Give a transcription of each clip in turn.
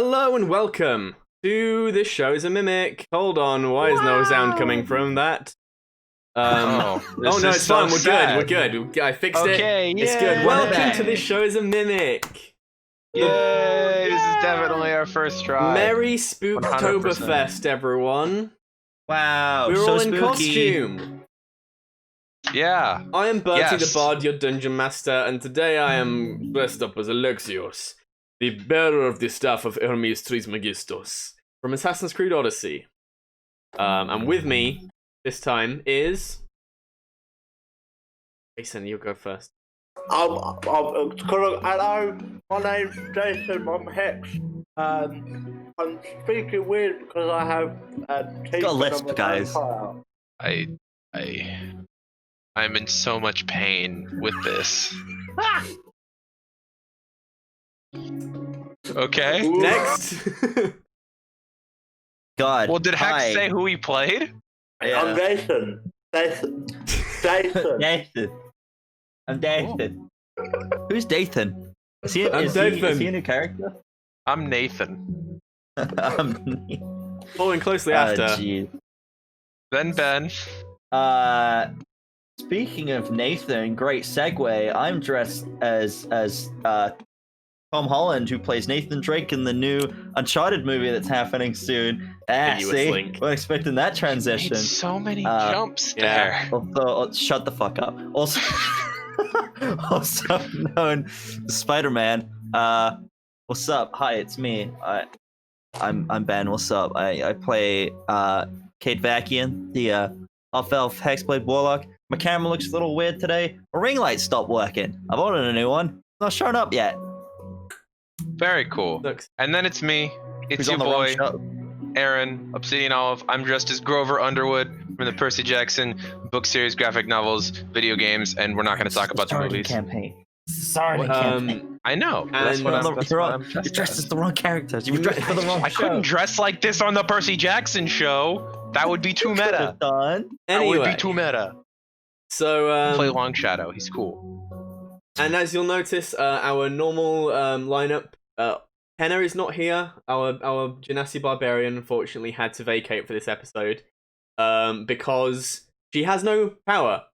Hello and welcome to This Show is a Mimic. Hold on, why is no sound coming from that? Oh no, it's so fine, sad. We're good. I fixed it. Okay, It's good. Welcome to This Show is a Mimic. Yay! This is definitely our first try. Merry Spooktoberfest, everyone. Wow, We're so all in spooky. costume. Yeah. I am Bertie Yes. the Bard, your dungeon master, and today I am dressed up as Alexios, the bearer of the staff of Hermes Trismegistos from Assassin's Creed Odyssey. And with me this time is Jason. You go first. Hello, my name's Jason. I'm Hex. I'm speaking weird because I have teeth. got a lisp, guys. I'm in so much pain with this. Okay. Next. God. Well, did Hex hi. say who he played? I'm Jason. Jason. Nathan. I'm Dathan. Who's Dathan? Is he, I'm is Dathan. he a new character? I'm Nathan. Following closely after. Jeez. Then Ben. Speaking of Nathan, great segue. I'm dressed as Tom Holland, who plays Nathan Drake in the new Uncharted movie that's happening soon. See, Link. we're expecting that transition. Made so many jumps yeah. there. Also, shut the fuck up. Also, also known as Spider-Man. What's up? Hi, it's me. I'm Ben. What's up? I play Kate Vakian, the off-elf Hexblade Warlock. My camera looks a little weird today. My ring light stopped working. I've ordered a new one. Not showing up yet. Very cool. Looks. And then it's me. It's Who's your on the boy, wrong show? Aaron, Obsidian Olive. I'm dressed as Grover Underwood from the Percy Jackson book series, graphic novels, video games, and we're not going to talk about the Sorodin movies. campaign. Sorodin campaign. I know. That's And what You're I'm you dressed dressed as. as the wrong characters. You were dressed for the wrong I show. couldn't dress like this on the Percy Jackson show. That would be too meta. Done. That would Anyway, be too meta. so Play Long Shadow. He's cool. and as you'll notice, our normal lineup. Henna is not here. Our Genasi Barbarian unfortunately had to vacate for this episode, because she has no power.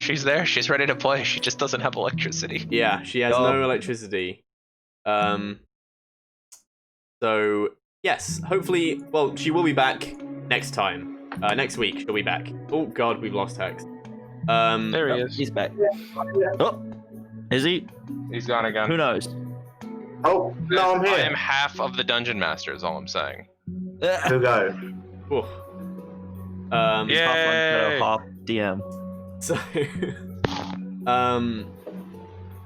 She's there. She's ready to play. She just doesn't have electricity. Yeah, she has no electricity. So yes, hopefully, well, she will be back next time. Next week she'll be back. Oh God, we've lost Hex. There he is. He's back. Oh, is he? He's gone again. Who knows? Oh, no, I'm I here. am half of the dungeon master. Is all I'm saying. To go. Oof. Yay! Half DM. So,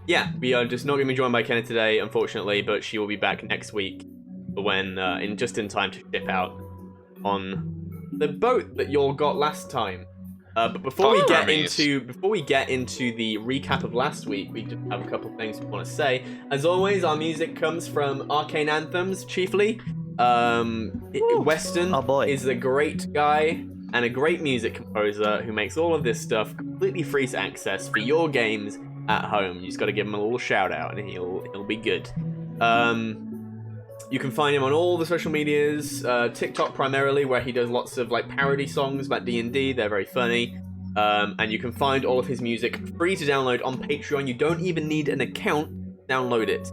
yeah, we are just not going to be joined by Kenna today, unfortunately, but she will be back next week, when in time to ship out on the boat that y'all got last time. But before we get into the recap of last week, we just have a couple of things we want to say. As always, our music comes from Arcane Anthems, chiefly. Weston is a great guy and a great music composer who makes all of this stuff completely free to access for your games at home. You just got to give him a little shout out, and he'll be good. You can find him on all the social medias, TikTok primarily, where he does lots of like parody songs about D&D. They're very funny. And you can find all of his music free to download on Patreon. You don't even need an account to download it.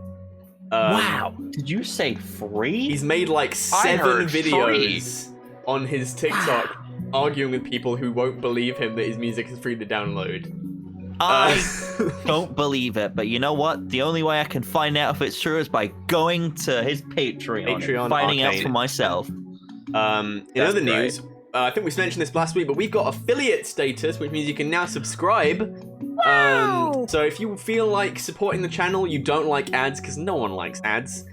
Wow, did you say free? He's made like 7 videos on his TikTok arguing with people who won't believe him that his music is free to download. I don't believe it, but you know what? The only way I can find out if it's true is by going to his Patreon and finding out for myself. In other news, I think we mentioned this last week, but we've got affiliate status, which means you can now subscribe. Wow! So if you feel like supporting the channel, you don't like ads, because no one likes ads,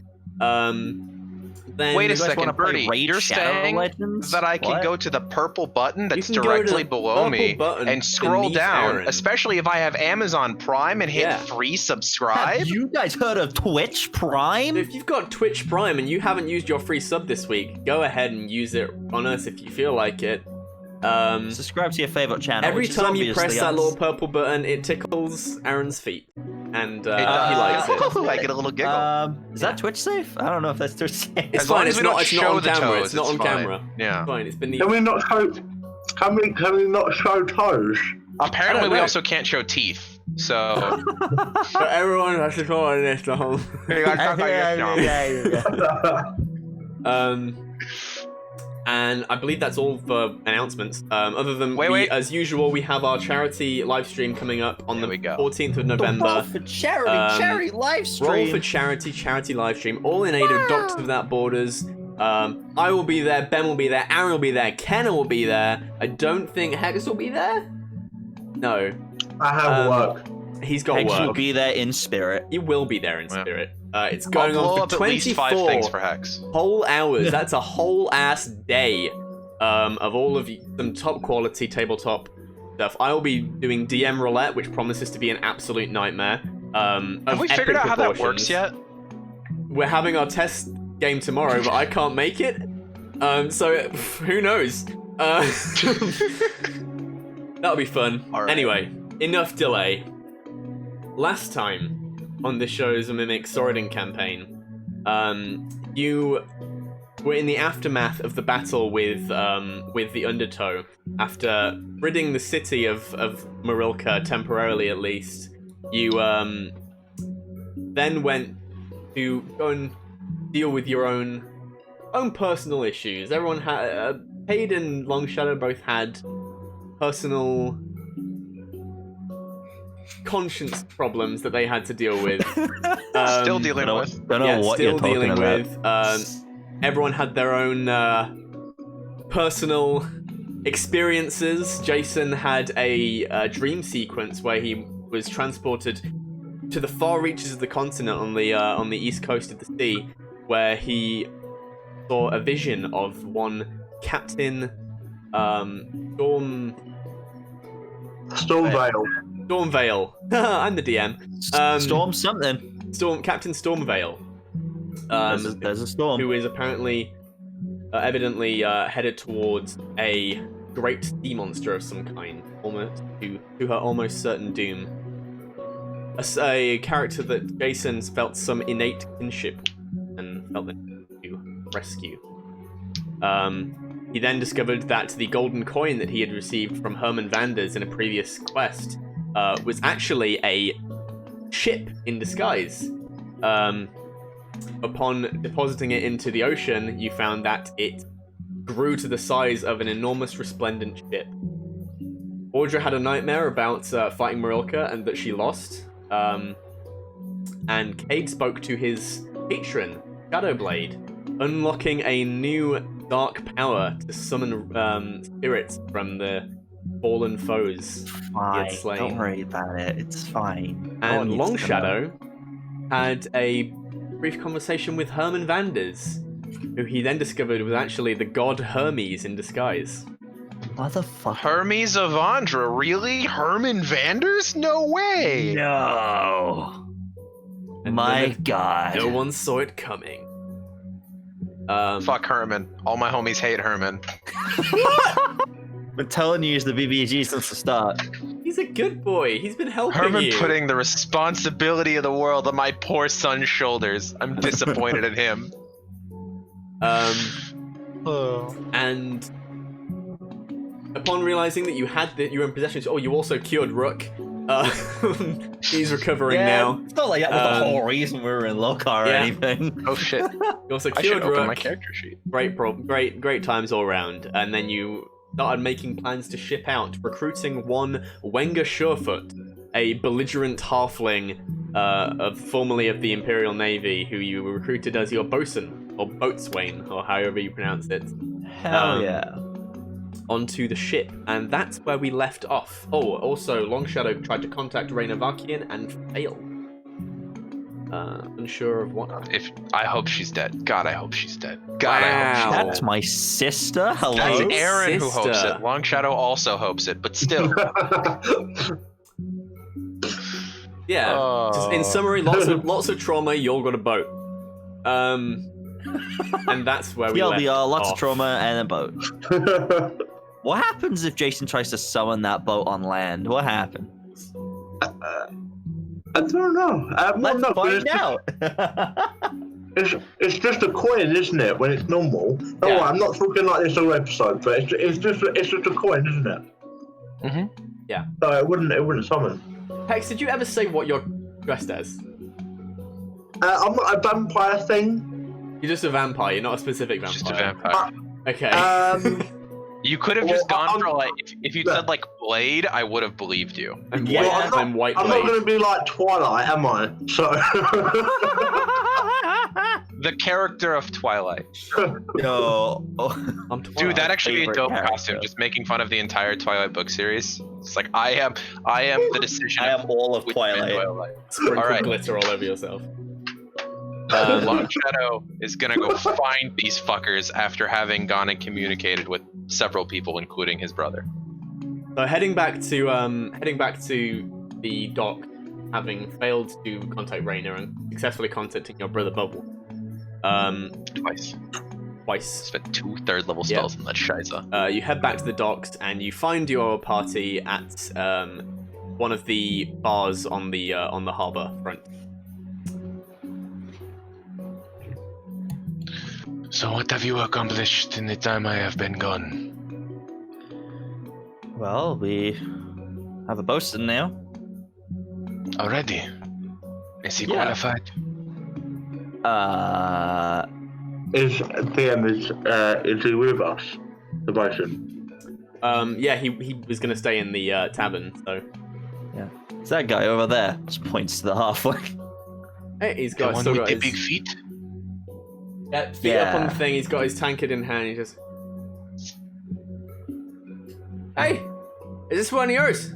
then... Wait a you guys wanna second, play Bertie. Raid You're Shadow saying Legends? that I can What? go to the purple button that's You can go to directly the below purple me button and scroll beneath down, Aaron. especially if I have Amazon Prime and hit Yeah. free subscribe? Have you guys heard of Twitch Prime? If you've got Twitch Prime and you haven't used your free sub this week, go ahead and use it on us if you feel like it. Subscribe to your favorite channel. Every which is time you press obviously that us. little purple button, it tickles Aaron's feet, and he does. likes it. I get a little giggle. Is that Twitch safe? I don't know if that's Twitch safe. It's As long fine. as It's we not. don't It's not show on the camera. toes, It's not on fine. camera. Yeah. It's fine. It's been. Can we not show? Can we not show toes? Apparently, we know. also can't show teeth. So. But everyone has to call on this now. And I believe that's all for announcements. Other than Wait. as usual, we have our charity live stream coming up on the There we go. 14th of November. for charity, charity live stream. Roll for charity live stream. All in aid of Doctors Without Borders. I will be there. Ben will be there. Aaron will be there. Kenna will be there. I don't think Hex will be there. No, I have work. he's got Hex will work. be there in spirit. He will be there in spirit. It's I'll going blow on up for at least 5 24 things for Hex. whole hours. That's a whole ass day of all of some top quality tabletop stuff. I will be doing DM roulette, which promises to be an absolute nightmare. Have we figured out how that works yet? We're having our test game tomorrow, but I can't make it. So who knows? That'll be fun. All right. Anyway, enough delay. Last time on this show's Mimic Sorodin campaign, you were in the aftermath of the battle with the Undertow. After ridding the city of Marilka temporarily, at least, you then went to go and deal with your own personal issues. Everyone had Paid and Longshadow both had personal conscience problems that they had to deal with. Still dealing with. Don't know what still you're talking dealing about. with. Everyone had their own personal experiences. Jason had a dream sequence where he was transported to the far reaches of the continent on the east coast of the sea, where he saw a vision of one Captain Stormvale. Stormvale. I'm the DM. Storm something. Captain Stormvale. There's a storm. Who is apparently, evidently headed towards a great sea monster of some kind, almost to her almost certain doom. A character that Jason felt some innate kinship with and felt that to rescue. He then discovered that the golden coin that he had received from Herman Vanders in a previous quest was actually a ship in disguise. Upon depositing it into the ocean, you found that it grew to the size of an enormous resplendent ship. Audra had a nightmare about fighting Marilka and that she lost. And Cade spoke to his patron, Shadowblade, unlocking a new dark power to summon spirits from the fallen foes he had Fine. slain. Don't worry about it. It's fine. No one And needs to know. Longshadow had a brief conversation with Herman Vanders, who he then discovered was actually the god Hermes in disguise. Motherfucker. Hermes of Andra, really? Herman Vanders? No way! No. And My none God. No one saw it coming. Fuck Herman. All my homies hate Herman. Been telling you he's the BBG since the start. He's a good boy. He's been helping Herman you. putting the responsibility of the world on my poor son's shoulders. I'm disappointed in him. And upon realizing that you had you were in possession, you also cured Rook. He's recovering now. It's not like that was the whole reason we were in Lorkar or Yeah. anything. Oh shit. You also I should cured open Rook. my character sheet. Great times all round. And then you started making plans to ship out, recruiting one Wenger Surefoot, a belligerent halfling formerly of the Imperial Navy, who you recruited as your bosun, or boatswain, or however you pronounce it. Hell yeah. Onto the ship, and that's where we left off. Oh, also, Longshadow tried to contact Reyna Vakian and failed. Unsure of what. I hope she's dead. God, I hope she's dead. God, I hope she's Wow. dead. That's my sister. Hello. That's Hello, Aaron who hopes sister. it. Longshadow also hopes it, but still. Yeah. Just in summary, lots of trauma. You all got a boat. And that's where we left TLDR, lots off. of trauma and a boat. What happens if Jason tries to summon that boat on land? What happens? I don't know. Let's no, find out. It's just a coin, isn't it? When it's normal. Oh, Yeah. I'm not talking like this all episode, but it's just a coin, isn't it? Mm-hmm. Yeah. So it wouldn't summon. Hex, did you ever say what you're dressed as? I'm not a vampire thing. You're just a vampire. You're not a specific vampire. Just a vampire. Okay. You could have just Well, gone for like if you said like Blade, I would have believed you. I'm Yeah. white. Well, I'm white I'm not blade. going to be like Twilight, am I? So. The character of Twilight. Yo. I'm Dude, that actually be a favorite dope character. costume. Just making fun of the entire Twilight book series. It's like I am the decision. I am all of which Twilight. Sprinkle All right. glitter all over yourself. Long Shadow is gonna go find these fuckers after having gone and communicated with several people, including his brother. So heading back to the dock, having failed to contact Rainer and successfully contacting your brother Bubble. Twice. Spent 2 third-level spells on that Shiza. You head back to the docks and you find your party at one of the bars on the harbour front. So what have you accomplished in the time I have been gone? Well, we have a bosun now. Already? Is he Yeah. qualified? Is he with us? The bosun. Yeah, he was going to stay in the tavern, so... It's that guy over there. Just points to the halfling. Hey, he's The got, one still with got the his... big feet? feet up on Yeah. the thing, he's got his tankard in hand, he just... Hey! Is this one of yours?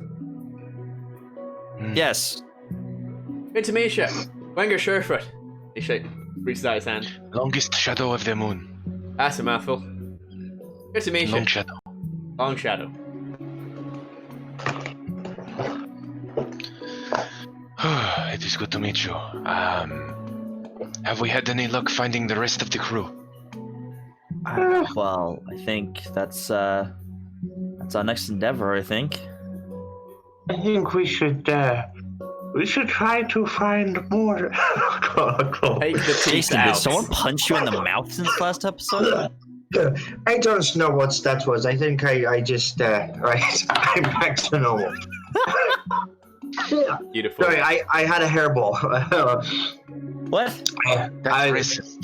Yes. Good to meet you. Wenger Sherfoot. He reaches out his hand. Longest shadow of the moon. That's a mouthful. Good to meet Long you. shadow. Long Shadow. It is good to meet you. Have we had any luck finding the rest of the crew? Well, I think that's our next endeavor. I think. I think we should try to find more. Take the teeth Jason, out. did someone punch you in the mouth since last episode? I don't know what that was. I think I just right. I'm back to normal. Beautiful. Sorry, I had a hairball. What? I- Racist.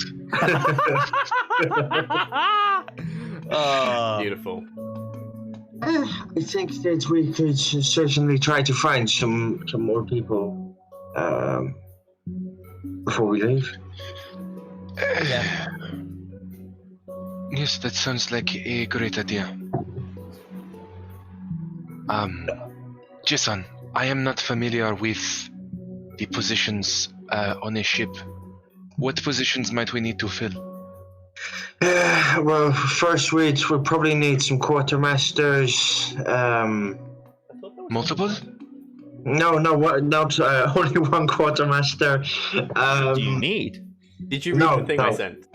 Beautiful. I think that we could certainly try to find some more people before we leave. Yes, that sounds like a great idea. Jason, I am not familiar with the positions on a ship. What positions might we need to fill? Well, first we'll probably need some quartermasters. Multiple? No, not only one quartermaster. Do you need? Did you read No, the thing I no. sent?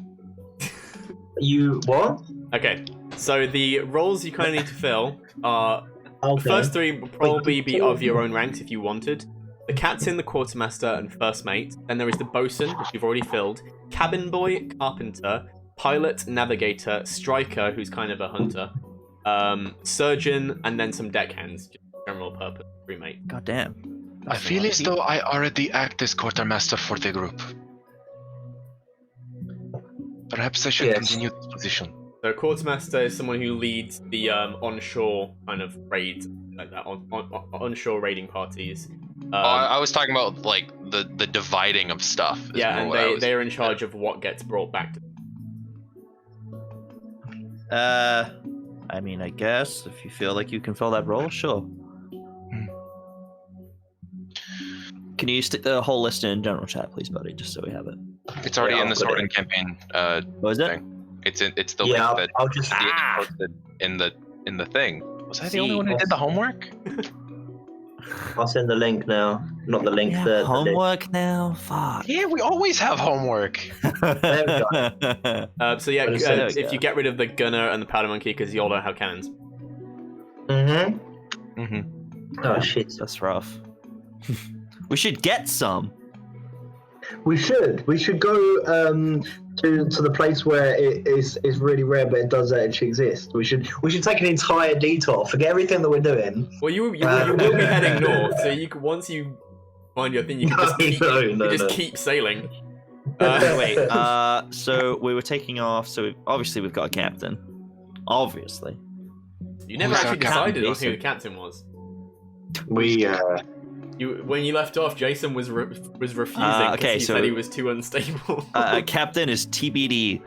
You what? Okay, so the roles you kind of need to fill are... Okay. The first 3 will probably be of your own ranks if you wanted. The captain, the quartermaster, and first mate. Then there is the bosun, which you've already filled. Cabin boy, carpenter, pilot, navigator, striker, who's kind of a hunter, surgeon, and then some deckhands, just general purpose crewmate. God damn. I feel as though I already act as quartermaster for the group. Perhaps I should Yes. continue this position. So quartermaster is someone who leads the onshore kind of raids, like that, onshore raiding parties. I was talking about like the dividing of stuff. is Yeah, more and what I was- they're in charge of what gets brought back to I mean, I guess if you feel like you can fill that role, sure. Can you stick the whole list in general chat, please, buddy, just so we have it? It's already Yeah, in the I'll put Sorodin campaign. What is it? Thing. It's the Yeah, link that I'll just. Ian posted in the thing. Was I the only one who did the homework? I'll send the link now. Not the link. We have The homework now? Fuck. Yeah, we always have homework. There we So yeah, There we if go. you get rid of the gunner and the powder monkey, because you all don't have cannons. Mm-hmm. Mm-hmm. Oh shit. That's rough. We should get some. We should go to the place where it is really rare, but it does actually exist. We should take an entire detour. Forget everything that we're doing. Well, you will be heading north, so you can, once you find your thing, you can just keep sailing. Wait. So we were taking off. So we've got a captain. Obviously. You never Who's our actually decided on captain? who the captain was. We When you left off, Jason was refusing because he said he was too unstable. Captain is TBD.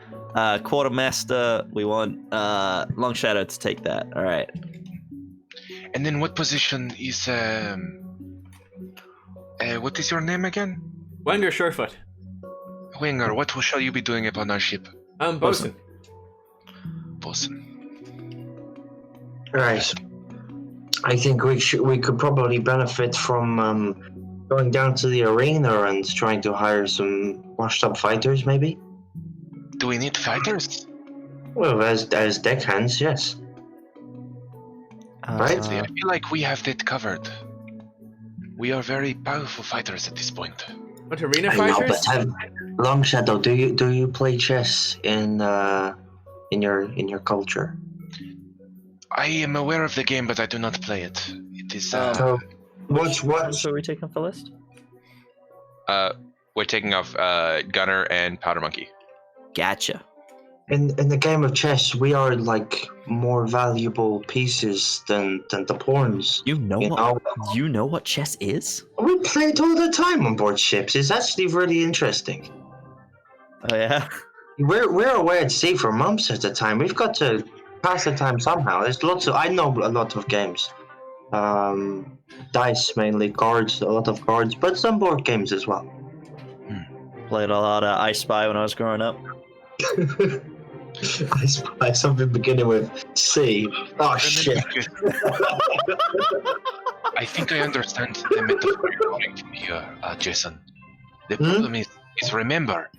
Quartermaster, we want Long Shadow to take that. All right. And then what position is what is your name again? Wenger Surefoot. Winger, what shall you be doing upon our ship? Bosun. Bosun. right. I think we could probably benefit from going down to the arena and trying to hire some washed-up fighters, maybe. Do we need fighters? Well, as deckhands, yes. Right? See, I feel like we have that covered. We are very powerful fighters at this point. What, arena I know, fighters? but Long Shadow, do you play chess in your culture? I am aware of the game, but I do not play it. It is. So, what? So are we taking off the list? We're taking off Gunner and Powder Monkey. Gotcha. In the game of chess, we are like more valuable pieces than the pawns. You know what chess is? We play it all the time on board ships. It's actually really interesting. Oh yeah. We're away at sea for months at a time. We've got to pass the time somehow. There's I know a lot of games. Dice mainly, cards, a lot of cards, but some board games as well. Played a lot of I Spy when I was growing up. I spy something beginning with C. Oh shit. I think I understand the metaphor you're going from here, Jason. The problem is remember,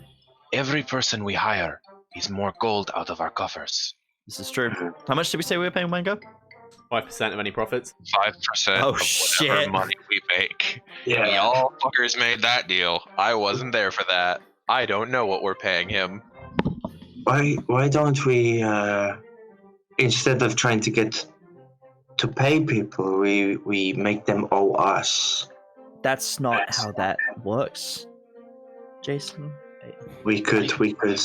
every person we hire is more gold out of our coffers. This is true. How much did we say we were paying Wango? 5% of any profits. 5% Oh, of whatever shit. money we make. Yeah. Y'all fuckers made that deal. I wasn't there for that. I don't know what we're paying him. Why don't we instead of trying to get to pay people, we make them owe us? That's not how that works, Jason. We could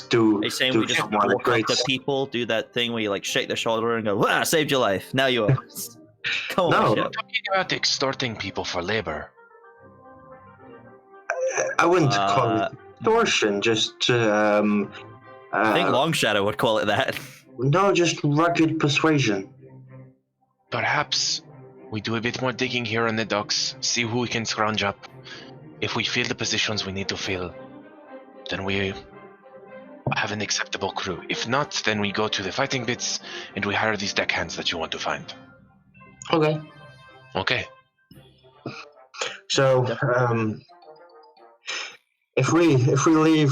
do. Are you saying we just someone a walk up great. to people, do that thing where you like shake their shoulder and go, "Wow, saved your life. Now you are." Come on, No. shit. I'm talking about extorting people for labor. I wouldn't call it extortion. Just I think Long Shadow would call it that. no, just rugged persuasion. Perhaps we do a bit more digging here on the docks, see who we can scrounge up. If we fill the positions we need to fill, then we have an acceptable crew. If not, then we go to the fighting bits and we hire these deckhands that you want to find. Okay. Okay. So, if we leave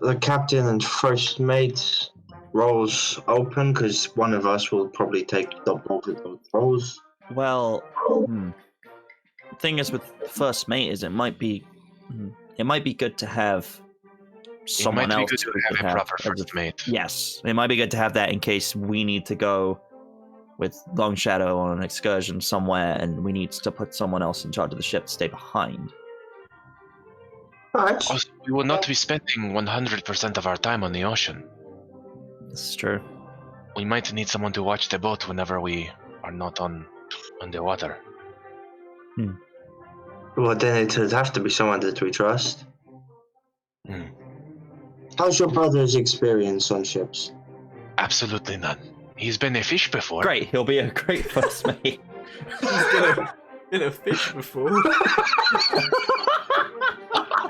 the captain and first mate roles open, because one of us will probably take both of those roles. Well, the thing is with first mate is it might be good to have someone it might else be good to who have could a proper as first mate. Yes, it might be good to have that in case we need to go with Long Shadow on an excursion somewhere and we need to put someone else in charge of the ship to stay behind. Alright. Also, we will not be spending 100% of our time on the ocean. This is true. We might need someone to watch the boat whenever we are not on the water. Well, then it would have to be someone that we trust. Hmm. How's your brother's experience on ships? Absolutely none. He's been a fish before. Great, he'll be a great first mate. He's been a fish before.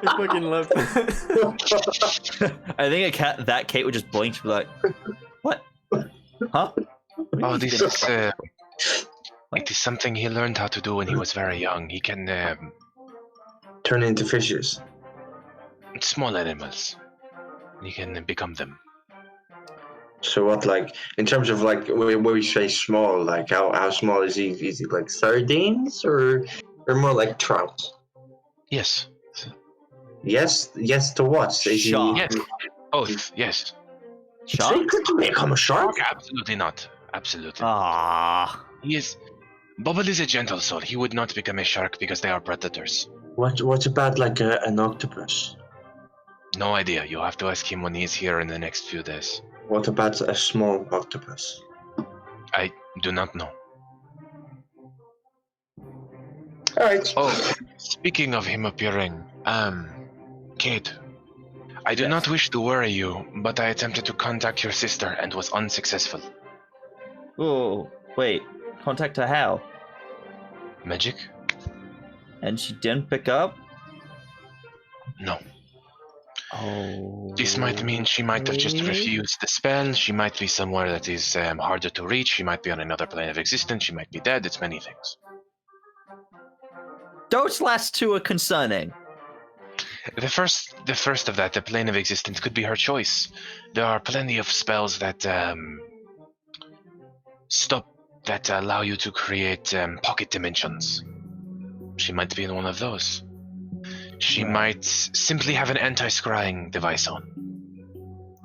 I fucking love that. I think that Kate would just blink and be like, "What? Huh?" Oh, this is it is something he learned how to do when he was very young. He can Turn into fishes. small animals. He can become them. So what, like, in terms of like when we say small, like how small is he? Is he like sardines or more like trout? Yes. Yes to what? Is he? Shark. Yes. Both. Yes. Shark? They could become a shark. Absolutely not. Absolutely. Ah. He is. Bubble is a gentle soul. He would not become a shark because they are predators. What about like an octopus? No idea. You'll have to ask him when he's here in the next few days. What about a small octopus? I do not know. All right. Oh, speaking of him appearing, Kate, I do not wish to worry you, but I attempted to contact your sister and was unsuccessful. Oh, wait. Contact her how? Magic? And she didn't pick up? No. Oh. This might mean she might have just refused the spell. She might be somewhere that is harder to reach. She might be on another plane of existence. She might be dead. It's many things. Those last two are concerning. The first of that, the plane of existence, could be her choice. There are plenty of spells that allow you to create pocket dimensions. She might be in one of those. She might simply have an anti-scrying device on.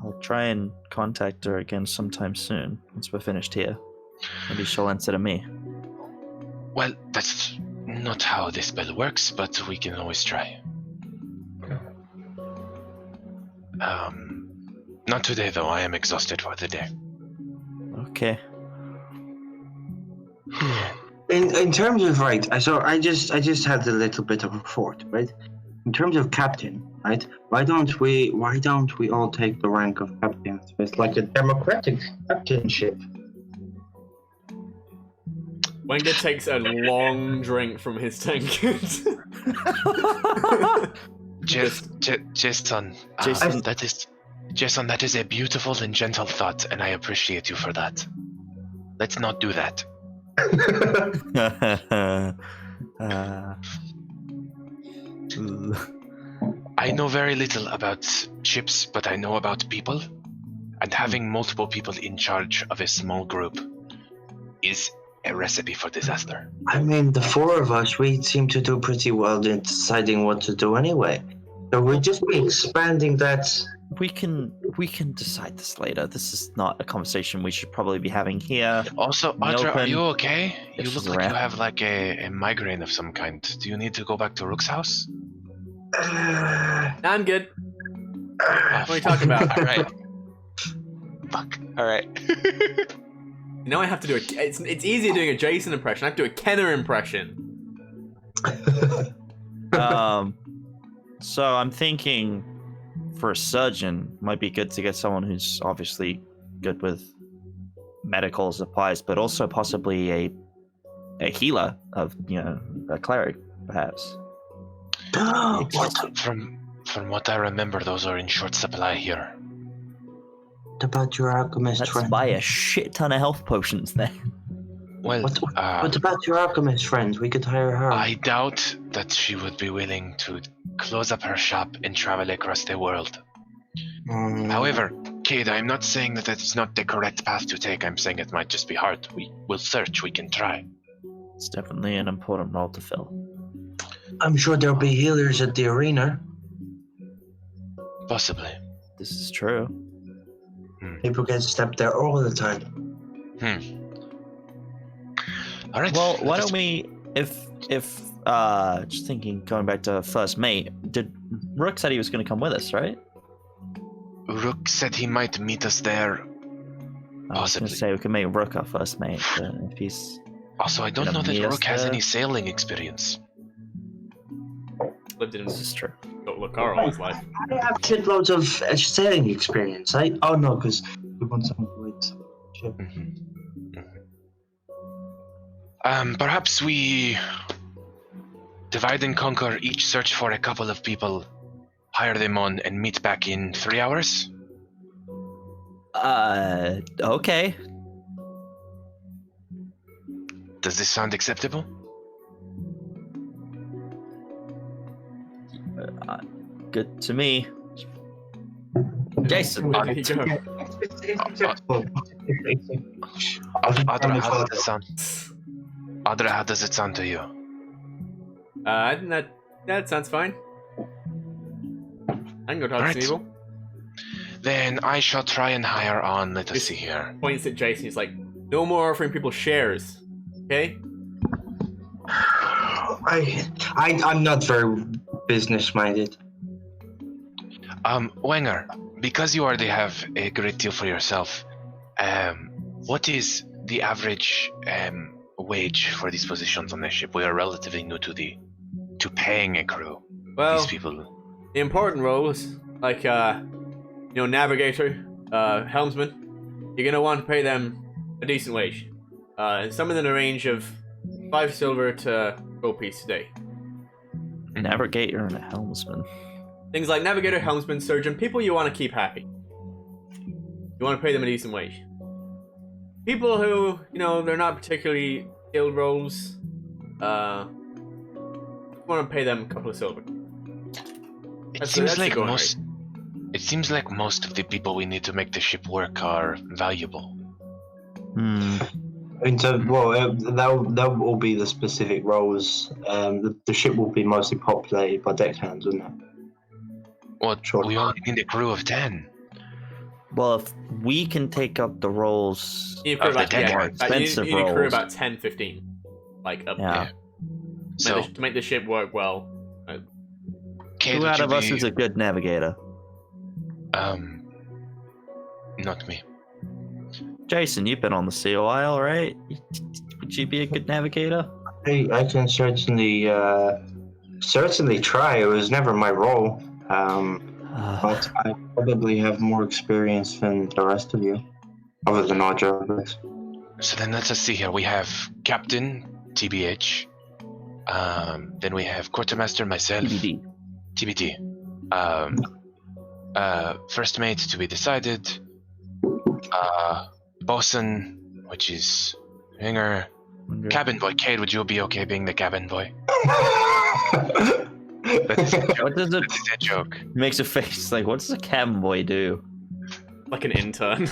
I'll try and contact her again sometime soon, once we're finished here. Maybe she'll answer to me. Well, that's not how this spell works, but we can always try. Not today though. I am exhausted for the day. Okay. In terms of I just had a little bit of a thought, right? In terms of captain, right? Why don't we all take the rank of captain? It's like a democratic captainship. Wenger takes a long drink from his tankard. Jason, that is a beautiful and gentle thought, and I appreciate you for that. Let's not do that. I know very little about ships, but I know about people, and having multiple people in charge of a small group is a recipe for disaster. I mean, the four of us, we seem to do pretty well in deciding what to do anyway. So we'll just be expanding that. We can decide this later. This is not a conversation we should probably be having here. Also, Audra, are you okay? You If look she's like around. you have like a migraine of some kind. Do you need to go back to Rook's house? I'm good. What are you talking about? Alright. Fuck. Alright. Now I have to do it's easier doing a Jason impression. I have to do a Kenner impression. So I'm thinking for a surgeon, might be good to get someone who's obviously good with medical supplies, but also possibly a healer of, a cleric, perhaps. From what I remember, those are in short supply here. What about your alchemist Let's friend? buy a shit ton of health potions then. Well, What about your alchemist friend? We could hire her. I doubt that she would be willing to close up her shop and travel across the world. However, Cade, I'm not saying that it's not the correct path to take. I'm saying it might just be hard. We will search. We can try. It's definitely an important role to fill. I'm sure there'll be healers at the arena. Possibly. This is true. People get stepped there all the time. All right. Well, why don't we, if just thinking, going back to first mate, Rook said he was going to come with us, right? Rook said he might meet us there. I was going Possibly. to say we can make Rook our first mate, but if he's... Also, I don't Gonna know that meet us Rook has there. any sailing experience. Lived in This is true. Dok Lorkar all his life. I have shitloads of sailing experience. Oh no, because we want someone to wait. Shit. Perhaps we divide and conquer, each search for a couple of people, hire them on, and meet back in 3 hours? Okay. Does this sound acceptable? Good to me. Jason. Where did he go? Audra, how does it sound? Audra, how does it sound to you? I think that sounds fine. I can go talk Alright. to Smeagol. Then I shall try and hire on. Let us Just see here. Points at Jason. He's like, no more offering people shares. Okay? I'm not very business-minded. Wenger, because you already have a great deal for yourself, what is the average wage for these positions on the ship? We are relatively new to paying a crew. Well, These people. the important roles, like, navigator, helmsman, you're gonna want to pay them a decent wage. Some in the range of 5 silver to gold piece a day. Navigator and a helmsman. Things like navigator, helmsman, surgeon, people you want to keep happy. You want to pay them a decent wage. People who, they're not particularly skilled roles, you want to pay them a couple of silver. It seems like most of the people we need to make the ship work are valuable. That will be the specific roles. The ship will be mostly populated by deckhands, wouldn't it? Well, Sure. we only need a crew of 10. Well, if we can take up the roles, You need a crew Of the about, dead yeah, ones. Expensive you need a crew roles. about 10, 15. Like, up Yeah. So, to make the ship work well. Kate, who would out you of us be- is a good navigator? Not me. Jason, you've been on the sea a while, right? Would you be a good navigator? I can certainly try. It was never my role, but I probably have more experience than the rest of you, other than Audra, I guess. So then let's just see here. We have Captain, TBH. Then we have Quartermaster, myself, TBD. TBT. First mate to be decided. Bosun, which is Hinger. Cabin boy. Cade, would you be okay being the cabin boy? That is a joke. What does it That is a joke. makes a face like? What does a cabin boy do? Like an intern.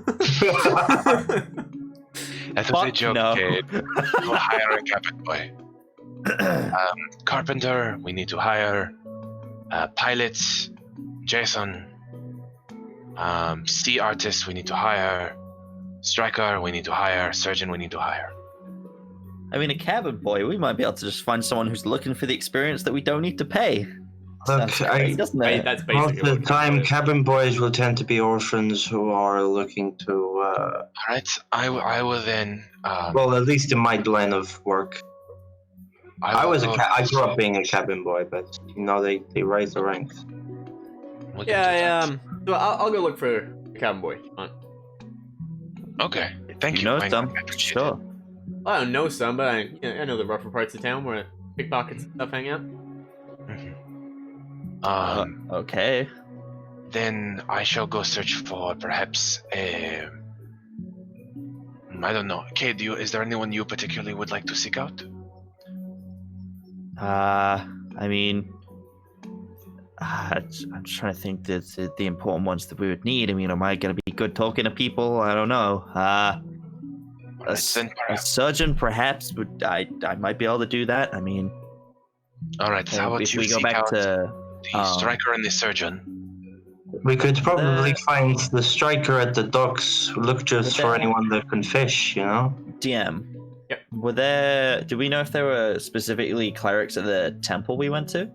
That was a Fuck joke, no. Cade. We'll hire a cabin boy. Carpenter, we need to hire. Pilots, Jason. Sea artist, we need to hire. Striker, we need to hire. Surgeon, we need to hire. I mean, a cabin boy, we might be able to just find someone who's looking for the experience that we don't need to pay. Sounds Look, great, doesn't it? That's most basically of the time, cabin boys will tend to be orphans who are looking to, Alright, I will then. well, at least in my line of work. I grew up being a cabin boy, but they raise the ranks. So I'll go look for a cabin boy. Okay, thank you. You know Wang. some, I appreciate sure. I don't know some, but I know the rougher parts of town where pickpockets and stuff hang out. it. Okay. Then I shall go search for perhaps a. I don't know. Kate, is there anyone you particularly would like to seek out? I mean, I'm trying to think the important ones that we would need. I mean, am I going to be good talking to people? I don't know. A surgeon, perhaps, I might be able to do that. I mean, Alright, so how about if you we go seek back out to the striker and the surgeon? We could probably find the striker at the docks. Look just for anyone that can fish, DM. Yep. Do we know if there were specifically clerics at the temple we went to?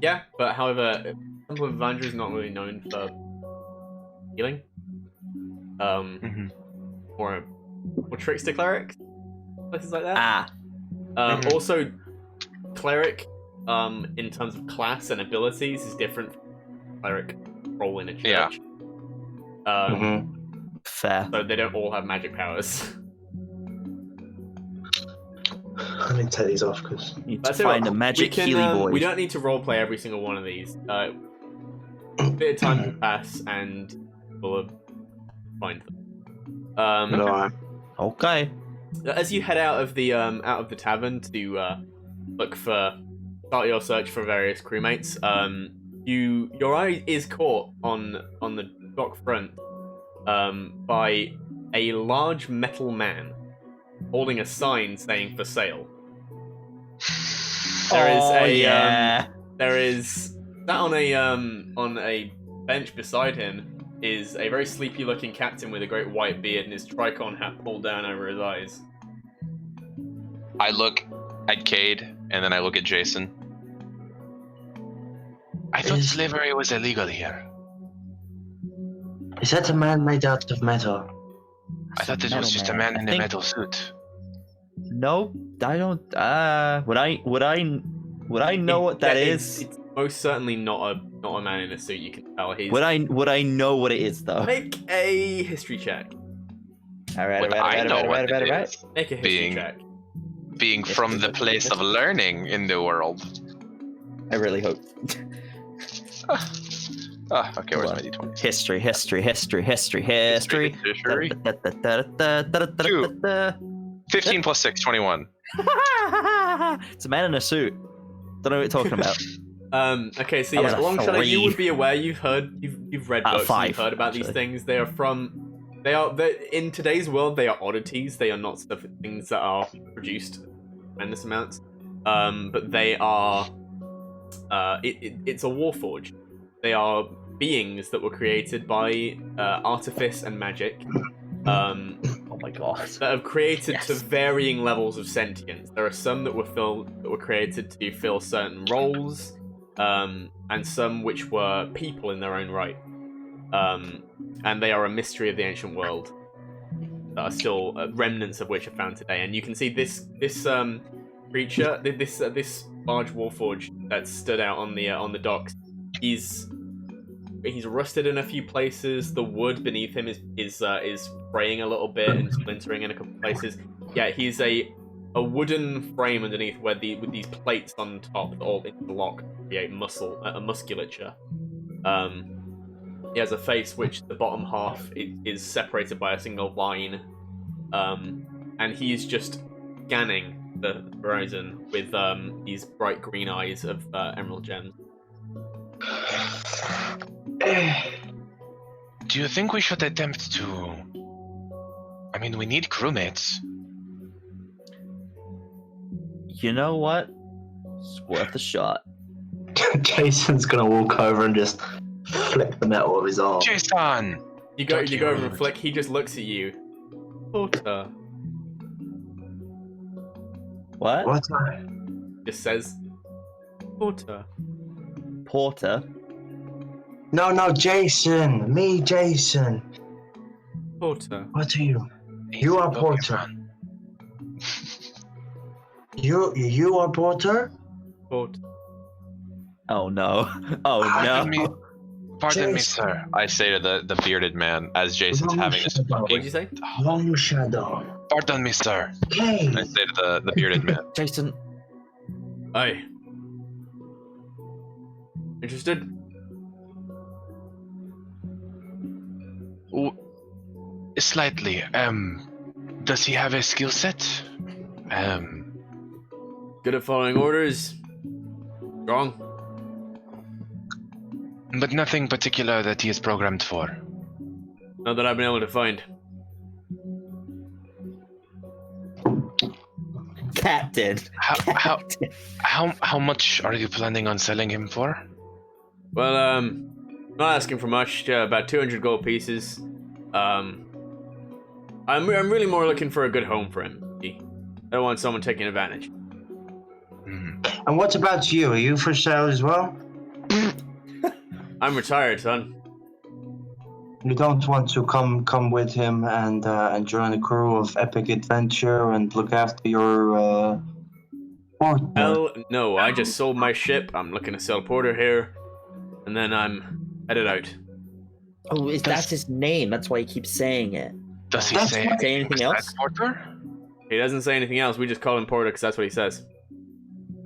Yeah, but however, Temple of Evandra is not really known for healing. Or trickster clerics, places like that. Also, cleric, in terms of class and abilities, is different from cleric role in a church. Yeah. Fair. So they don't all have magic powers. Let me take these off because Need That's to it, find a we magic can, Healy boy. we don't need to roleplay every single one of these. A bit of time will pass and we'll find them. Okay. As you head out of the tavern to start your search for various crewmates, your eye is caught on the dock front by a large metal man holding a sign saying "for sale." There is that on a bench beside him is a very sleepy-looking captain with a great white beard and his tricon hat pulled down over his eyes. I look at Cade, and then I look at Jason. I thought slavery was illegal here. Is that a man made out of metal? I thought this was just a man in a metal suit. No, I don't. Would I know what that is? It's most certainly not a man in a suit. You can tell he's. Would I know what it is though? Make a history check. All right. Make a history check. Being from the place of learning in the world. I really hope. Okay, where's my d20? History. 15 plus 6, 21. It's a man in a suit. Don't know what you're talking about. Okay, so yeah, long shot, you would be aware. You've read books. 5, you've heard about these things. They're in today's world. They are oddities. They are not things that are produced tremendous amounts. But they are. It's a warforge. They are beings that were created by artifice and magic. Oh my god. That have created to varying levels of sentience. There are some that were created to fill certain roles, and some which were people in their own right. And they are a mystery of the ancient world. That are still remnants of which are found today. And you can see this creature, this large warforge that stood out on the docks. He's rusted in a few places. The wood beneath him is fraying a little bit and splintering in a couple places. Yeah, he's a wooden frame underneath with these plates on top that all interlock to create musculature. He has a face which the bottom half is separated by a single line, and he's just scanning the horizon with these bright green eyes of emerald gems. Do you think we should attempt to... I mean, we need crewmates. You know what? It's worth a shot. Jason's gonna walk over and just flick the metal of his arm. Jason! You go over and flick, he just looks at you. Porter. What? What? Just says, Porter. Porter? No, Jason. Me, Jason. Porter. What are you? You are Porter. You are Porter? Porter. Oh no. Oh no. Pardon me, sir. I say to the bearded man as Jason's having this What fucking... did you say? Long shadow. Pardon me, sir. Okay. I say to the bearded man. Jason. Aye. Interested? Slightly. Does he have a skill set? Good at following orders. Strong. But nothing particular that he is programmed for. Not that I've been able to find. Captain. How much are you planning on selling him for? Well, not asking for much. About 200 gold pieces. I'm really more looking for a good home for him. I don't want someone taking advantage. And what about you? Are you for sale as well? I'm retired, son. You don't want to come with him and join a crew of epic adventure and look after your partner? Hell no, I just sold my ship. I'm looking to sell Porter here, and then I'm headed out. Oh, that's his name. That's why he keeps saying it. Does he say anything else? Porter? He doesn't say anything else. We just call him Porter because that's what he says.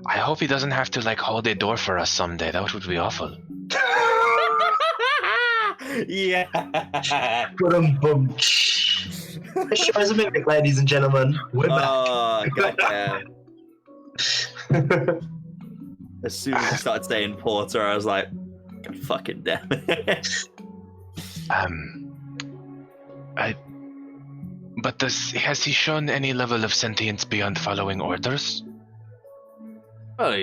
I hope he doesn't have to hold a door for us someday. That would be awful. Yeah. Boom. ThisShowIsAMimic, ladies and gentlemen. We're back. Oh, goddamn. As soon as he started saying Porter, I was like, God fucking damn it. But has he shown any level of sentience beyond following orders? Well,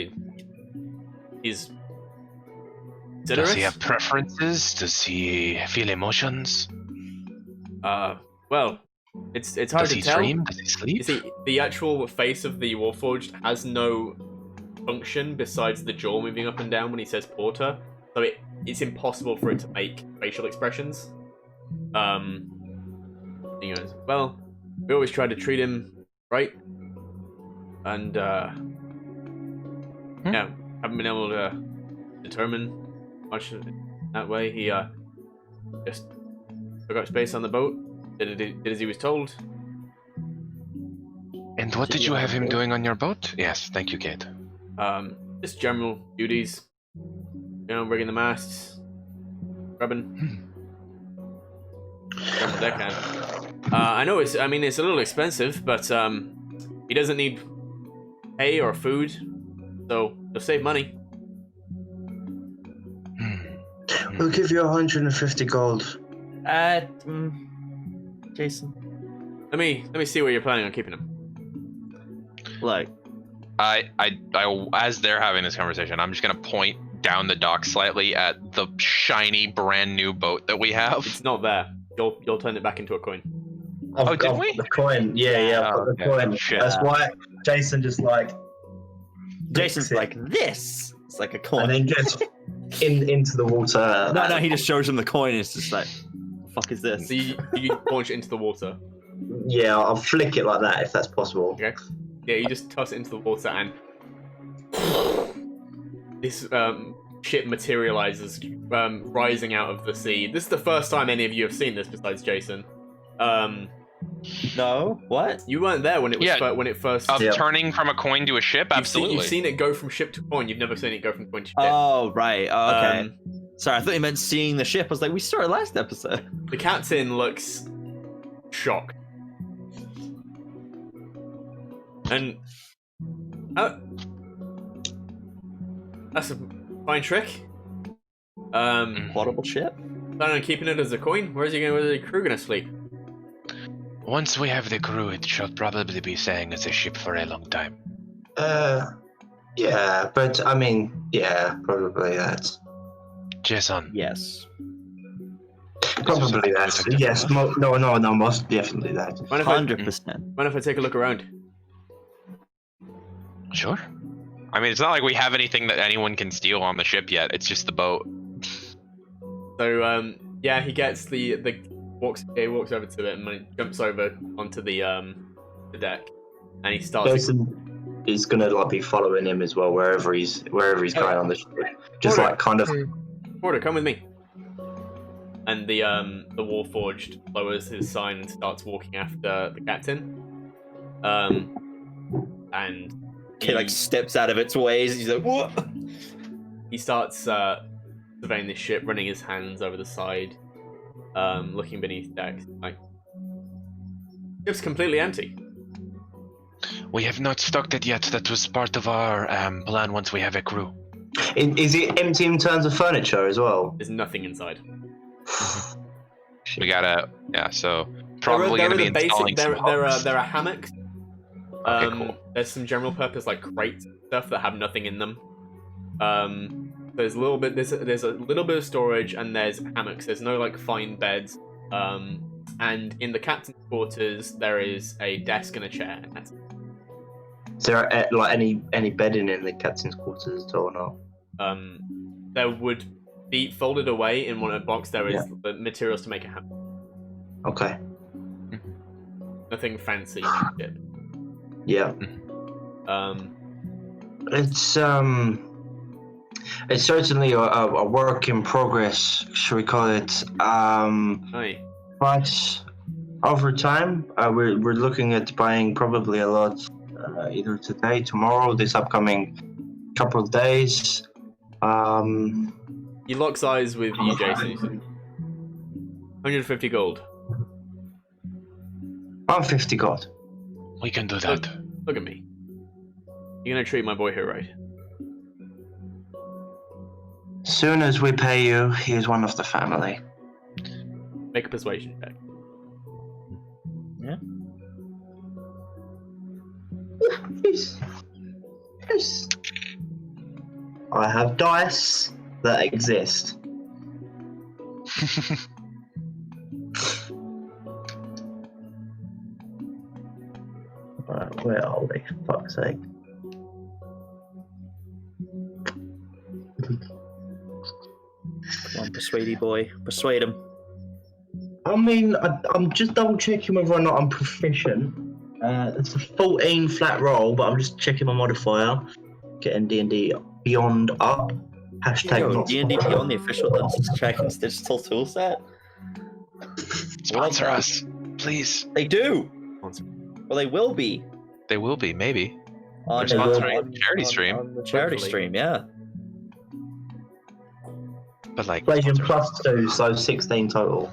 he's Does he considerate. have preferences? Does he feel emotions? Well, it's hard Does to he tell. dream? Does he You sleep? see, the actual face of the Warforged has no function besides the jaw moving up and down when he says porter, so it's impossible for it to make facial expressions. He goes, well, we always try to treat him right, and yeah, haven't been able to determine much that way. He just took up space on the boat, did as he was told. And what did you have him doing on your boat? Yes, thank you, Kate. Just general duties, rigging the masts, scrubbing the deckhand. I know it's a little expensive, but he doesn't need hay or food, so he'll save money. We'll give you 150 gold. Jason, Let me see where you're planning on keeping him. look, I as they're having this conversation, I'm just gonna point down the dock slightly at the shiny brand new boat that we have. It's not there. You'll turn it back into a coin. Oh, did we? The coin, yeah, I've got the Okay. coin. Shit. That's why Jason just like Jason's it. like this. It's like a and coin. then gets into the water. No, he just shows him the coin. It's just like, the fuck is this? So you launch it into the water. Yeah, I'll flick it like that if that's possible. Okay. Yeah, you just toss it into the water and this ship materializes, rising out of the sea. This is the first time any of you have seen this besides Jason. No, what? You weren't there when it was Yeah. when it first. Of Yeah. turning from a coin to a ship, absolutely. You've seen it go from ship to coin. You've never seen it go from coin to ship. Oh, right. Oh, okay. Um, Sorry, I thought you meant seeing the ship. I was like, we started last episode. The captain looks shocked. And that's a fine trick. Portable ship? Planning on keeping it as a coin? Where's the crew gonna sleep? Once we have the crew, it shall probably be staying as a ship for a long time. Yeah, but I mean, yeah, probably that. Jason, Yes. Probably that. Yes, no, most definitely that. Mind if 100%. mind if I take a look around? sure? I mean, it's not like we have anything that anyone can steal on the ship yet. It's just the boat. So yeah, he gets he walks over to it and jumps over onto the deck, and he starts. Jason is gonna like be following him as well wherever he's going on the ship. Just Porter. like kind of. Porter, come with me. And the Warforged lowers his sign and starts walking after the captain. And Kid like steps out of its ways. He's like, what? he starts surveying the ship, running his hands over the side, looking beneath decks. Like, ship's completely empty. We have not stocked it yet. That was part of our plan once we have a crew. Is it empty in terms of furniture as well? There's nothing inside. We gotta, yeah. So probably there gonna are be the installing basic. some There hooks. are hammocks. Okay, cool. There's some general purpose like crates and stuff that have nothing in them. There's a little bit. There's a little bit of storage, and there's hammocks. There's no like fine beds. And in the captain's quarters, there is a desk and a chair. And that's it. Is there like any bedding in the captain's quarters at all or not? There would be folded away in one box. There is the materials to make a hammock. Okay. Nothing fancy. Shit. Yeah. It's certainly a work in progress, should we call it? Aye. But over time, we're looking at buying probably a lot, either today, tomorrow, this upcoming couple of days. He locks eyes with you, Jason. He said, 150 gold. 150 gold. We can do that. Look at me. You're gonna treat my boy here right. Soon as we pay you, he is one of the family. Make a persuasion check. Yes. Yes. I have dice that exist. Right, where are we? Fuck's sake. Come on, persuadey boy. Persuade him. I mean, I'm just double checking whether or not I'm proficient. It's a 14 flat roll, but I'm just checking my modifier. Getting D&D Beyond up. Hashtag Yo, not D&D Beyond, the official Dungeons & Dragons digital toolset. Sponsor us, please. They do. Well, they will be. They will be, maybe. On They're sponsoring the charity stream. On the charity Hopefully. stream, yeah. But like, Inflation sponsor- +2, so 16 total.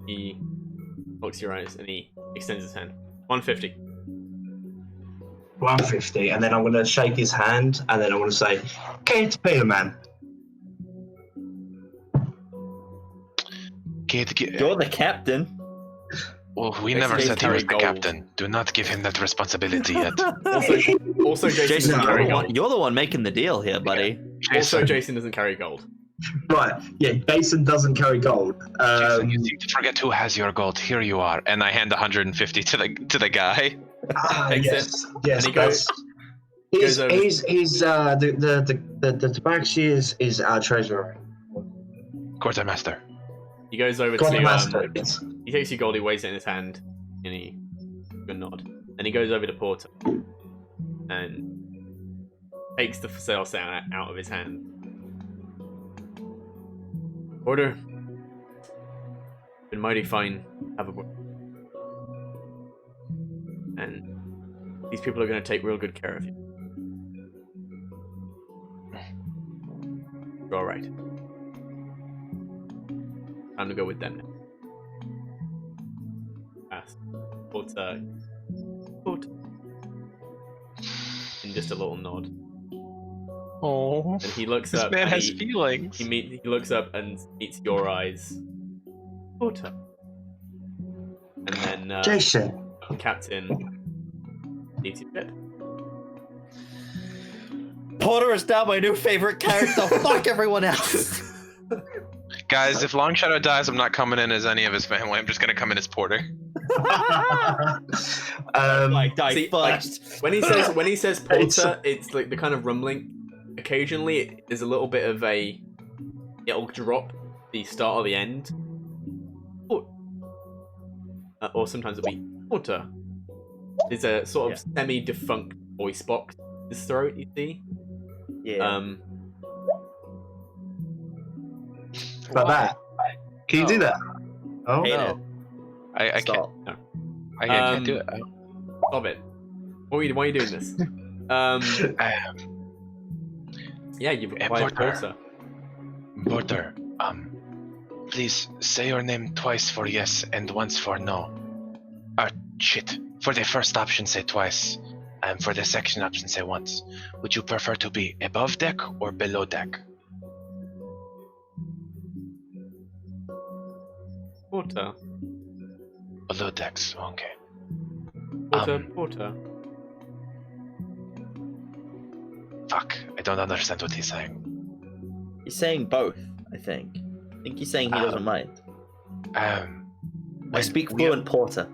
He looks your eyes and he extends his hand. 150. 150, and then I'm going to shake his hand, and then I'm going to say, "Kate Peterman." Kid, You're the captain. well, we Jason never Davis said he was carry the gold. captain. Do not give him that responsibility yet. Also, Jason Jason, doesn't carry gold. you're the one making the deal here, buddy. Also, Jason doesn't carry gold. Right, yeah, Jason doesn't carry gold. Jason, you seem to forget who has your gold. Here you are. And I hand 150 to the guy. Takes yes, yes, and he goes- he's over- the tabaxi is our treasurer. Quartermaster. He goes over Quartermaster. to Yes. he takes your gold, he weighs it in his hand, and he good nod. And he goes over to Porter and takes the for sale sign out of his hand. Porter, been mighty fine. Have a and these people are going to take real good care of you. You're all right. Time to go with them now. Pass. Porter. And just a little nod. Oh, And he looks this up. man and has he, feelings. he looks up and meets your eyes. Porter. And then Jason. Captain leaves your ship. Porter is now my new favorite character. Fuck everyone else. Guys, if Long Shadow dies, I'm not coming in as any of his family. I'm just gonna come in as Porter. Like, die See, first. When he says Porter, it's like the kind of rumbling. Occasionally, there's a little bit of it'll drop the start or the end. Or sometimes it'll be Porter. There's a sort of semi-defunct voice box in his throat, you see. Yeah. Like that. Can you do that? Oh Hate no. it. I can't. Stop. I can't do it. Stop it. Why are you doing this? Yeah, you've acquired Porter. Porter. Porter, please say your name twice for yes and once for no. Shit. For the first option, say twice. And for the second option, say once. Would you prefer to be above deck or below deck? Porter. Below decks, okay. Porter. Fuck, I don't understand what he's saying. He's saying both, I think. I think he's saying he doesn't mind. I speak fluent Porter.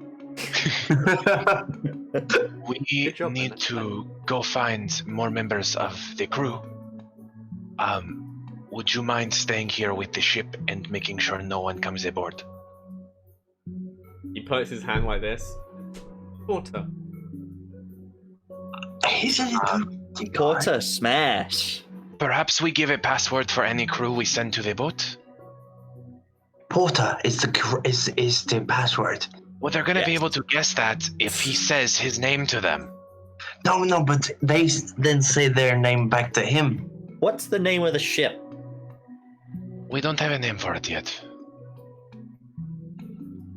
We Good job, need man. to go find more members of the crew. Would you mind staying here with the ship and making sure no one comes aboard? He puts his hand like this. Porter. He's a little guy. Porter, smash. Perhaps we give a password for any crew we send to the boat? Porter is the password. Well, they're gonna be Yes. able to guess that if he says his name to them. No, but they then say their name back to him. What's the name of the ship? We don't have a name for it yet.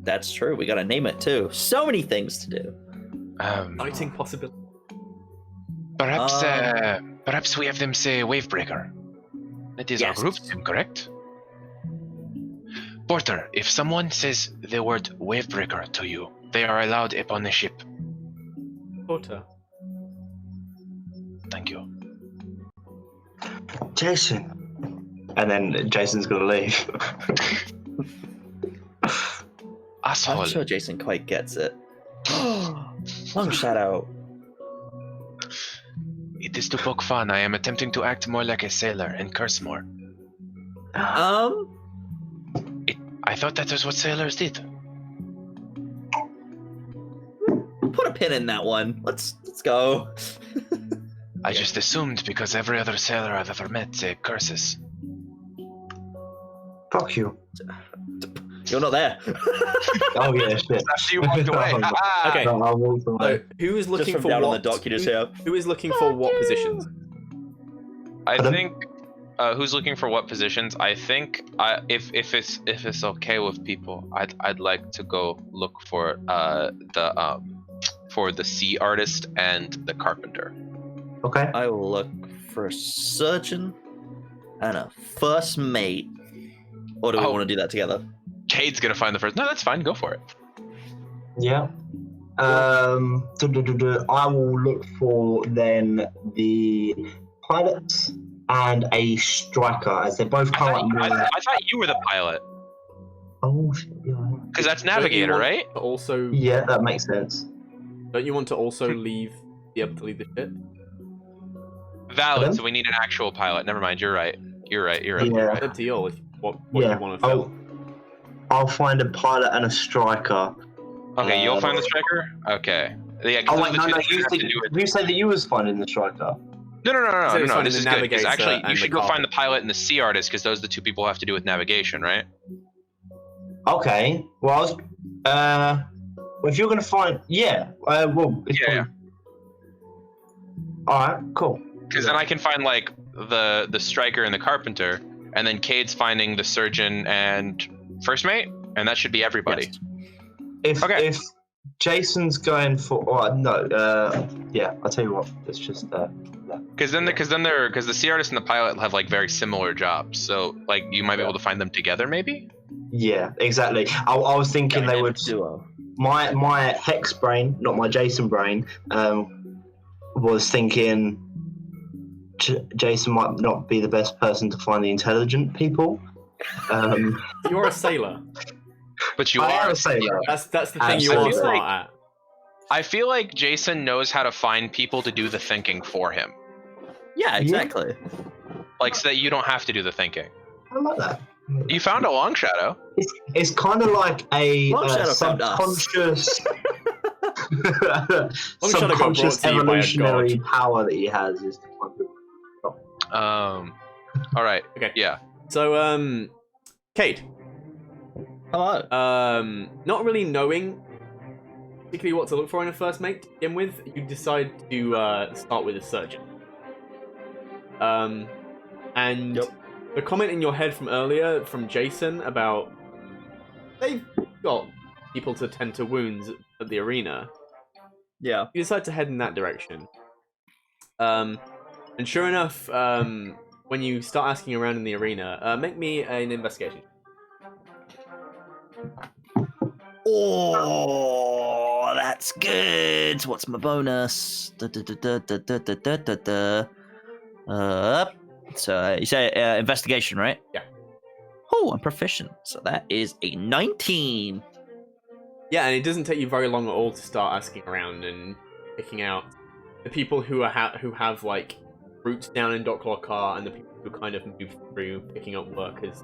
That's true. We gotta name it too. So many things to do. Exciting possibility. Perhaps we have them say Wavebreaker. That is our Yes. group name, correct? Porter, if someone says the word Wavebreaker to you, They are allowed upon the ship. Porter. Thank you. Jason. And then Jason's gonna leave. Asshole. I'm sure Jason quite gets it. Long shadow. It is to poke fun. I am attempting to act more like a sailor and curse more. Um, I thought that was what sailors did. put a pin in that one. Let's go. I just assumed because every other sailor I've ever met curses. Fuck you. You're not there. Oh yeah, shit. After you walked away. Okay. No, I walked So, away. who is Just looking from for down what? on the dock, you just hear. Who is looking for what positions? I Pardon? think who's looking for what positions? I think if it's okay with people, I'd like to go look for the sea artist and the carpenter. Okay. I will look for a surgeon and a first mate. Or do we Oh. want to do that together? Cade's gonna find the first. No, that's fine. Go for it. Yeah. I will look for then the pilots and a striker, as they're both I thought currently. you were the pilot, Oh shit! Yeah. because that's Don't you navigator, want right? to Also, Yeah, that makes sense. don't you want to also be able to leave the ship? Valid. Pardon? So we need an actual pilot. Never mind. You're right. You're right. You're right. Yeah. You're It's right. up to you all if what Yeah. you want to fill. I'll find a pilot and a striker. Okay, you'll find the striker. Okay. Yeah. 'cause Oh those wait, are no, the no. two things You have to said do with- you say that you was finding the striker. No. So he's finding This the is good. 'Cause navigator actually, you and should the go find the carpenter. pilot and the sea artist, because those are the two people who have to do with navigation, right? Okay. Well, I was, well, if you're gonna find, well, it's Yeah. All right. Cool. Because then I can find like the striker and the carpenter, and then Cade's finding the surgeon and first mate, and that should be everybody. Yes. If Jason's going for, yeah, I'll tell you what. It's just Because the sea artist and the pilot have like very similar jobs, so like you might be able to find them together, maybe. yeah, exactly. I was thinking they would. Duo. My hex brain, not my Jason brain, was thinking Jason might not be the best person to find the intelligent people. You're a sailor. But you I are am a sailor. That's the thing you I are feel smart like- at. I feel like Jason knows how to find people to do the thinking for him, Yeah, exactly. like so that you don't have to do the thinking. I like that. You found a long shadow. It's kind of like a Long Shadow found us. subconscious, Shadow got subconscious brought to you by a evolutionary god. power that he has. Is to find people. All right. Okay. Yeah. So, Kate, Hello. not really knowing particularly what to look for in a first mate to begin with, you decide to start with a surgeon. And Yep. the comment in your head from earlier from Jason about they've got people to tend to wounds at the arena, Yeah. you decide to head in that direction. And sure enough, when you start asking around in the arena, make me an investigation. Oh, that's good. What's my bonus? So you say investigation, right? Yeah. Oh, I'm proficient. So that is a 19. Yeah, and it doesn't take you very long at all to start asking around and picking out the people who are who have like roots down in Dok Lorkar and the people who kind of move through picking up work as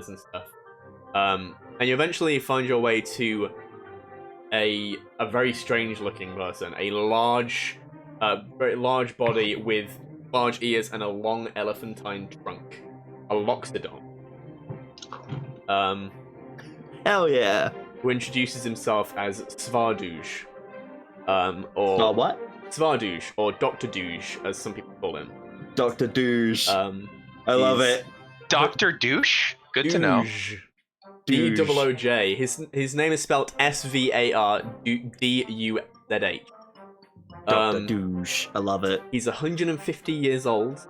and stuff. And you eventually find your way to a very strange looking person, a large, very large body with large ears and a long elephantine trunk, a loxodon. Hell yeah. Who introduces himself as Svarduj, or Oh, what? Svarduj, or Dr. Douche, as some people call him. Dr. Douche. I love he's- it. Dr. Douche. Good to know. Douche. Douche. D-O-O-J. His name is spelled S-V-A-R-D-U-Z-H. Dr. Douche. I love it. He's 150 years old,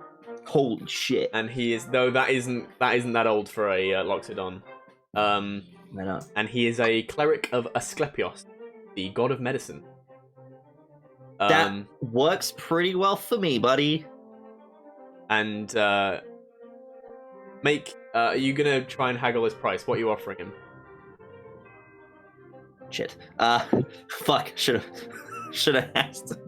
Holy shit. and he is that isn't that old for a Loxodon. I know. And he is a cleric of Asclepios, the god of medicine. That works pretty well for me, buddy. And are you gonna try and haggle his price? What are you offering him? Shit. Fuck. Should have asked.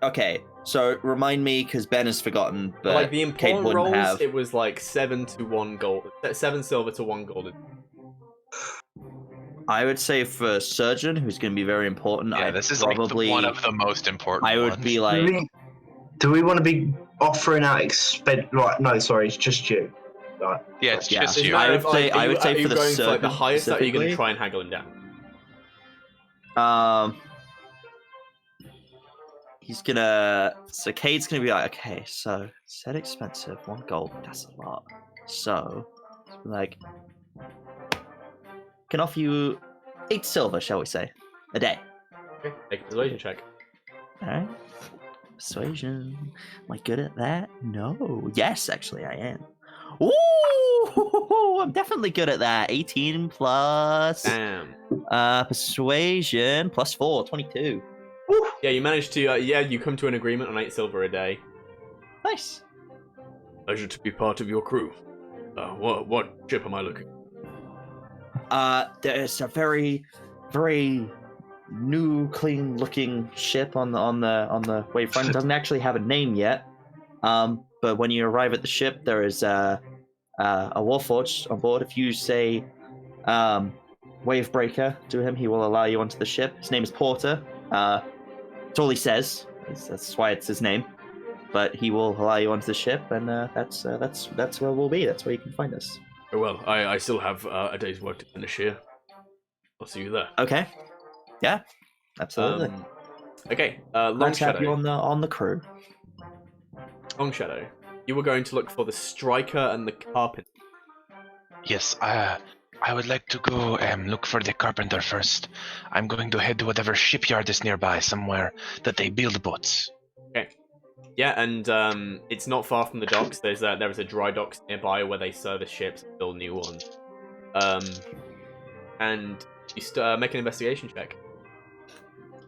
Okay. So remind me, because Ben has forgotten. But like the Kate important wouldn't rolls, have. it was like 7 to 1 gold, 7 silver to 1 gold. I would say for surgeon, who's going to be very important. Yeah, this is like one of the most important. I would ones. be like. Do we want to be offering out Right, no, sorry, it's just you. Right. Yeah, it's Yeah. just It's you. a matter I of, would say- like, I would say are you for the going for like the surgeon highest, or are you going to specifically? try and haggle him down? He's gonna. So Cade's gonna be like, okay, so said expensive, 1 gold. That's a lot. So, like, can offer you 8 silver, shall we say, a day. Okay, make a persuasion check. All right. Persuasion. Am I good at that? No. Yes, actually, I am. Ooh, I'm definitely good at that. 18 plus. Damn. Persuasion plus 4, 22. Yeah, you managed to. You come to an agreement on 8 silver a day. Nice. Pleasure to be part of your crew. What ship am I looking? There's a very, very new, clean-looking ship on the wavefront. It doesn't actually have a name yet. But when you arrive at the ship, there is a warforged on board. If you say Wavebreaker to him, he will allow you onto the ship. His name is Porter. That's all he says. That's why it's his name. But he will allow you onto the ship, and that's where we'll be. That's where you can find us. Oh, well, I still have a day's work to finish here. I'll see you there. Okay. Yeah. Absolutely. Okay. Long Let's have you Shadow. on the crew. Long Shadow. You were going to look for the striker and the carpenter. Yes, I would like to go look for the carpenter first. I'm going to head to whatever shipyard is nearby, somewhere that they build boats. Okay. Yeah, and it's not far from the docks. There is a dry docks nearby where they service ships and build new ones. And you make an investigation check.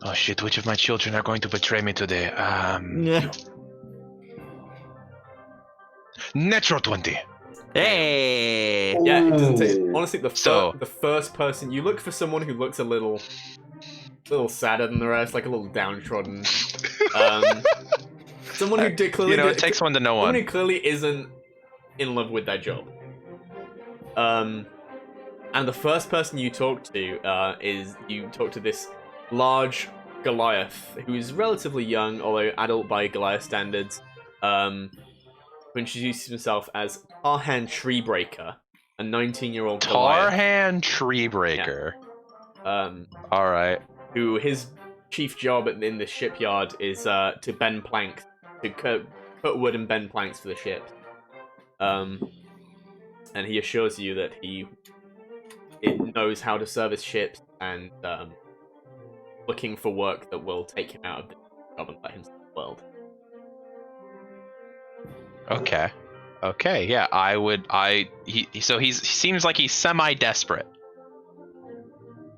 Oh shit, which of my children are going to betray me today? Yeah. Natural 20. Hey. Yeah, it doesn't take, Ooh. honestly, the first person you look for someone who looks a little sadder than the rest, like a little downtrodden. Someone who clearly it takes one to know someone one. who clearly isn't in love with their job. And the first person you talk to is this large Goliath who is relatively young, although adult by Goliath standards. Who introduces himself as Tarhan Treebreaker, a 19-year-old Goliath. Tarhan Treebreaker. All right. Who his chief job in the shipyard is to bend planks, to cut wood and bend planks for the ship. And he assures you that it knows how to service ships and looking for work that will take him out of the job and let him see the world. Okay. Yeah, he seems like he's semi-desperate.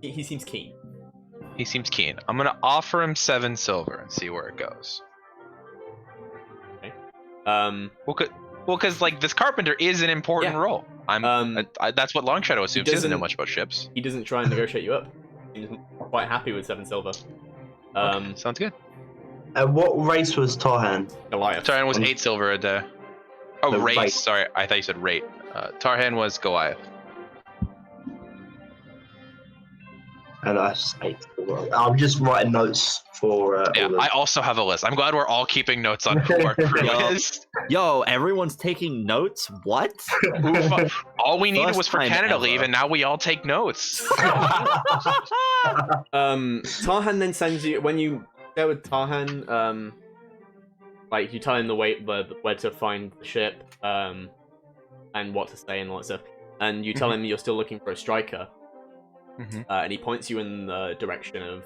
He seems keen. He seems keen. I'm gonna offer him 7 silver and see where it goes. Okay. Because like this carpenter is an important Yeah. role. That's what Long Shadow assumes. He doesn't know doesn't- much about ships. He doesn't try and negotiate you up. He's quite happy with 7 silver. Okay, sounds good. What race was Tarhan? Goliath. Tarhan was 8 silver a day. Oh, The race. race. Sorry, I thought you said rate. Tarhan was Goliath. And that's 8. I'm just writing notes for. Yeah, all the- I also have a list. I'm glad we're all keeping notes on who our crew Yeah. is. Yo, everyone's taking notes? What? All we needed First was for time Canada ever. leave, and now we all take notes. Tarhan then sends you when you go with Tarhan. Like you tell him where to find the ship, and what to say and all that stuff. And you tell him you're still looking for a striker, and he points you in the direction of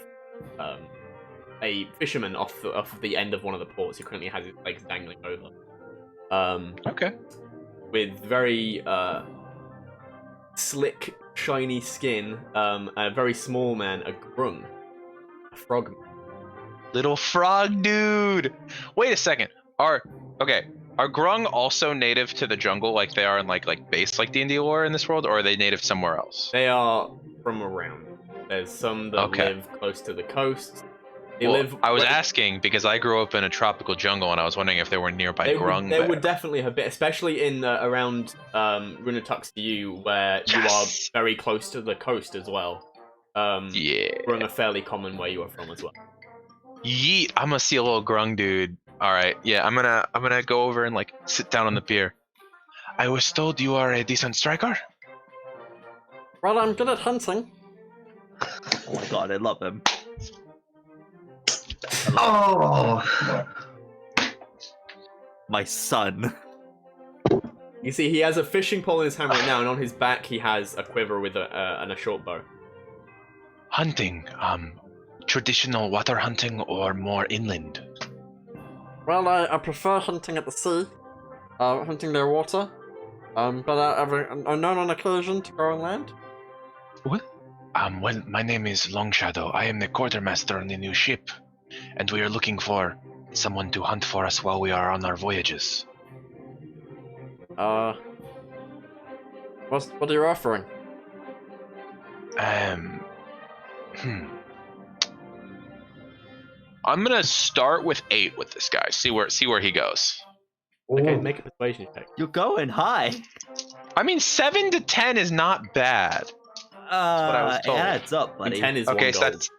a fisherman off the end of one of the ports who currently has his legs dangling over. Okay. With very slick shiny skin, a very small man, a grung, a frog. Little frog dude. Wait a second. Are grung also native to the jungle like they are in like base like D&D lore in this world, or are they native somewhere else? They are from around. There's some that live close to the coast. They live. I was asking because I grew up in a tropical jungle, and I was wondering if there were nearby grung. They would definitely have been, especially in around Runatuxu, where you are very close to the coast as well. Yeah. Grung are fairly common where you are from as well. Yeet! I'm gonna see a little grung dude. All right, yeah, I'm gonna go over and like sit down on the pier. I was told you are a decent striker. Well, I'm good at hunting. Oh my god, I love him. Oh. My son. You see, he has a fishing pole in his hand right now, and on his back he has a quiver with and a short bow. Hunting, traditional water hunting or more inland? Well, I prefer hunting at the sea, hunting near water. But I'm known on occasion to go on land. What? Well, my name is Longshadow. I am the quartermaster on the new ship, and we are looking for someone to hunt for us while we are on our voyages. What are you offering? I'm gonna start with 8 with this guy. See where he goes. Okay, make a persuasion check. You're going high. I mean, 7 to 10 is not bad. what I was told. It adds up, buddy. 10 is Okay, one so gold. that's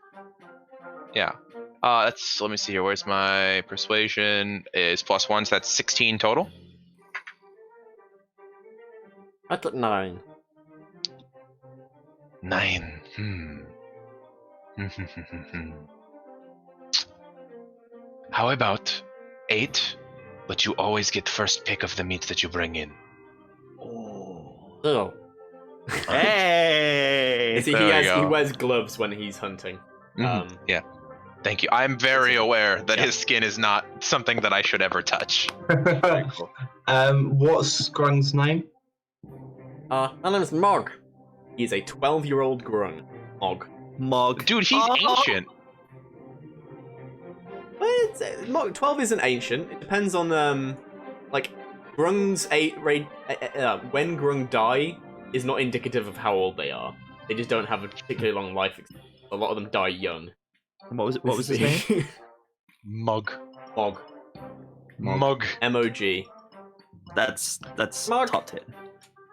that's let me see here. Where's my persuasion? Is +1, so that's 16 total. I got 9. 9. How about 8? But you always get first pick of the meat that you bring in. Deal. Hey! You see, There we go. he wears gloves when he's hunting. Yeah. Thank you. I'm very aware that his skin is not something that I should ever touch. Very cool. What's Grung's name? My name is Mog. He's a 12-year-old grung. Mog. Dude, he's ancient. Mog 12 isn't ancient. It depends on like grungs when grung die is not indicative of how old they are. They just don't have a particularly long life. A lot of them die young. What was his name? Mug. Mog. M-O-G. That's Mog. top 10.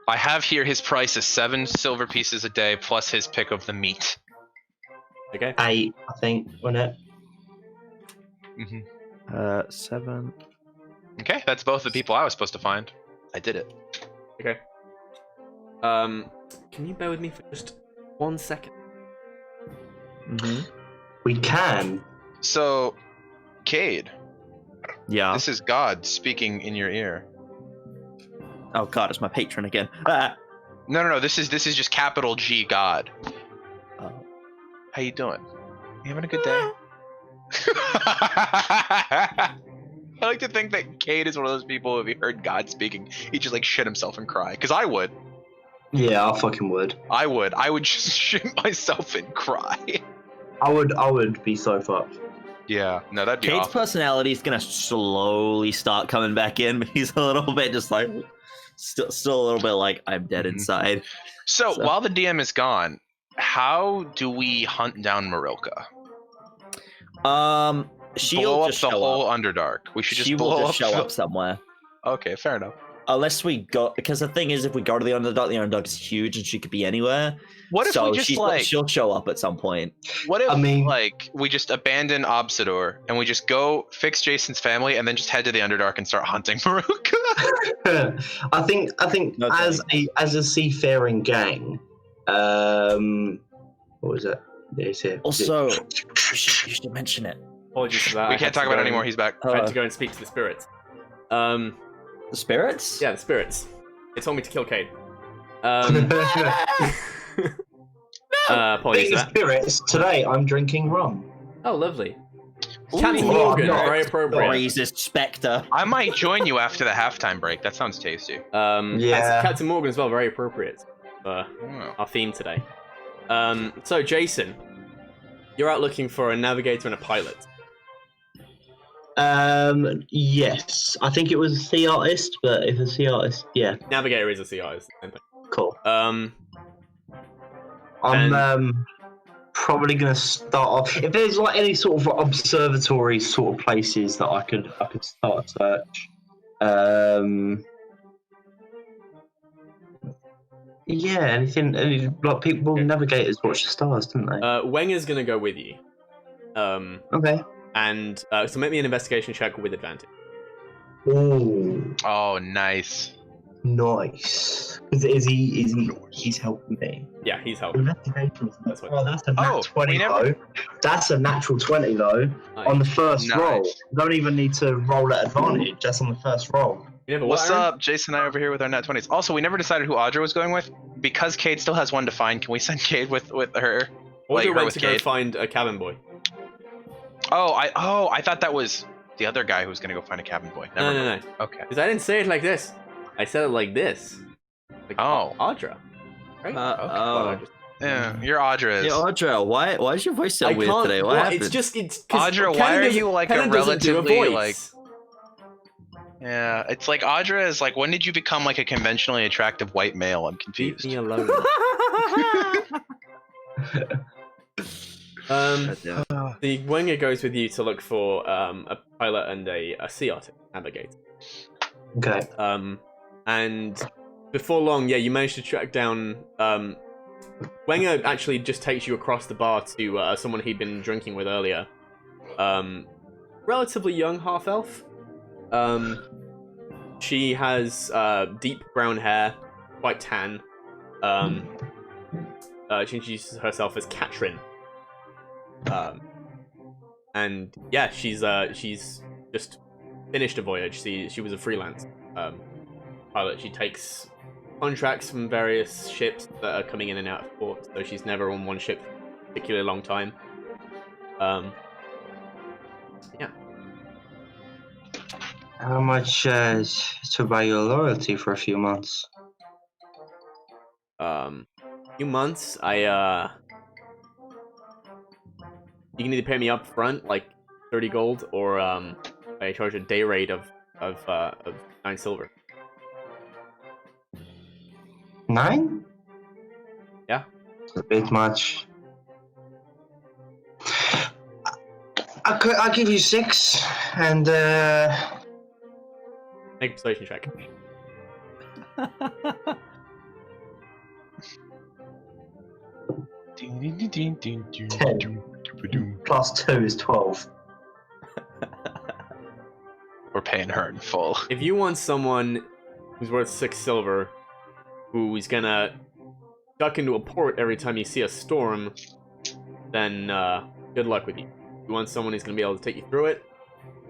I have here his price is 7 silver pieces a day plus his pick of the meat. Okay. 8, I think, wasn't it? 7. Okay, that's both the people I was supposed to find. I did it. Okay. Can you bear with me for just 1 second? We can. So, Cade, Yeah. this is God speaking in your ear. Oh god, it's my patron again. No. This is just capital G God. Oh. How you doing? You having a good day? I like to think that Cade is one of those people. If he heard God speaking, he'd just like shit himself and cry. Cause I would. Yeah, I fucking would. I would just shit myself and cry. I would be so fucked. Yeah. No, that'd be Kate's awful. personality is gonna slowly start coming back in, but he's a little bit just like still a little bit like I'm dead inside. So while the DM is gone, how do we hunt down Marilka? She'll blow up just the show whole up. Underdark. We should just She blow will up. just show up somewhere. Okay, fair enough. Unless we go, because the thing is, if we go to the Underdark is huge and she could be anywhere. What if we just she'll show up at some point. What if I mean- we just abandon Obsidor and we just go fix Jason's family and then just head to the Underdark and start hunting Maruka? I think No, as a seafaring gang, what was it? There's it. Also, you should mention it. Apologies for that. We can't talk about it anymore. He's back. I had to go and speak to the spirits. The spirits? Yeah, the spirits. They told me to kill Cade. Apologies Speaking for of that. spirits, today I'm drinking rum. Oh, lovely. Ooh. Captain Oh, Morgan, no. very appropriate. Jesus, Spectre. I might join you after the halftime break. That sounds tasty. Yeah. Captain Morgan as well, very appropriate. for Oh. our theme today. So Jason, you're out looking for a navigator and a pilot. Yes. I think it was a sea artist, but if a sea artist, yeah, Navigator is a CR, is the same thing. cool. Um, I'm And- probably gonna start off. If there's like any sort of observatory sort of places that I could start a search. Yeah, anything. Like people, navigators watch the stars, don't they? Wenger's gonna go with you. Okay. And so make me an investigation check with advantage. Ooh, Oh, nice. nice. He's helping me. Yeah, he's helping. Investigation. That's what- Oh, that's a nat Oh, 20 we never- though. That's a natural 20 though. Nice. On the first Nice. roll. Don't even need to roll at advantage. That's on the first roll. You never What's what, Aaron? up, Jason and I over here with our nat 20s. Also, we never decided who Audra was going with. Because Cade still has one to find, can we send Cade with her? Audrey her went with to go Cade? find a cabin boy. I thought that was the other guy who was gonna go find a cabin boy. Never No. mind. Okay. Because I didn't say it like this. I said it like this. Like Oh. Audra. Right? Oh. Yeah, you're Audra. Yeah, Audra, why is your voice so I weird can't. today? What well, happened? it's 'cause Audra, why Kenna are doesn't- you like Kenna a doesn't do relatively voice. Yeah, it's like Audra is like, when did you become like a conventionally attractive white male? I'm Leave confused. me alone. The Wenger goes with you to look for a pilot and a sea artist navigator. Okay. And before long, yeah, you manage to track down. Wenger actually just takes you across the bar to someone he'd been drinking with earlier. Relatively young half elf. She has deep brown hair, quite tan. She introduces herself as Katrin. And yeah, she's just finished a voyage. She was a freelance pilot. She takes contracts from various ships that are coming in and out of port, so she's never on one ship for a particularly long time. Yeah. How much to buy your loyalty for a few months? Few months. You can either pay me up front, like 30 gold, or I charge a day rate of 9 silver. 9? Yeah. It's a bit much. I'll give you 6, and Make a persuasion check. plus 2 is 12. We're paying her in full. If you want someone who's worth 6 silver, who's gonna duck into a port every time you see a storm, then good luck with you. If you want someone who's gonna be able to take you through it,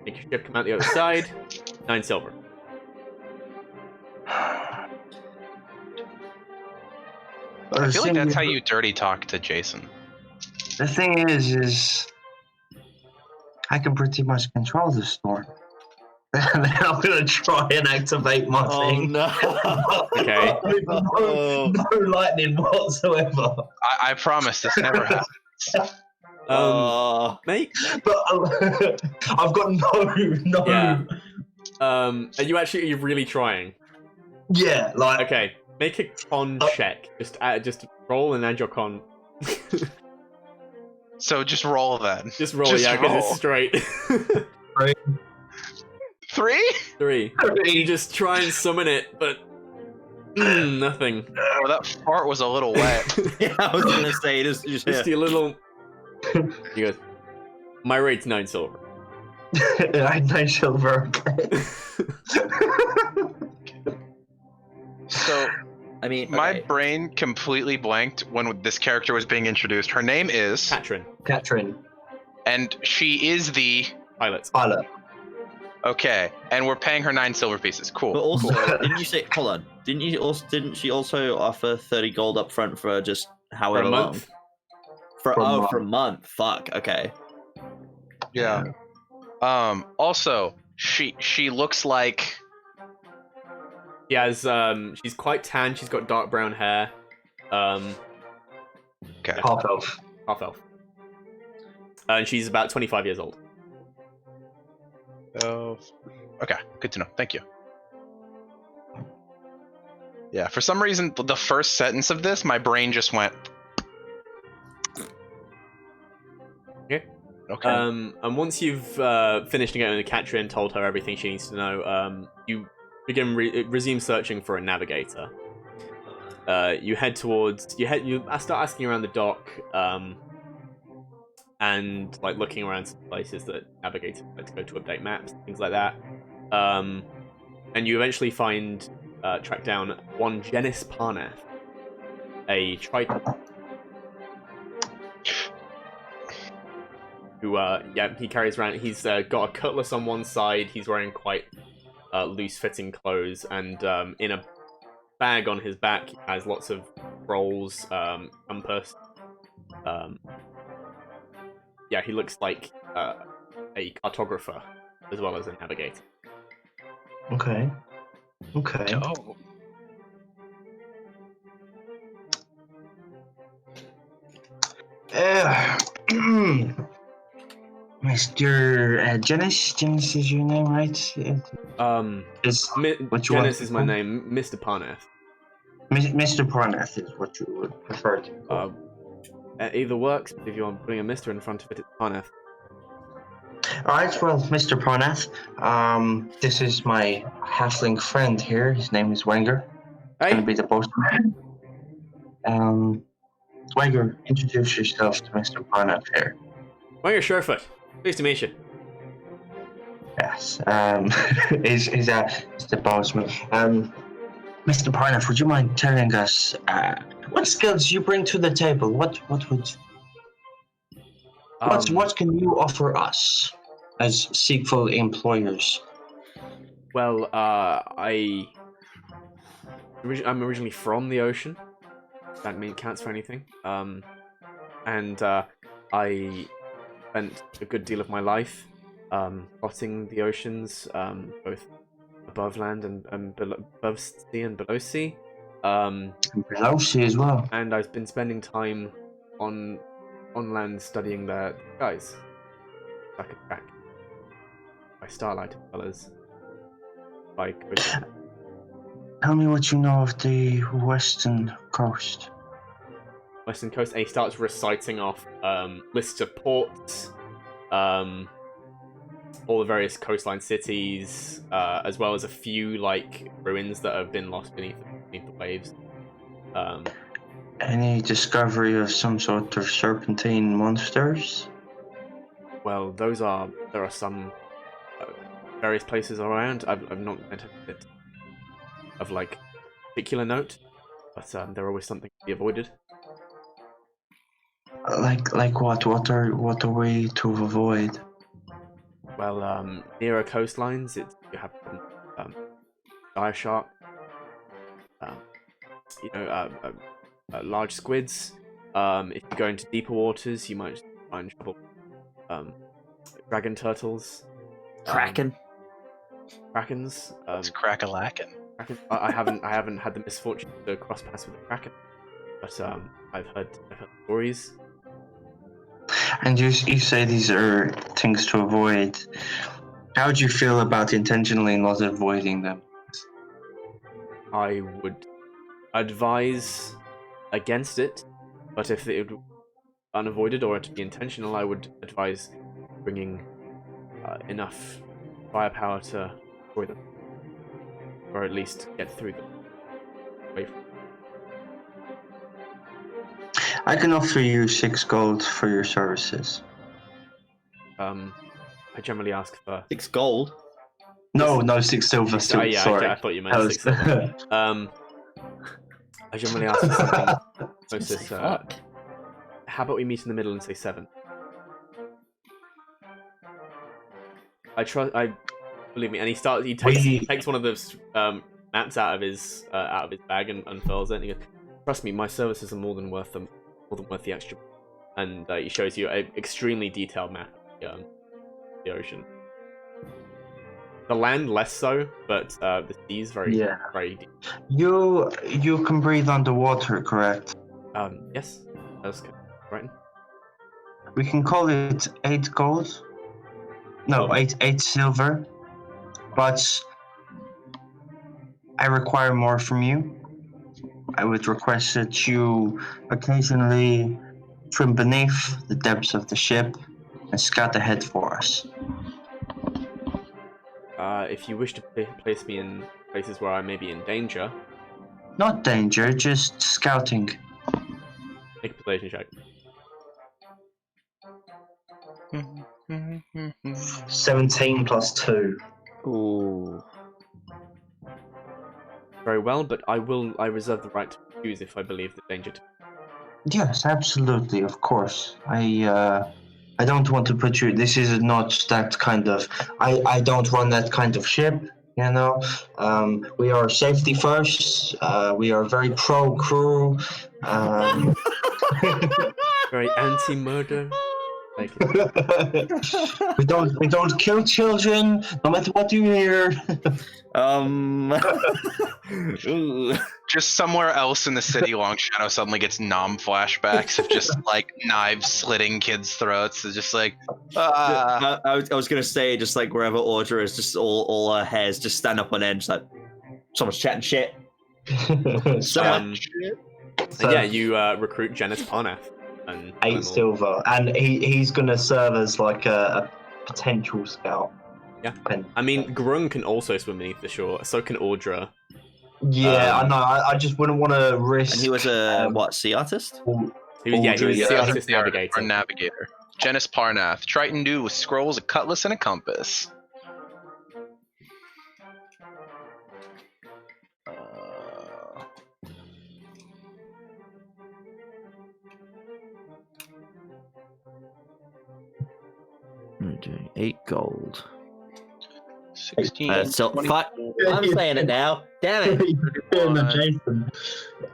make your ship come out the other side, 9 silver. I feel like that's how you dirty talk to Jason. The thing is I can pretty much control the storm. And then I'm gonna try and activate my thing. no. Okay. With no lightning whatsoever. I promise this never happens. Mate, But I've got no. Yeah. are you really trying? Yeah, like Okay, make a con check. Just roll and add your con. So just roll then. Just roll, Just yeah, because roll. it's straight. 3? 3. You just try and summon it, but nothing. Oh, that fart was a little wet. Yeah, I was gonna say just Just your little. You goes. My rate's 9 silver. I had 9 silver. Okay. So I mean, my okay. brain completely blanked when this character was being introduced. Her name is, Katrin, Katrin, and she is the pilot. pilot. okay, and we're paying her 9 silver pieces. Cool. But also, cool. didn't you say? Hold on. Didn't she also offer 30 gold up front for just For however a long? month. For For a month. for a month. Fuck. Okay. Yeah. Also, she looks like She has she's quite tan. She's got dark brown hair. Okay. Half elf. Half elf. And she's about 25 years old. Oh. Okay. Good to know. Thank you. Yeah. For some reason, the first sentence of this, my brain just went. Okay. Okay. And once you've finished getting the catcher and told her everything she needs to know, you begin resume searching for a navigator. You head towards you start asking around the dock, and like looking around some places that navigators like to go to update maps, things like that. And you eventually track down one Genis Parnath, a Triton. Who, he carries around. He's got a cutlass on one side. He's wearing quite loose-fitting clothes, and in a bag on his back, he has lots of rolls, compass. He looks like a cartographer as well as a navigator. Okay. Okay. Oh. Mr. Genis is your name, right? Genis is my name. Mr. Parnath. Mr. Parnath is what you would prefer to call. Either works, but if you want putting a Mr. in front of it, it's Parnath. Alright, well, Mr. Parnath, this is my halfling friend here. His name is Wenger. He's Hey. gonna be the postman. Wenger, introduce yourself to Mr. Parnath here. Wenger Surefoot. Pleased to meet you. Yes, is the postman. Mr. Parnath, would you mind telling us what skills you bring to the table? What can you offer us as sequel employers? Well, I'm originally from the ocean. That counts for anything. And I spent a good deal of my life plotting the oceans, both above land and above sea and below sea. Below sea as well. And I've been spending time on land studying the skies. I could track by starlight as well as by coast. Tell me what you know of the western coast. Western coast, and he starts reciting off lists of ports, all the various coastline cities, as well as a few like ruins that have been lost beneath the waves. Any discovery of some sort of serpentine monsters? Well, there are some various places around. I've not met it of like particular note, but they're always something to be avoided. Like what? What are we to avoid? Well, nearer coastlines, you have dire shark, large squids. If you go into deeper waters, you might find trouble. Dragon turtles, Kraken. krakens. It's crack-a-lackin'. Kraken. I haven't had the misfortune to cross paths with a kraken, but I've heard stories. And you say these are things to avoid. How would you feel about intentionally not avoiding them? I would advise against it, but if it would unavoided or to be intentional, I would advise bringing enough firepower to avoid them, or at least get through them. Away from I can offer you 6 gold for your services. I generally ask for 6 gold. No, 6 silver. Sorry. I thought you meant 6 silver. I generally ask for something closest. How about we meet in the middle and say 7? Believe me, and he takes one of those maps out of his bag and unfurls it, and he goes, "Trust me, my services are more than worth the extra." And he shows you an extremely detailed map of the ocean. The land less so, but the sea is very deep. You can breathe underwater, correct? Yes. That's right. We can call it 8 gold. No, Okay. eight silver. But I require more from you. I would request that you occasionally swim beneath the depths of the ship and scout ahead for us. If you wish to place me in places where I may be in danger, Not danger, just scouting. make a persuasion check. 17 plus 2. Ooh. Very well, but I reserve the right to choose if I believe the danger to. Yes, absolutely, of course. I don't want to put you. This is not that kind of. I don't run that kind of ship. You know, we are safety first. We are very pro crew. Very anti-murder. Like, we don't kill children, no matter what you hear. Ooh. Just somewhere else in the city, Long Shadow suddenly gets nom flashbacks of just like knives slitting kids' throats. It's just like, I was gonna say, just like wherever Audra is, just all her hairs just stand up on end, just like someone's chatting shit. and yeah, you recruit Janice Parnath. And 8 silver, and he's gonna serve as like a potential scout. Yeah. I mean, Grung can also swim beneath the shore, so can Audra. Yeah, I know. I just wouldn't want to risk. And he was a sea artist? He was Audra, sea yeah. artist navigator. Or navigator. Janice Parnath, Triton do with scrolls, a cutlass, and a compass. We're doing 8 gold. 16. So fuck. I'm saying it now. Damn it. Jason.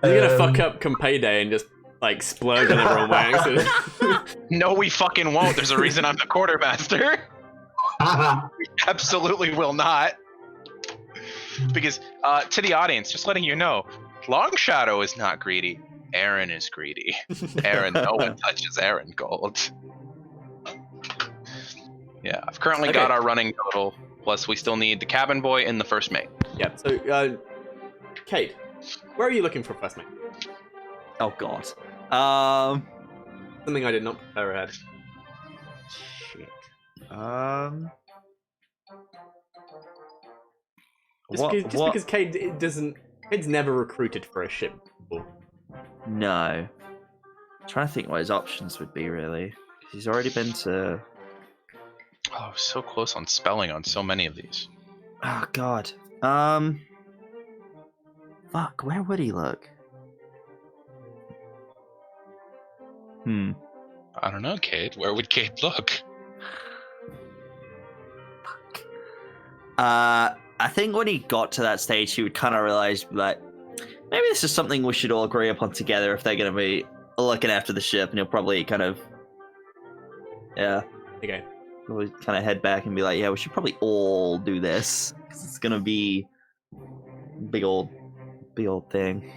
You're gonna fuck up Compay Day and just like splurge on everyone by accident. No, we fucking won't. There's a reason I'm the quartermaster. We absolutely will not. Because to the audience, just letting you know, Long Shadow is not greedy. Aaron is greedy. Aaron, no one touches Aaron Gold. Yeah, I've currently got our running total. Plus, we still need the cabin boy and the first mate. Yeah. So, Kate, where are you looking for first mate? Oh god. Something I did not prepare ahead. Shit. Just because Cade Cade's never recruited for a ship before. No. I'm trying to think what his options would be, really. 'Cause he's already been to... Oh, so close on spelling on so many of these. Oh, God. Fuck, where would he look? I don't know, Cade. Where would Cade look? I think when he got to that stage, he would kind of realize, like, maybe this is something we should all agree upon together if they're going to be looking after the ship, and he'll probably kind of... Yeah. Okay. We'll kind of head back and be like, yeah, we should probably all do this, because it's gonna be big old thing.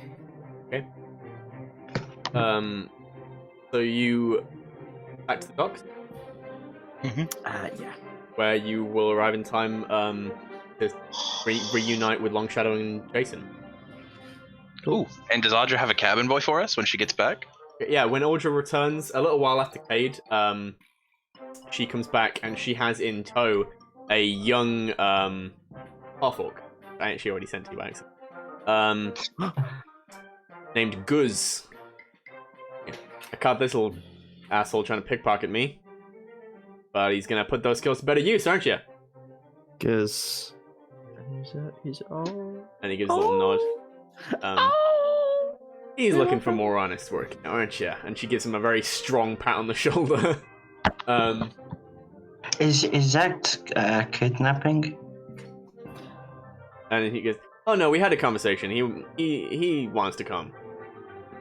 Okay. So you back to the docks, Yeah. where you will arrive in time to reunite with Long Shadow and Jason. Ooh. And does Audra have a cabin boy for us when she gets back? Yeah, when Audra returns a little while after Cade, she comes back and she has in tow a young half-orc. I actually already sent to you by accident. Named Guz. Yeah. I caught this little asshole trying to pickpocket me. But he's gonna put those skills to better use, aren't you? Because he's And he gives a little nod. He's looking for more honest work, aren't you? And she gives him a very strong pat on the shoulder. Is that kidnapping? And he goes, "Oh no, we had a conversation. He wants to come."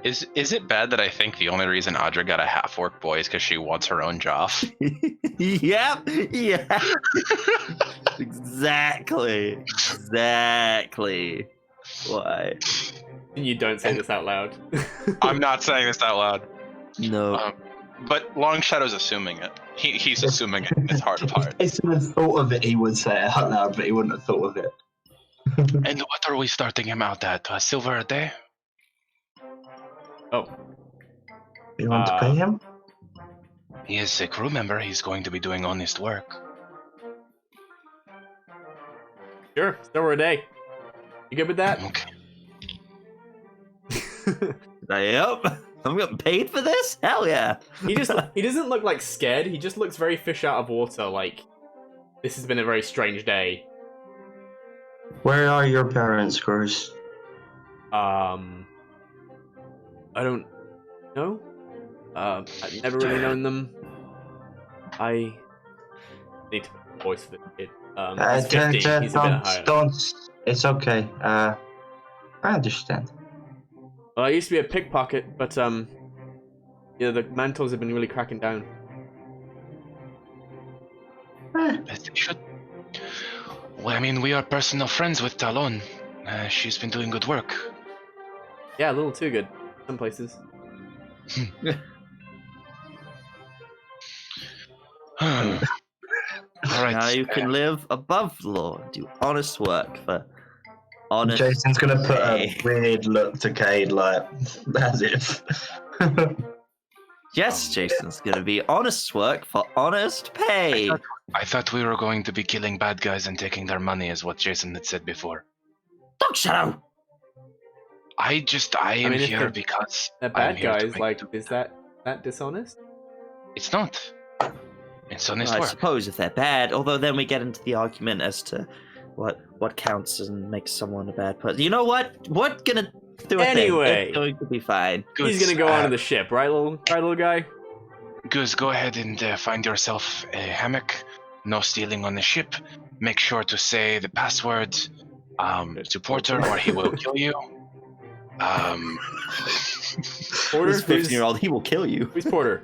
Is it bad that I think the only reason Audra got a half-orc boy is because she wants her own Joff? Yep. Yeah. Exactly. Why? You don't say this out loud. I'm not saying this out loud. No. But Long Shadow's assuming it. He's assuming it in his heart of hearts. If he had thought of it, he would say it out loud, but he wouldn't have thought of it. And what are we starting him out at? A silver a day? Oh, You want to pay him? He is a crew member. He's going to be doing honest work. sure. Silver a day. You good with that? Okay. Yep. I'm getting paid for this? Hell yeah. He doesn't look like scared. He just looks very fish out of water. Like this has been a very strange day. Where are your parents, Chris? I don't know. I've never really known them. I need to put a voice for the kid. He's 50. He's a bit higher. Don't. It's okay. I understand. Well, I used to be a pickpocket, but yeah, the mantles have been really cracking down. As they should. Well, I mean, we are personal friends with Talon. She's been doing good work. Yeah, a little too good. Some places. All right. Now you can live above the law, do honest work for honest. Jason's gonna put pay. a weird look to Cade, like as if. Yes, Jason's gonna be honest work for honest pay. I thought we were going to be killing bad guys and taking their money, is what Jason had said before. Dog Shadow! I am mean, if here they're- because They're I am bad here to guys. make Like, the- is that dishonest? It's not. It's honest I work. suppose if they're bad, although then we get into the argument as to what counts and makes someone a bad person. You know what? We're gonna do a Anyway. thing. It's going to be fine. He's gonna go onto the ship, right, little guy? Goose, go ahead and find yourself a hammock. No stealing on the ship. Make sure to say the password to Porter or he will kill you. Porter, This 15-year-old, he will kill you. Who's Porter?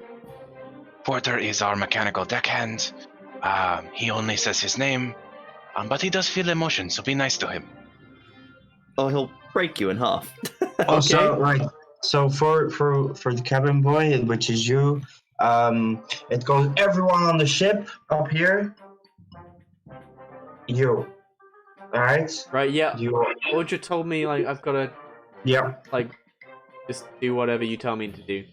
Porter is our mechanical deckhand. He only says his name, but he does feel emotion, so be nice to him. Oh, he'll break you in half. Also, right. So for the cabin boy, which is you, it goes everyone on the ship up here. You. All right. Right, yeah. You. Audra told me, like, I've gotta, Yep. like, just do whatever you tell me to do.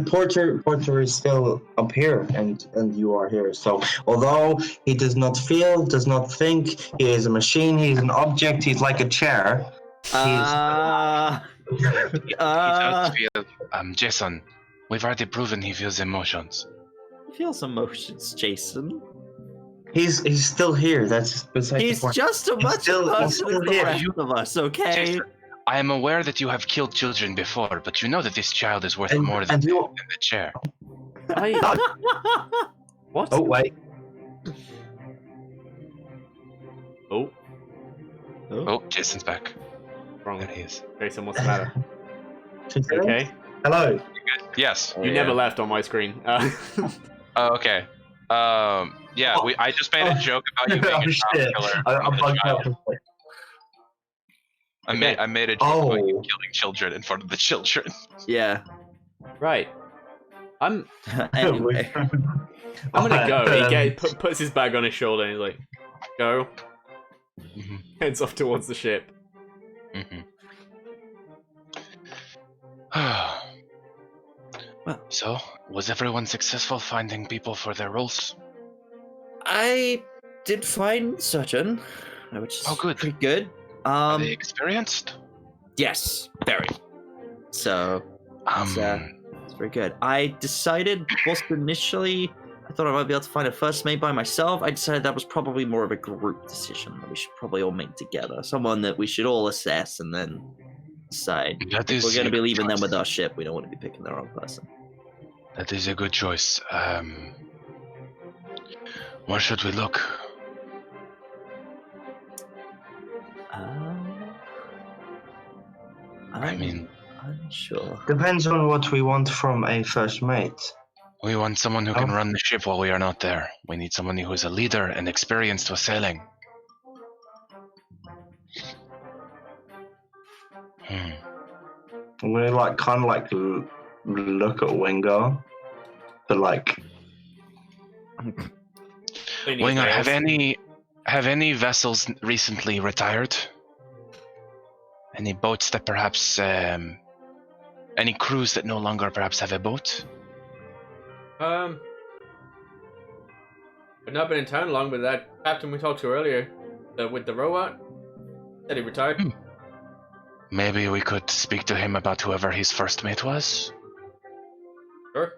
Porter is still up here, and you are here. So although he does not feel, does not think, he is a machine. He is an object. He's like a chair. He does feel. Jason, we've already proven he feels emotions. He feels emotions, Jason. He's still here. That's beside the He's point. just a much still- he's person still as the here. rest of us, okay? Jason, I am aware that you have killed children before, but you know that this child is worth more than and you. the chair. What? Oh wait. Oh, Oh, Jason's back. wrong. There he is. Jason, what's the matter? She's there? Okay. Hello. Yes. You never left on my screen. Oh, okay. Yeah. I just made a joke about you being Oh, a child shit. killer. I'm with a bugged child. out. I made a joke about you Oh. killing children in front of the children. Yeah. Right. I'm Anyway. gonna go. He puts his bag on his shoulder and he's like, go. Mhm. Heads off towards the ship. Mhm. Well. So, was everyone successful finding people for their roles? I did find certain, which is Oh, good. pretty good. Are they experienced? Yes, very. So it's very good. I decided, whilst initially I thought I might be able to find a first mate by myself, I decided that was probably more of a group decision that we should probably all make together. Someone that we should all assess and then decide. That is We're going a to be good leaving them choice. with our ship. We don't want to be picking the wrong person. That is a good choice. Where should we look? I mean, I'm sure. Depends on what we want from a first mate. we want someone who can Oh. run the ship while we are not there. We need someone who is a leader and experienced with sailing. I'm gonna like kind of like look at Wenger, but like Winger, have any vessels recently retired? Any boats that perhaps any crews that no longer perhaps have a boat? I've not been in town long, but that captain we talked to earlier, with the robot, said he retired. Maybe we could speak to him about whoever his first mate was. Sure.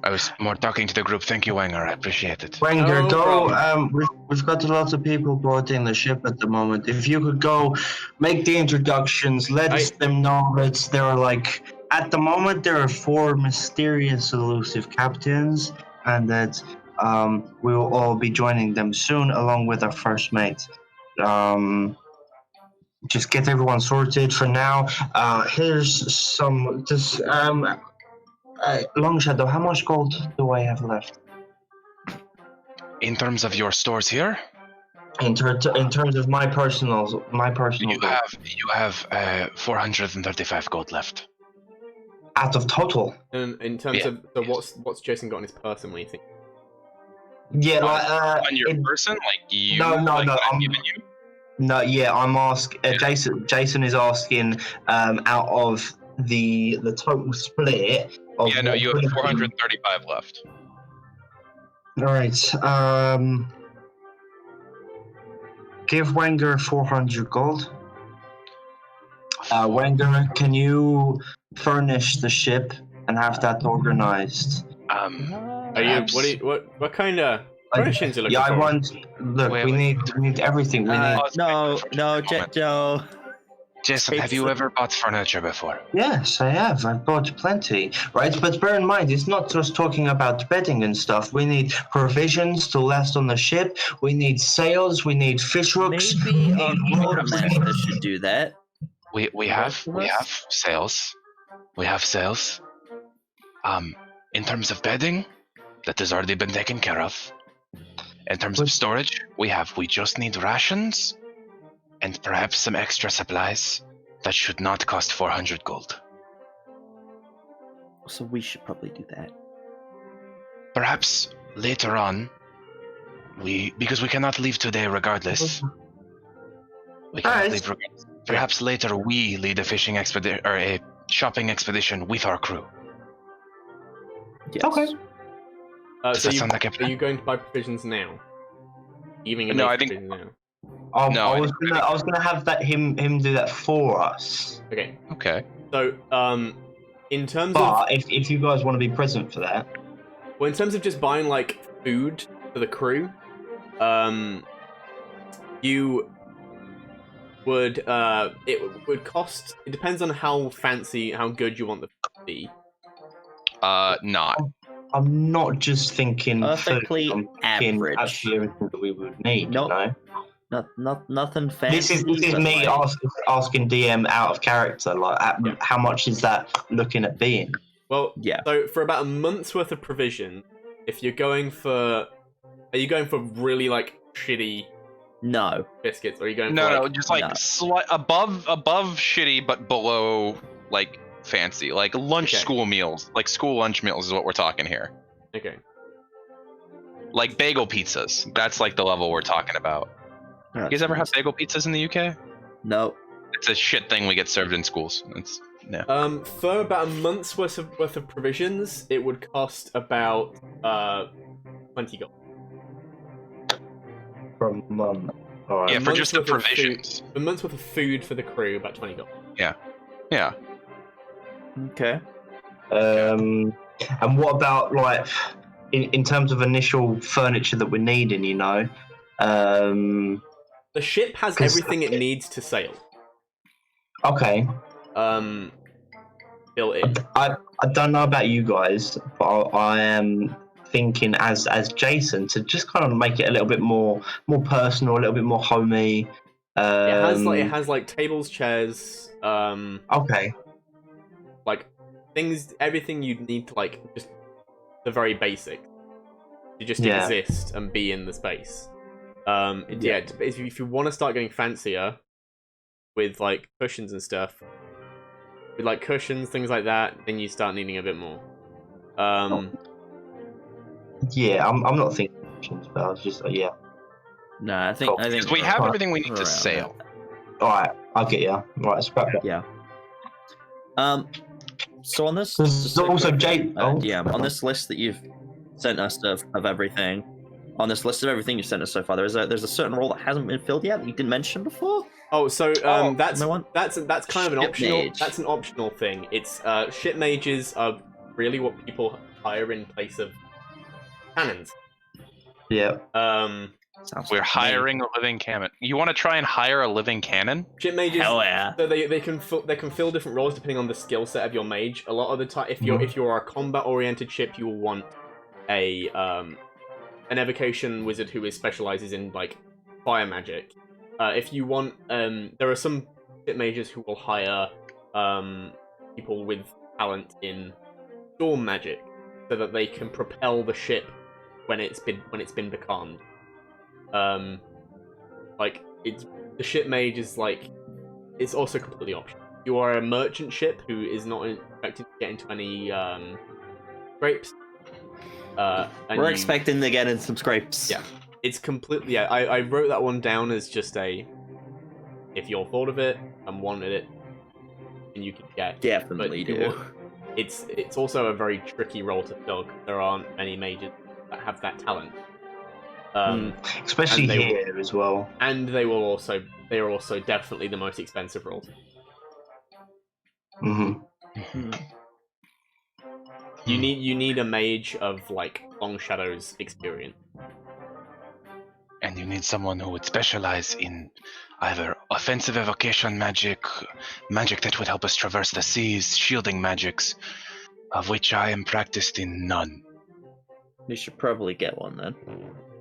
I was more talking to the group. Thank you, Wenger. I appreciate it. Wenger, No go. problem. We've got a lot of people boarding the ship at the moment. If you could go, make the introductions, let them know that there are like at the moment there are 4 mysterious elusive captains, and that we will all be joining them soon, along with our first mate. Just get everyone sorted for now. Here's some. Just Long Shadow, how much gold do I have left? In terms of your stores here, In terms of my personal you gold. have 435 gold left. Out of total. And in terms of what's Jason got on his person? What do you think? Yeah, On your person, like you. No, like, I'm giving you. no. Yeah, I'm asking. Jason is asking out of the total split. Of Yeah, no, what you we- have 435 left. All right. Give Wenger 400 gold. Wenger, can you furnish the ship and have that organized? Are you? Perhaps- What kind of furnishings are you looking Yeah, I for? want. Look, Wait, we wait. need everything. We need. No, Joe. Jason, have you ever bought furniture before? Yes, I have. I've bought plenty, right? But bear in mind, it's not just talking about bedding and stuff. We need provisions to last on the ship. We need sails. We need fish hooks. Maybe our we need quartermaster should do that. We have sails. We have sails. In terms of bedding, that has already been taken care of. In terms of storage, we just need rations and perhaps some extra supplies that should not cost 400 gold. So we should probably do that. Perhaps later on, because we cannot leave today regardless. We cannot Alright. leave regardless. Perhaps later we lead a fishing expedition or a shopping expedition with our crew. Yes. Okay. Does that sound like a Are plan? you going to buy provisions now? Even No, I think- provisions now. No, I was gonna have him do that for us. Okay. Okay. So, in terms of But if you guys want to be present for that, in terms of just buying like food for the crew, you would it would cost. It depends on how fancy, how good you want the food to be. Not. I'm not just thinking Perfectly food, I'm thinking average. absolutely everything that we would need. Nope. You know? Nothing fancy. This is but me like, asking DM out of character, like Yeah. how much is that looking at being? Well, Yeah. So for about a month's worth of provision, if you're going for, are you going for really like shitty No. biscuits, or are you going No, for no, like, just like no. above shitty, but below like fancy, like lunch Okay. school meals, like school lunch meals is what we're talking here. okay? Like bagel pizzas. That's like the level we're talking about. You guys ever have bagel pizzas in the UK? No. It's a shit thing we get served in schools. It's no. For about a month's worth of provisions, it would cost about 20 gold. From alright. Yeah, a for just the month's worth of provisions. A month's worth of food for the crew, about 20 gold. Yeah. Okay. And what about like in terms of initial furniture that we're needing? You know, The ship has 'Cause- everything it needs to sail. okay. Built in. I don't know about you guys, but I am thinking as Jason to just kind of make it a little bit more personal, a little bit more homey. It has like tables, chairs, Okay. like things, everything you'd need to like just the very basic to just Yeah. exist and be in the space. If you want to start getting fancier, with like cushions and stuff, with like cushions, things like that, then you start needing a bit more. Yeah, I'm not thinking options, but I was just yeah. No, I think Because we have we're everything we need to around sail. All right, I'll get you. Right, scrap that. Yeah. So on this, There's just a also quick, Jake. DM, on this list that you've sent us of everything, on this list of everything you've sent us so far, there's a certain role that hasn't been filled yet that you didn't mention before. Oh, so that's no one? that's kind of an Ship optional. mage. That's an optional thing. It's ship mages are really what people hire in place of cannons. Yeah. Sounds We're like me. hiring a living cannon. You want to try and hire a living cannon? Ship mages. Hell yeah. So they can fill different roles depending on the skill set of your mage. A lot of the time, if you're a combat oriented ship, you will want a an evocation wizard who specializes in like fire magic. If you want, there are some ship mages who will hire people with talent in storm magic, so that they can propel the ship when it's been becalmed. Like the ship mage is like it's also completely optional. You are a merchant ship who is not expected to get into any scrapes. We're expecting to get in some scrapes. Yeah. It's completely. Yeah, I wrote that one down as just a. If you're thought of it and wanted it, and you can get. Definitely do. It's also a very tricky role to fill. There aren't many mages that have that talent. Especially and they here as well. And they are also definitely the most expensive roles. Mm-hmm. You need a mage of like Long Shadow's experience. And you need someone who would specialize in either offensive evocation magic, magic that would help us traverse the seas, shielding magics, of which I am practiced in none. We should probably get one then.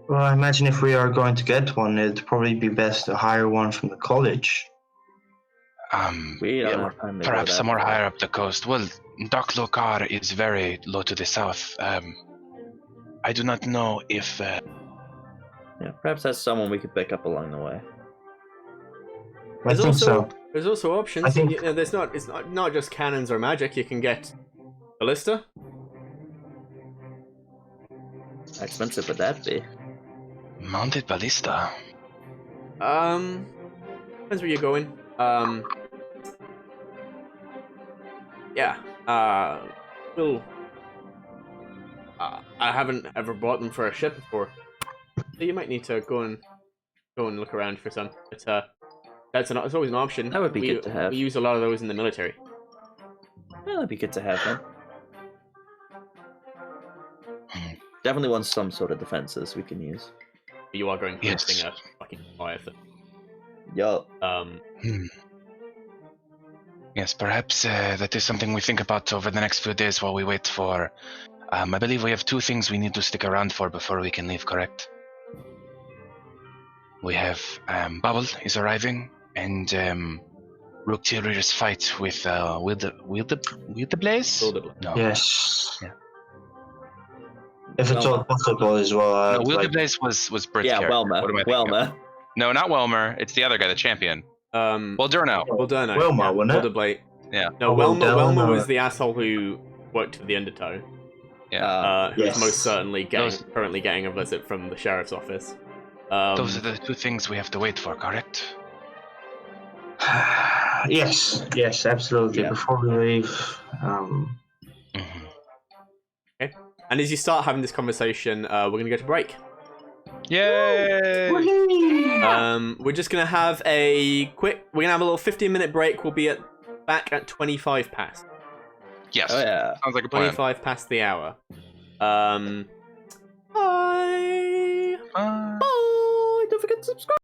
Well, I imagine if we are going to get one, it'd probably be best to hire one from the college. We don't yeah, have time to perhaps go that somewhere far. higher up the coast. Well, Dok Lorkar is very low to the south. I do not know if Yeah, perhaps that's someone we could pick up along the way. I think so. There's also options. I think- It's not just cannons or magic. You can get ballista. How expensive would that be? mounted ballista. Depends where you're going. Yeah. Well, I haven't ever bought them for a ship before, so you might need to go and look around for some. But it's always an option. That would be good to have. We use a lot of those in the military. Yeah, that'd be good to have then. Definitely want some sort of defenses we can use. You are going Yes. hunting a fucking Leviathan. Yo. Yes, perhaps that is something we think about over the next few days while we wait for. I believe we have two things we need to stick around for before we can leave, correct? We have Bubble is arriving, and Rook Tyrier's fight with the Blaze? No. Yes. Yeah. If it's all possible as well. No, Will the like, Blaze was Brit's Yeah, character. Welmer. What am I thinking of? Welmer. No, not Welmer. It's the other guy, the champion. Well, Durno. Wilderno. Wilma, yeah, wasn't it? Wilderblade. Yeah. No, Oh, Welmer Wilderno. was the asshole who worked for the Undertow. Who's Yes. most certainly Those- currently getting a visit from the sheriff's office. Those are the two things we have to wait for, correct? yes, absolutely. Yeah. Before we leave, Mhm. And as you start having this conversation, we're gonna go to break. Yay! We're just gonna have we're gonna have a little 15-minute break. We'll be back at 25 past. Yes. Oh yeah. Sounds like a plan. 25 past the hour. Bye. Bye. Don't forget to subscribe.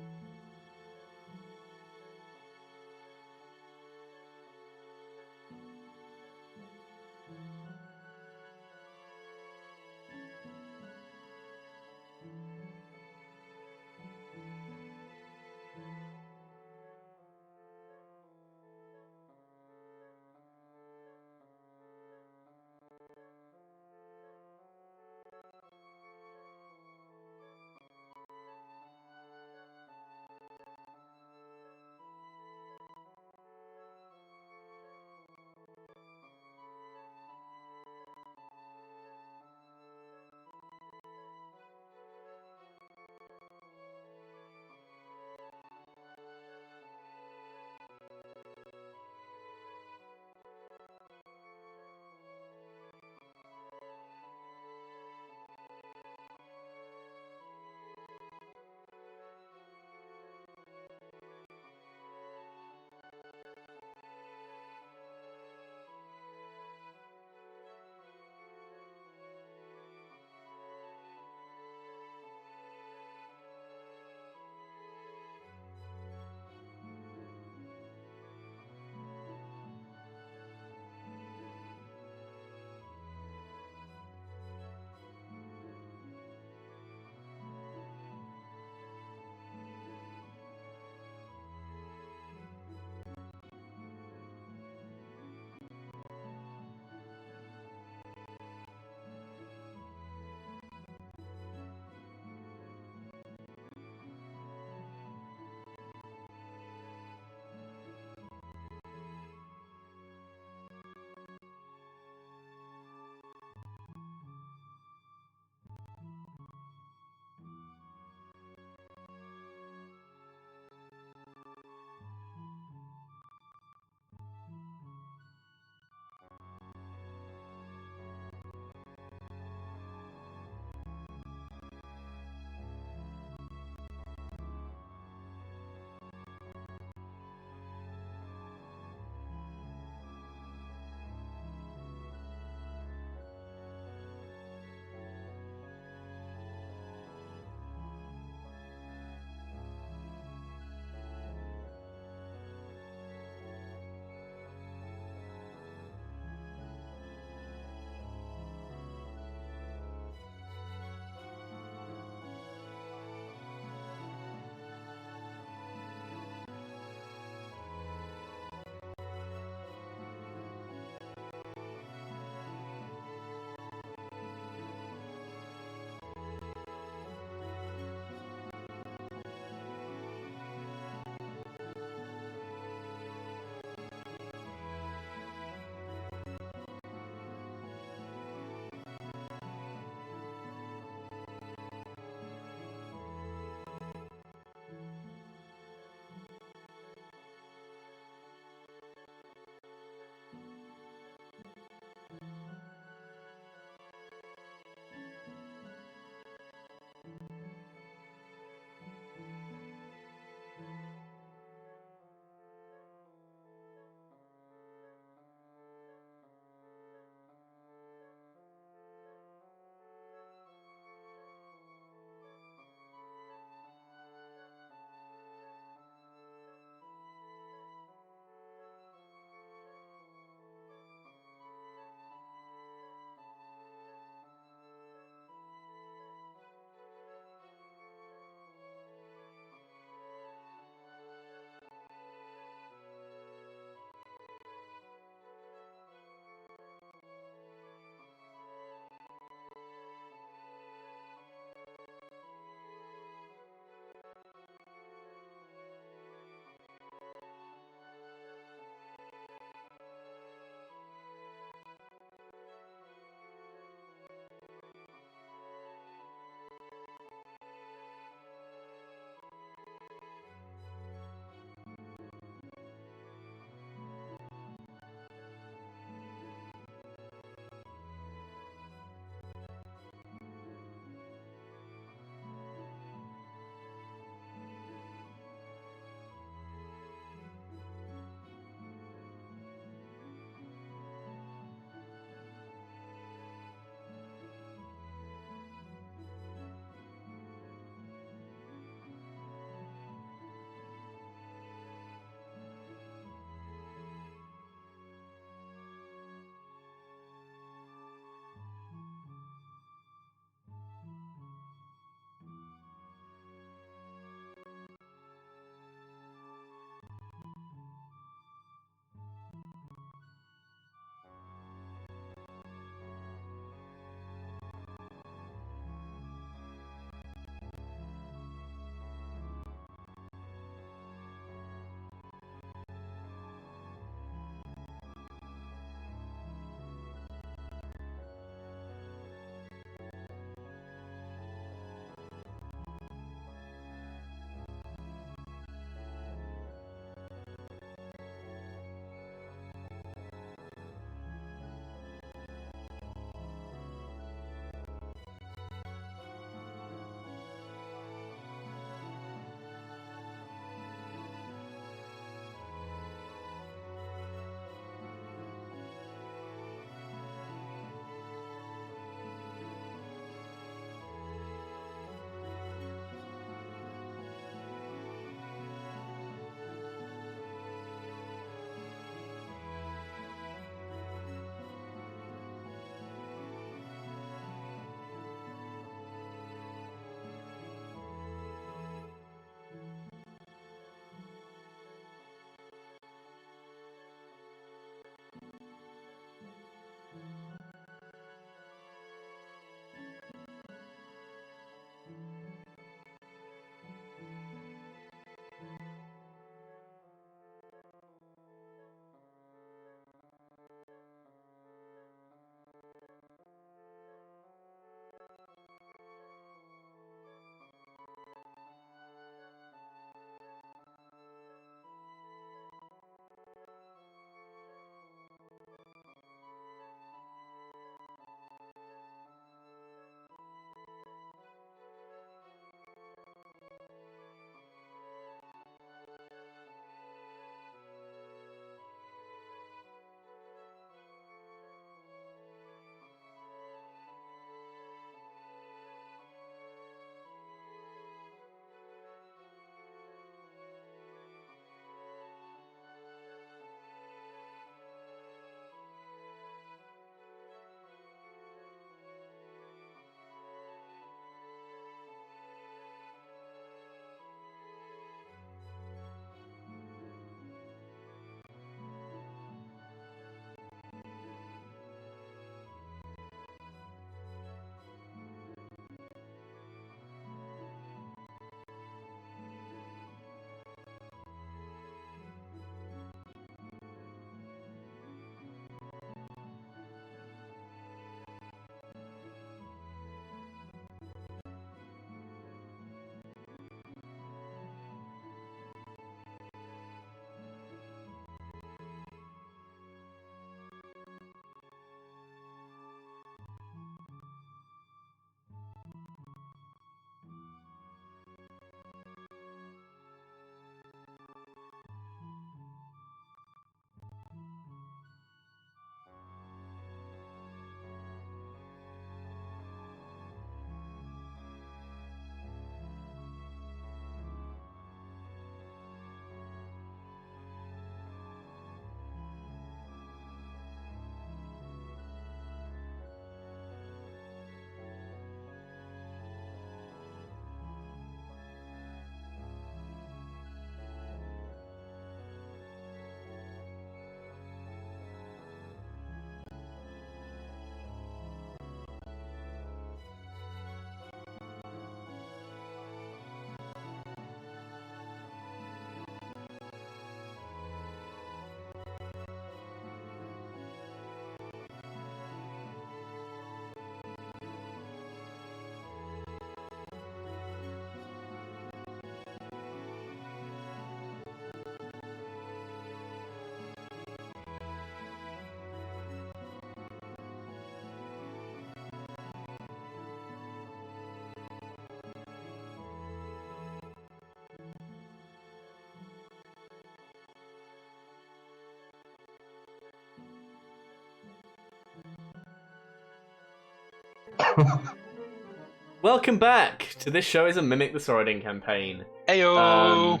Welcome back to This Show is a Mimic the Sorodin campaign. Ayo.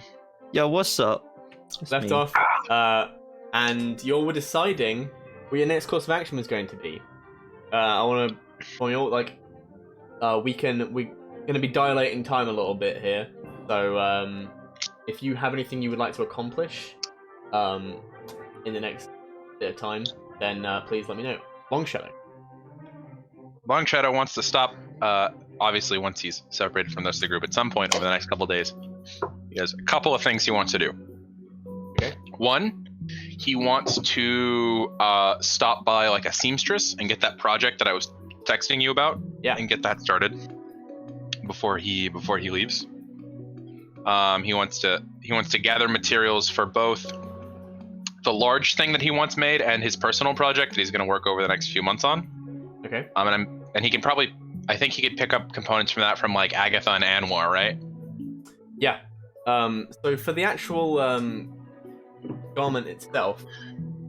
Yo, what's up? It's Left me. off, and you all were deciding what your next course of action was going to be. I want to point out, like, we're gonna be dilating time a little bit here. So, if you have anything you would like to accomplish, in the next bit of time, then please let me know. Long Shadow. Long Shadow wants to stop. Obviously, once he's separated from the rest of the group, at some point over the next couple of days, he has a couple of things he wants to do. Okay. One, he wants to stop by like a seamstress and get that project that I was texting you about. Yeah. And get that started before he leaves. He wants to gather materials for both the large thing that he wants made and his personal project that he's going to work over the next few months on. Okay. And he can probably, I think he could pick up components from that from like Agatha and Anwar, right? Yeah. So for the actual garment itself,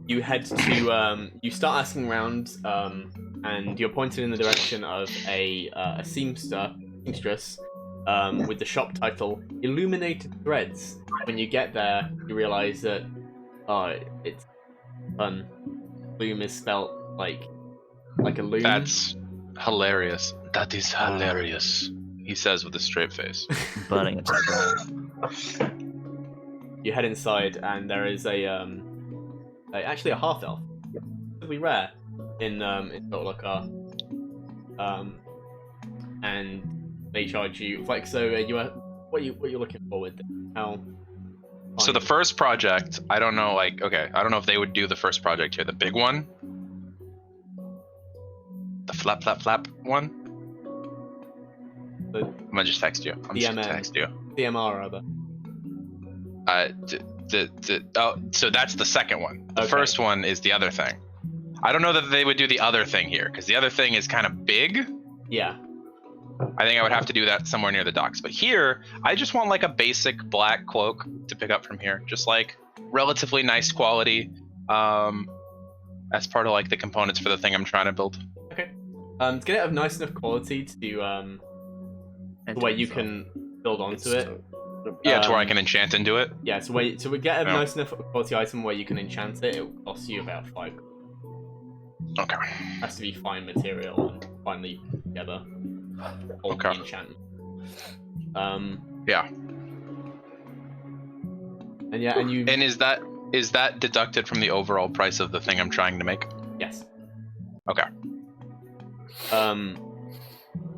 you head to you start asking around, and you're pointed in the direction of a seamstress with the shop title Illuminated Threads. When you get there, you realize that it's fun. Loom is spelt like a loom. That's hilarious. That is hilarious. He says with a straight face. Burning it. You head inside, and there is actually a half elf. Really rare in Dok Lorkar. And they charge you like so. What are you looking for with it? How? So the first project, I don't know. Like, okay, I don't know if they would do the first project here. The big one, the flap one. The I'm gonna just text you. I'm just gonna text you. DMR rather. So that's the second one. The Okay. first one is the other thing. I don't know that they would do the other thing here because the other thing is kind of big. Yeah. I think I would have to do that somewhere near the docks. But here, I just want like a basic black cloak to pick up from here. Just like relatively nice quality as part of like the components for the thing I'm trying to build. Okay. To get it of nice enough quality to where you can build onto it. Yeah, to where I can enchant into it. Yeah, so we get a Yeah. nice enough quality item where you can enchant it. It will cost you about 5. Okay. Has to be fine material and finally together. Okay. Enchantment. Yeah. And you. And is that deducted from the overall price of the thing I'm trying to make? Yes. Okay.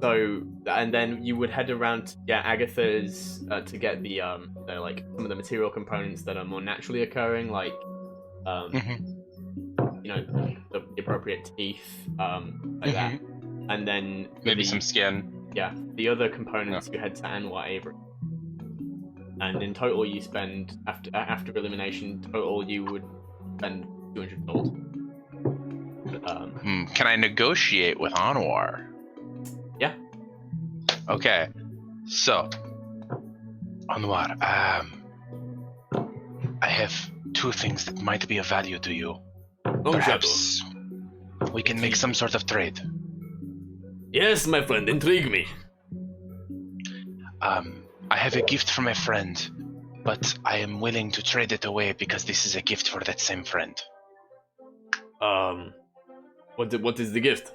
So and then you would head around to Agatha's to get the like some of the material components that are more naturally occurring, like you know, the appropriate teeth, like that, and then Maybe some skin. Yeah, the other components you head to Anwar Avery, and in total you spend after elimination. Total you would spend 200 gold. Can I negotiate with Anwar? Yeah. Okay. So, Anwar, I have 2 things that might be of value to you. Perhaps we can make some sort of trade. Yes, my friend, intrigue me. I have a gift from a friend, but I am willing to trade it away because this is a gift for that same friend. What is the gift?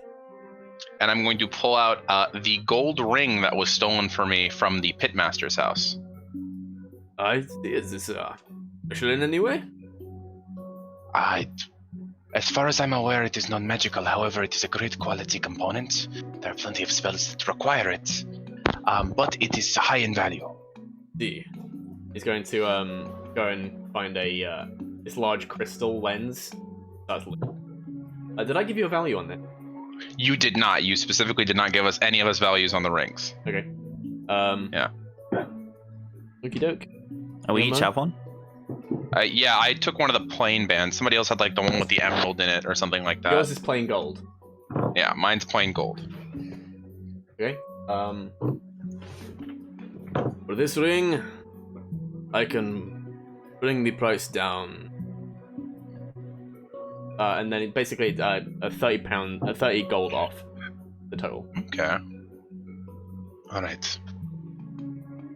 And I'm going to pull out the gold ring that was stolen for me from the pitmaster's house. I see. Is this special in any way? As far as I'm aware, it is non-magical. However, it is a great quality component. There are plenty of spells that require it, but it is high in value. See, he's going to go and find a this large crystal lens. Did I give you a value on that? You did not. You specifically did not give us any of us values on the rings. Okay. Yeah. Okie doke. And we Yeah, each man. have one? Yeah, I took one of the plain bands. Somebody else had like the one with the emerald in it or something like that. Yours is plain gold. Yeah, mine's plain gold. Okay. For this ring, I can bring the price down. And then basically a 30 gold off. the total. Okay. All right.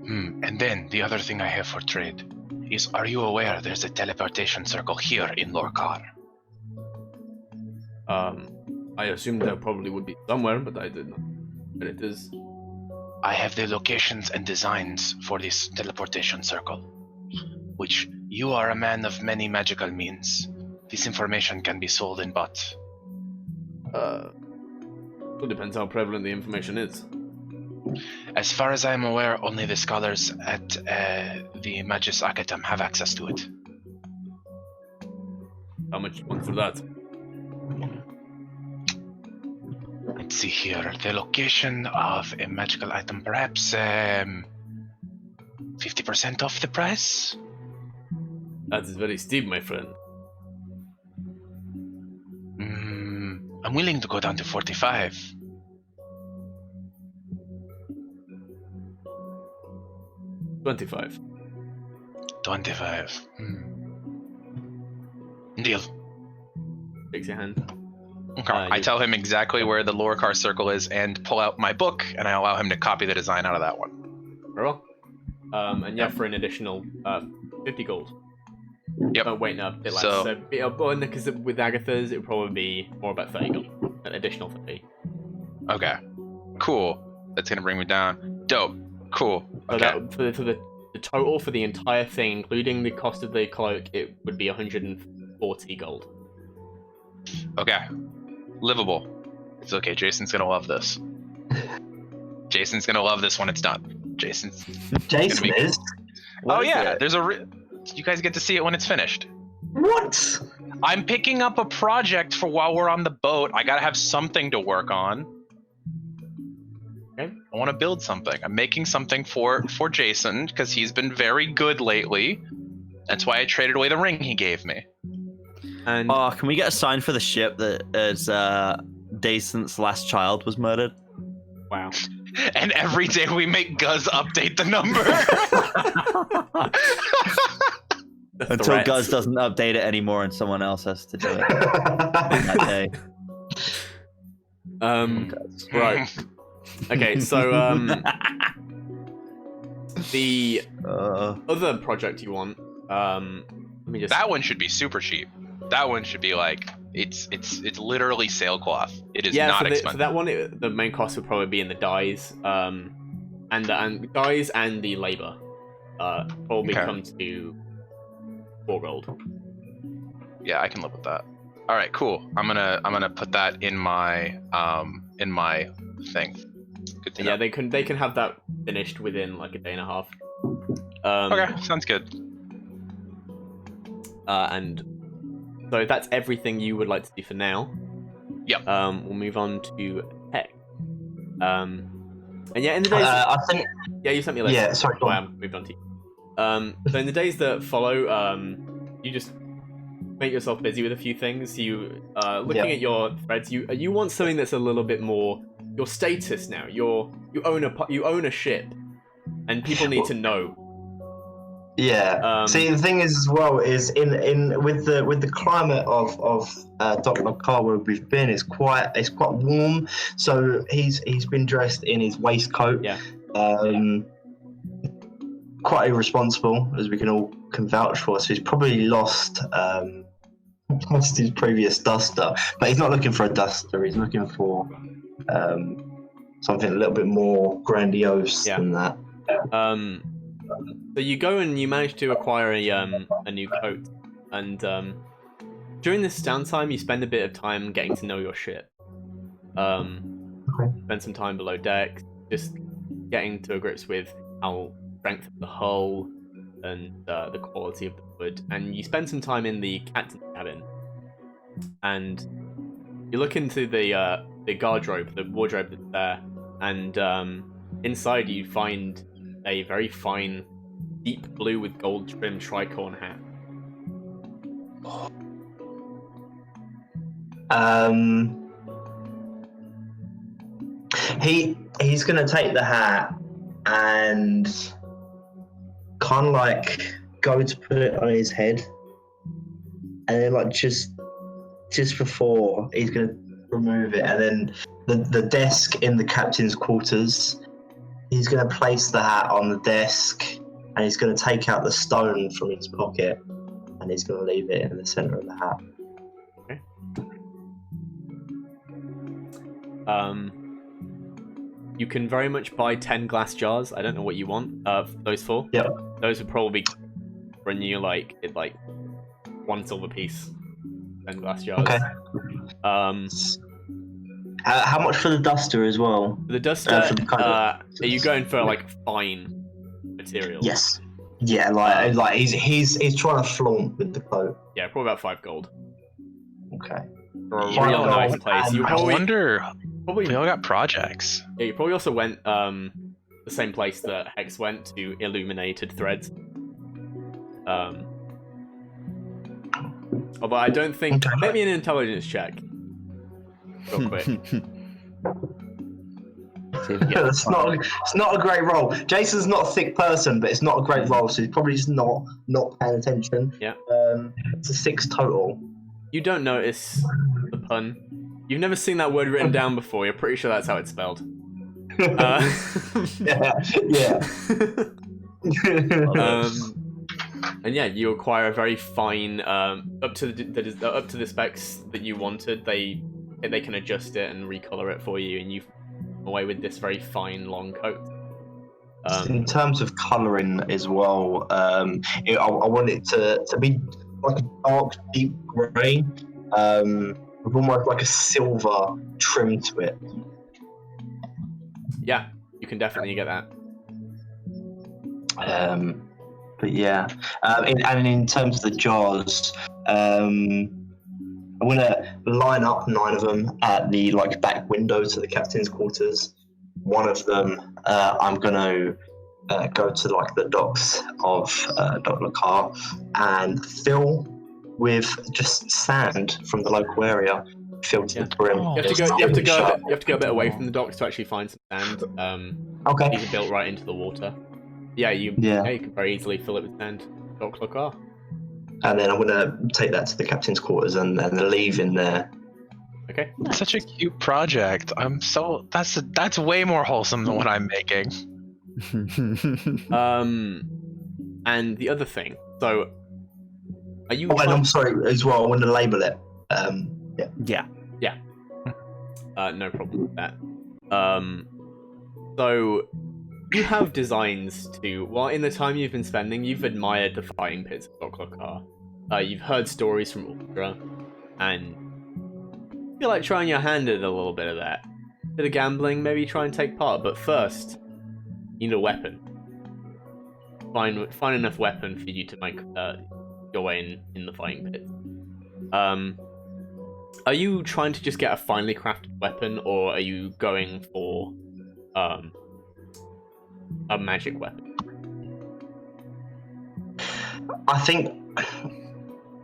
And then the other thing I have for trade is: are you aware there's a teleportation circle here in Lorkar? I assumed there probably would be somewhere, but I did not. But it is. I have the locations and designs for this teleportation circle, which you are a man of many magical means. This information can be sold and bought. It depends how prevalent the information is. As far as I am aware, only the scholars at the Magus Academ have access to it. How much you want for that? Let's see here. The location of a magical item, perhaps 50% off the price? That is very steep, my friend. I'm willing to go down to 45. 25. 25. Deal. Shakes your hand. Okay. I tell him exactly where the Lorkar circle is and pull out my book, and I allow him to copy the design out of that one. Very well. And yeah, for an additional 50 gold. Yep. Oh, wait, no, a bit less. So- Because with Agatha's, it would probably be more about 30 gold. An additional 30. Okay. Cool. That's gonna bring me down. Dope. Cool. So Okay. that, for the total for the entire thing, including the cost of the cloak, it would be 140 gold. Okay. Livable. It's okay. Jason's gonna love this. Jason's gonna love this when it's done. Jason's. Jason be- is. Oh is yeah. it? There's a. You guys get to see it when it's finished. What? I'm picking up a project for while we're on the boat. I gotta have something to work on. Okay. I want to build something. I'm making something for Jason because he's been very good lately. That's why I traded away the ring he gave me. And Oh, can we get a sign for the ship that as Jason's last child was murdered? wow. And every day we make Guz update the number. The Until threats. Guz doesn't update it anymore and someone else has to do it that day. Right. Okay, so the other project you want, let me just. That one should be super cheap. That one should be like it's literally sailcloth. It is not for expensive. that one, the main cost would probably be in the dyes, and dyes and the labor, probably Okay. come to 4 gold. Yeah, I can live with that. All right, cool. I'm gonna put that in my thing. Good to know. Yeah, they can have that finished within like a day and a half. Okay, sounds good. And so that's everything you would like to do for now. Yep. We'll move on to tech. And yeah, in the days. I think. Yeah, you sent me a list. Yeah, sorry, go Why on. I'm moved on to you. So in the days that follow, you just make yourself busy with a few things. You looking Yeah. at your threads. You want something that's a little bit more your status now. You own a ship, and people need to know. Yeah. See, the thing is as well is in with the climate of Dok Lorkar where we've been, it's quite warm. So he's been dressed in his waistcoat. Yeah. Quite irresponsible, as we can vouch for. So he's probably lost his previous duster, but he's not looking for a duster. He's looking for something a little bit more grandiose Yeah. than that. So you go and you manage to acquire a new coat, and during this downtime, you spend a bit of time getting to know your ship. Spend some time below deck, just getting to grips with how strength of the hull and the quality of the wood, and you spend some time in the captain's cabin, and you look into the wardrobe that's there, and inside you find a very fine, deep blue with gold trim tricorn hat. He's gonna take the hat and kind of like go to put it on his head, and then like just before he's gonna remove it, and then the desk in the captain's quarters. He's going to place the hat on the desk, and he's going to take out the stone from his pocket, and he's going to leave it in the center of the hat. Okay. You can very much buy 10 glass jars. I don't know what you want. Those 4. Yep. Those would probably run you like 1 silver piece. 10 glass jars. Okay. How much for the duster as well? The duster. For the are you going for like fine material? Yes. Yeah, like he's trying to flaunt with the coat. Yeah, probably about 5 gold. Okay. For a Five real gold nice place. You and- I probably, wonder. probably We all got projects. Yeah, you probably also went the same place that Hex went to Illuminated Threads. Although I don't think. Okay. Make me an intelligence check. Real quick. It's not a great roll. Jason's not a thick person, but it's not a great roll, so he's probably just not paying attention. Yeah. It's a 6 total. You don't notice the pun. You've never seen that word written down before. You're pretty sure that's how it's spelled. Yeah. And yeah, you acquire a very fine, up to the specs that you wanted. They can adjust it and recolor it for you, and you come away with this very fine long coat. In terms of colouring as well, I want it to be like a dark, deep grey, with almost like a silver trim to it. Yeah, you can definitely get that. But yeah, and in terms of the jars, I'm gonna line up 9 of them at the back window to the captain's quarters. One of them, I'm gonna go to the docks of Dok Lorkar and fill with just sand from the local area, filled to the brim. You have to go a bit away from the docks to actually find some sand. Okay. These are built right into the water. Yeah, you can very easily fill it with sand. Dok Lorkar. And then I'm gonna take that to the captain's quarters and leave in there. Okay. Such a cute project. That's way more wholesome than what I'm making. And the other thing. So, are you? Oh, and I'm sorry as well. I want to label it. Yeah. No problem with that. So you have designs to. Well, in the time you've been spending, you've admired the fighting pits of Dok Lorkar. You've heard stories from Ultra, and you feel like trying your hand at a little bit of that. Bit of gambling, maybe try and take part. But first, you need a weapon. Find enough weapon for you to make your way in the fighting pit. Are you trying to just get a finely crafted weapon, or are you going for a magic weapon? I think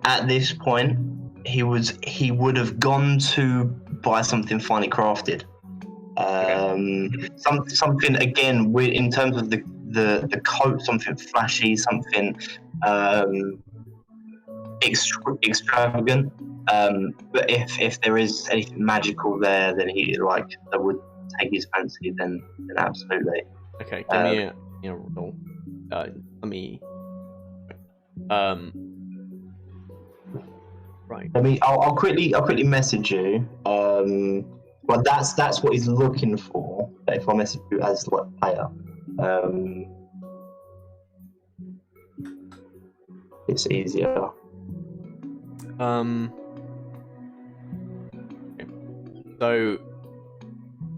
at this point he would have gone to buy something finely crafted. Something again in terms of the coat, something flashy, something extravagant. But if there is anything magical there, then that would take his fancy. Then absolutely. Okay, give me a roll. Let me. Right. I'll quickly message you. Well, that's what he's looking for. If I message you as player, it's easier. Okay. So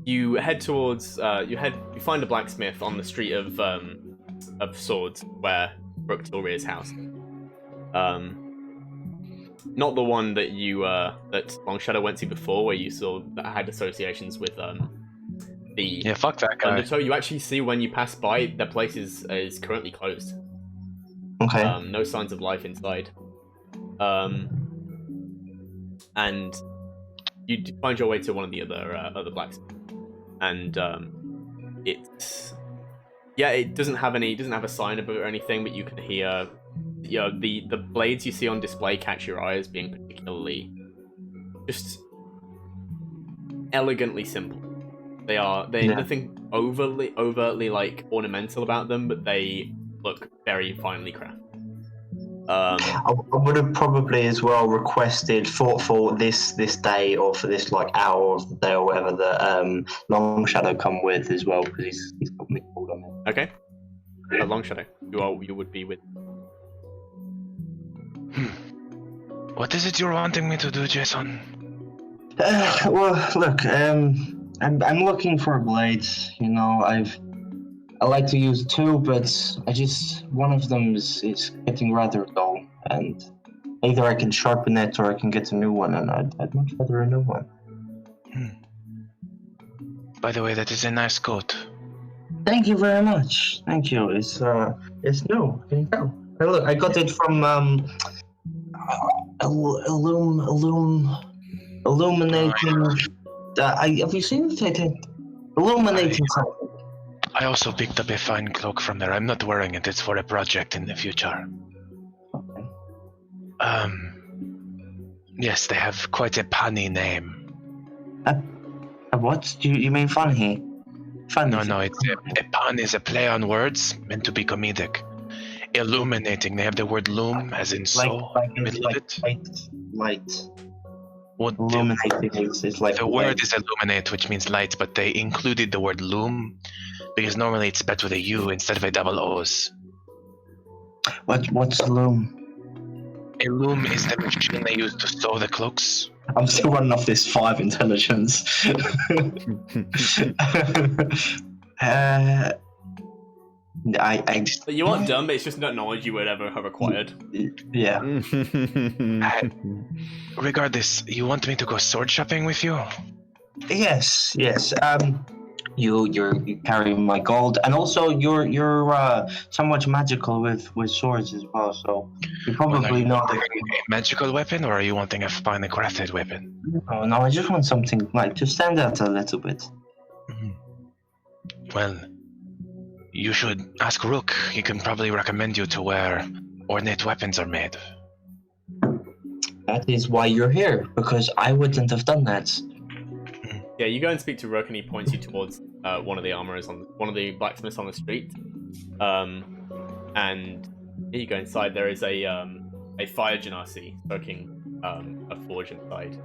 you head towards you find a blacksmith on the street of Swords where Brooke Tilria's house. Not the one that you that Long Shadow went to before, where you saw that had associations with the Fuck that guy. Undertow. You actually see when you pass by, the place is currently closed. Okay. No signs of life inside. And you find your way to one of the other blacksmiths, and it doesn't have a sign above it or anything, but you can hear the blades you see on display catch your eye as being particularly just elegantly simple. They're nothing overtly like ornamental about them, but they look very finely crafted. I would have probably as well requested for this day or for this like hour of the day or whatever that Long Shadow come with as well because he's got me called on it. Okay. Long Shadow, you would be with. What is it you're wanting me to do, Jason? Well, look, I'm looking for blades. You know, I like to use two, but one of them is getting rather dull, and either I can sharpen it or I can get a new one, and I'd much rather a new one. By the way, that is a nice coat. Thank you very much. Thank you. It's new. Here you go. Hey, look, I got it from illuminating. Have you seen it? Illuminating something. I also picked up a fine cloak from there. I'm not wearing it. It's for a project in the future. Okay. Yes, they have quite a punny name. What? Do you mean funny? Funny? No, it's a pun is a play on words meant to be comedic. Illuminating, they have the word loom as in soul in the middle of it. Light. What Illuminating is like the word is illuminate, which means light, but they included the word loom because normally it's spelled with a U instead of a double O's. What's loom? A loom is the machine they use to sew the cloaks. I'm still running off this 5 intelligence. You aren't dumb, but it's just not knowledge you would ever have acquired. Yeah. Regardless, you want me to go sword shopping with you? Yes. You carry my gold, and also you're somewhat magical with swords as well. So you probably know that. A magical weapon, or are you wanting a finely crafted weapon? Oh no, I just want something like to stand out a little bit. Well, you should ask Rook. He can probably recommend you to where ornate weapons are made. That is why you're here, because I wouldn't have done that. Yeah, you go and speak to Rook, and he points you towards one of the armorers one of the blacksmiths on the street. And here you go inside. There is a fire genasi smoking a forge inside.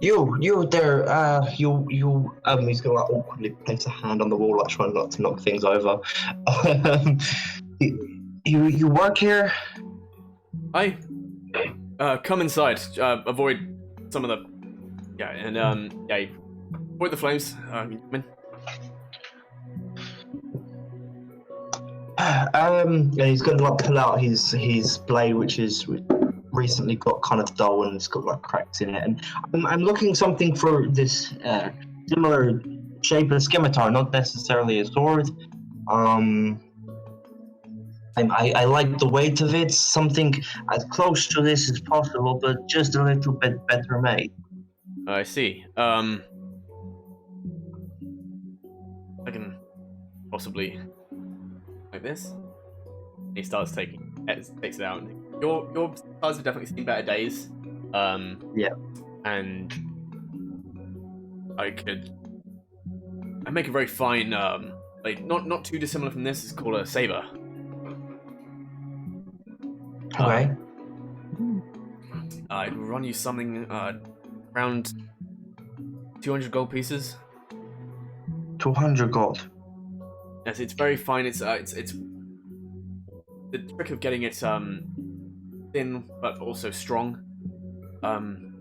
You there, he's gonna like awkwardly place a hand on the wall, like trying not to knock things over. You work here? Come inside. Avoid some of the... Yeah, and, avoid the flames. Come in. Yeah, he's gonna like pull out his blade, which recently got kind of dull and it's got like cracks in it, and I'm looking something for this similar shape as scimitar, not necessarily a sword. I like the weight of it, something as close to this as possible, but just a little bit better made. I see. I can possibly like this. He starts takes it out. Your stars have definitely seen better days. Yeah. And I make a very fine, like not too dissimilar from this. It's called a saber. Okay. I'd run you something around 200 gold pieces. 200 gold. Yes, it's very fine. It's the trick of getting it thin but also strong. And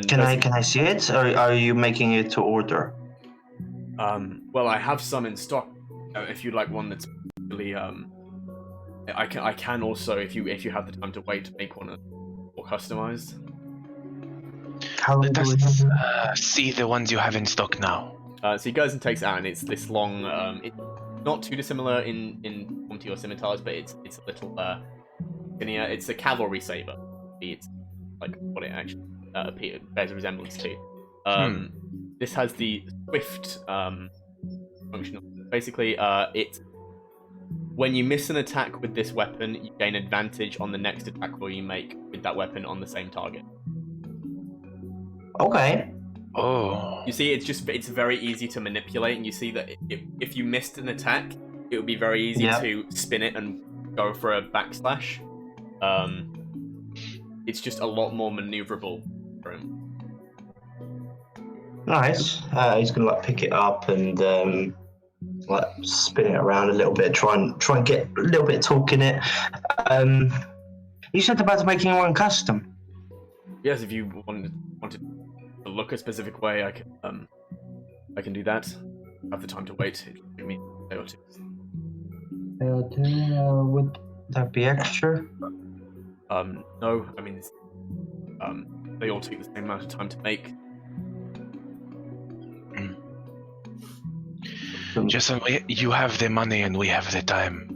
Can I see it, or are you making it to order? Well, I have some in stock. If you'd like one that's really I can also, if you have the time to wait, make one more customized. Let us see the ones you have in stock now. So he goes and takes it out, and it's this long. It's not too dissimilar in form to your scimitars, but it's a little skinnier. It's a cavalry saber. It's like what it actually bears a resemblance to. This has the swift function. Basically, it when you miss an attack with this weapon, you gain advantage on the next attack roll you make with that weapon on the same target. Okay. Oh. You see, it's very easy to manipulate, and you see that if you missed an attack, it would be very easy to spin it and go for a backslash. It's just a lot more maneuverable for him. Nice. He's gonna like pick it up and like spin it around a little bit, try and get a little bit of talk in it. You said about making one custom. Yes, if you wanted to look a specific way, I can do that. I have the time to wait. It will give me a day or two. Would that be extra? No. I mean, they all take the same amount of time to make. Jason, you have the money and we have the time.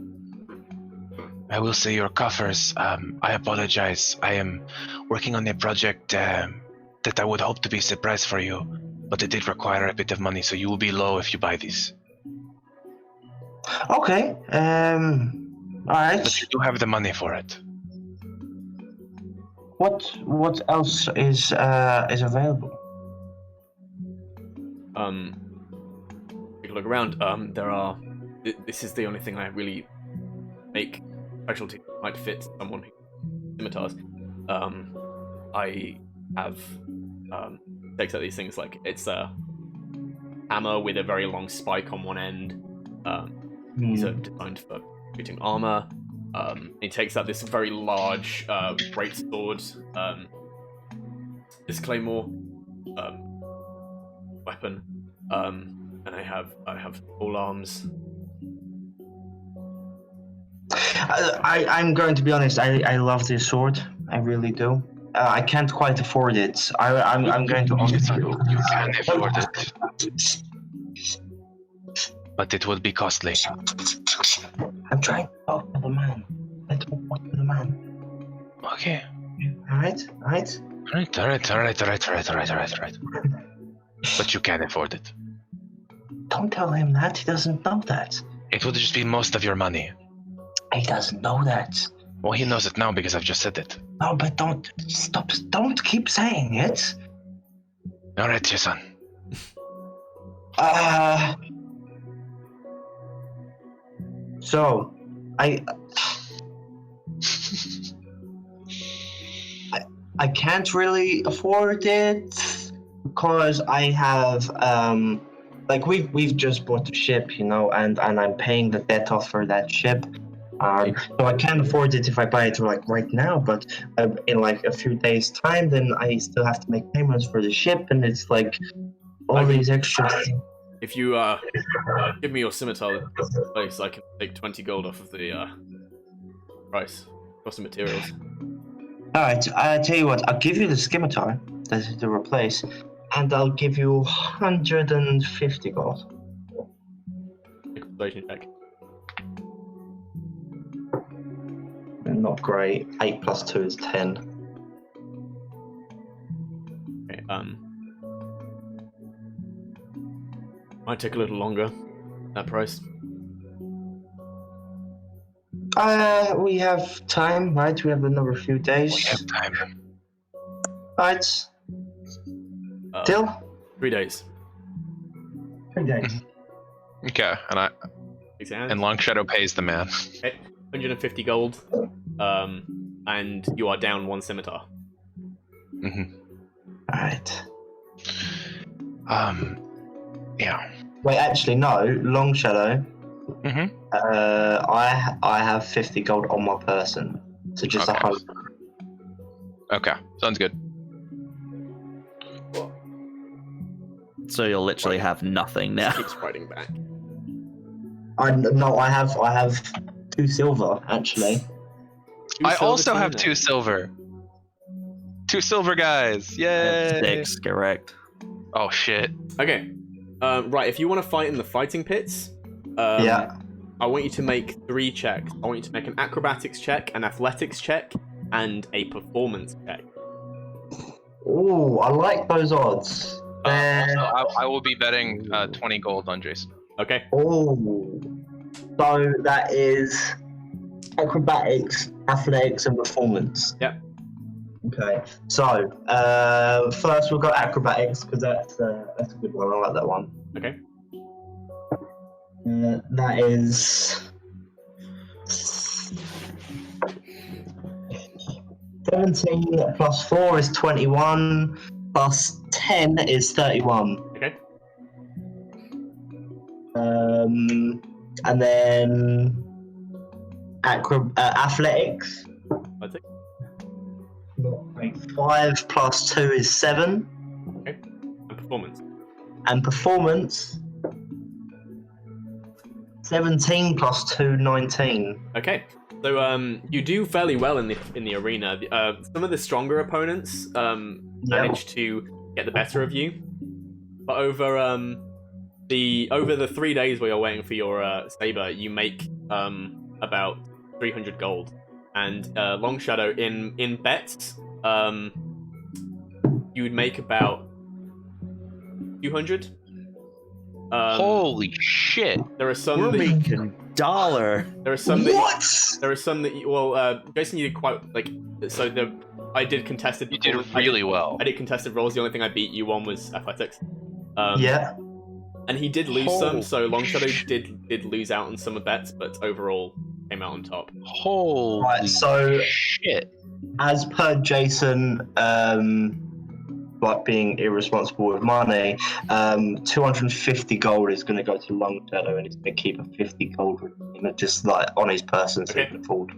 I will say your coffers. I apologize. I am working on a project that I would hope to be a surprise for you, but it did require a bit of money, so you will be low if you buy these. Okay. Alright. But you do have the money for it. What else is available? Take a look around. There are. This is the only thing I really make specialty that might fit someone who scimitars. I have takes out these things like it's a hammer with a very long spike on one end. These are designed for shooting armor. He takes out this very large great sword, this claymore weapon, and I have all arms. I'm going to be honest. I love this sword. I really do. I can't quite afford it. I'm going to honestly. You can afford it, but it would be costly. I'm trying to talk to the man. I don't talk to the man. Okay. Alright. Alright. But you can afford it. Don't tell him that. He doesn't know that. It would just be most of your money. He doesn't know that. Well, he knows it now because I've just said it. No, but don't stop. Don't keep saying it. All right, Jason. So, I can't really afford it because I have like we've just bought a ship, you know, and I'm paying the debt off for that ship. So I can't afford it if I buy it like right now, but in like a few days' time, then I still have to make payments for the ship, and it's like all these extra things. If you give me your scimitar place, I can take 20 gold off of the price, cost of materials. Alright, I tell you what, I'll give you the scimitar to replace, and I'll give you 150 gold. Make a persuasion check. Not great. 8 plus 2 is 10. Okay, might take a little longer, that price. We have time, right? We have another few days. We have time. Right. Till? 3 days. 3 days. Okay, and Long Shadow pays the man. Okay, 150 gold, and you are down 1 scimitar. Alright. Yeah. Wait, actually, no. Long Shadow. I have 50 gold on my person, so just Okay. 100. Okay, sounds good. So you'll literally have nothing now. Keeps fighting back. No, I have 2 silver actually. I also have 2 silver. 2 silver guys. Yay! 6, correct. Oh shit. Okay, right, if you want to fight in the fighting pits, Yeah. I want you to make 3 checks. I want you to make an acrobatics check, an athletics check, and a performance check. Ooh, I like those odds. Also, I will be betting 20 gold on Jason. Okay. Oh. So that is acrobatics, athletics, and performance. Yep. Okay. So first we'll go acrobatics because that's a good one. I like that one. Okay. That is 17 plus 4 is 21 plus 10 is 31. Okay. And then athletics. That's it. 5 plus 2 is 7. Okay. And performance. And performance 17 plus 2, 19. Okay. So you do fairly well in the arena. Some of the stronger opponents manage to get the better of you, but over the 3 days where you're waiting for your saber, you make about 300 gold. And Long Shadow in bets, you would make about 200. Holy shit! There are some We're that making dollar. there are some What? that there are some that Jason, you did quite so I did contested. You did really well. I did contested rolls. The only thing I beat you on was athletics. Yeah. And he did lose some, so Long Shadow did lose out on some of bets, but overall came out on top. Holy Right, so shit! as per Jason, like being irresponsible with money, 250 gold is going to go to Long Shadow, and he's going to keep a 50 gold with him, just like on his person, so he can afford.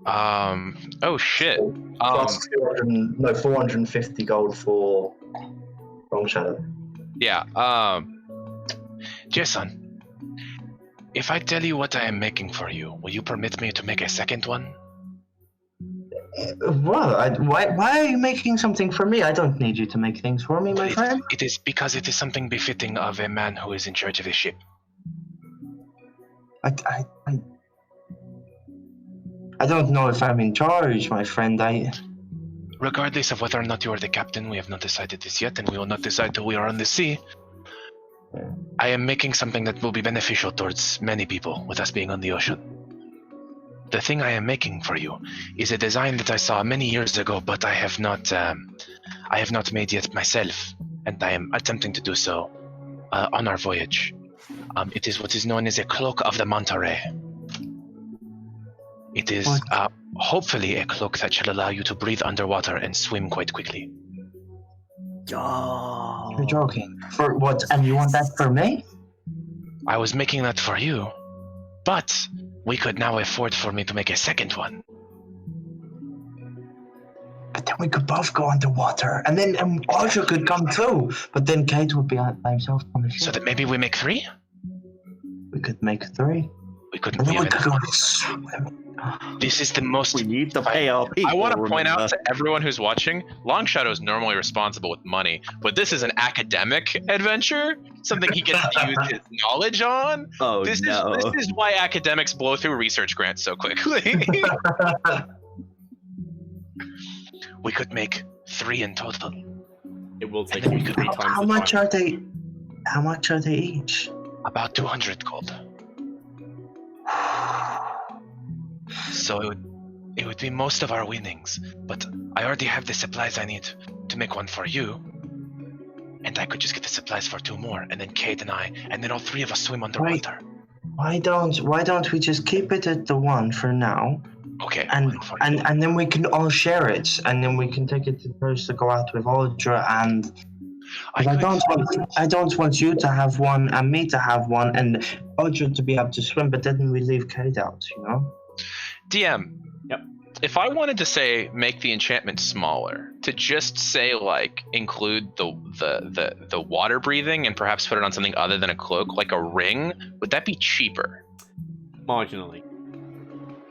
Oh shit. Plus 450 gold for Long Shadow. Yeah. Jason, if I tell you what I am making for you, will you permit me to make a second one? Well, why are you making something for me? I don't need you to make things for me, my friend. It is because it is something befitting of a man who is in charge of a ship. I don't know if I'm in charge, my friend. Regardless of whether or not you are the captain, we have not decided this yet, and we will not decide till we are on the sea. I am making something that will be beneficial towards many people with us being on the ocean. The thing I am making for you is a design that I saw many years ago, but I have not made yet myself, and I am attempting to do so on our voyage. It is what is known as a cloak of the manta ray. It is hopefully a cloak that shall allow you to breathe underwater and swim quite quickly. Oh. You're joking. For what? And you want that for me? I was making that for you, but we could now afford for me to make a second one. But then we could both go underwater, and then Archer could come too. But then Kate would be by himself on the ship. So that maybe we make 3? We could make 3. We could. And then We we have could enough. go swim. This is the most. We need to pay our people. I want to point out remember. to everyone who's watching, Long Shadow is normally responsible with money, but this is an academic adventure, something he gets to use his knowledge on. Oh This no. is why academics blow through research grants so quickly. We could make 3 in total. It will take And then you we could 3 make- times How the much time. are they? How much are they each? About 200 gold. So it would be most of our winnings, but I already have the supplies I need to make one for you. And I could just get the supplies for 2 more, and then Kate and I, and then all 3 of us swim underwater. Why don't we just keep it at the one for now, Okay. and one for you. and then we can all share it, and then we can take it to first to go out with Audra, and I don't want you to have one and me to have one and Audra to be able to swim, but then we leave Kate out, you know? DM. Yep. If I wanted to say make the enchantment smaller, to just say like include the water breathing and perhaps put it on something other than a cloak, like a ring, would that be cheaper? Marginally.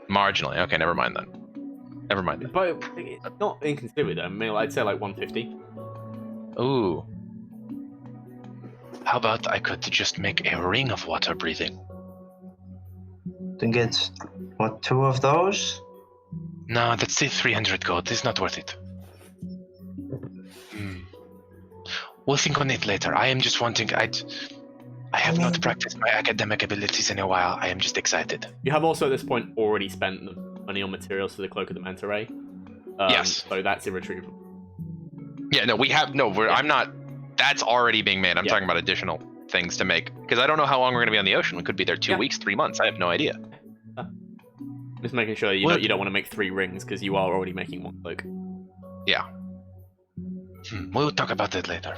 Marginally. Okay, never mind then. Never mind then. But it's not inconsiderate. I mean, I'd say like 150. Ooh. How about I could just make a ring of water breathing? Then get, what, 2 of those? No, that's still 300 gold. It's not worth it. We'll think on it later. I am just wanting. I I have not practiced my academic abilities in a while. I am just excited. You have also at this point already spent the money on materials for the Cloak of the Manta Ray. Yes. So that's irretrievable. Yeah, no, we have no. I'm not. That's already being made. I'm Yeah. talking about additional things to make because I don't know how long we're going to be on the ocean. We could be there 2 weeks, 3 months. I have no idea. Just making sure you don't want to make 3 rings because you are already making 1 cloak. Yeah. We'll talk about that later.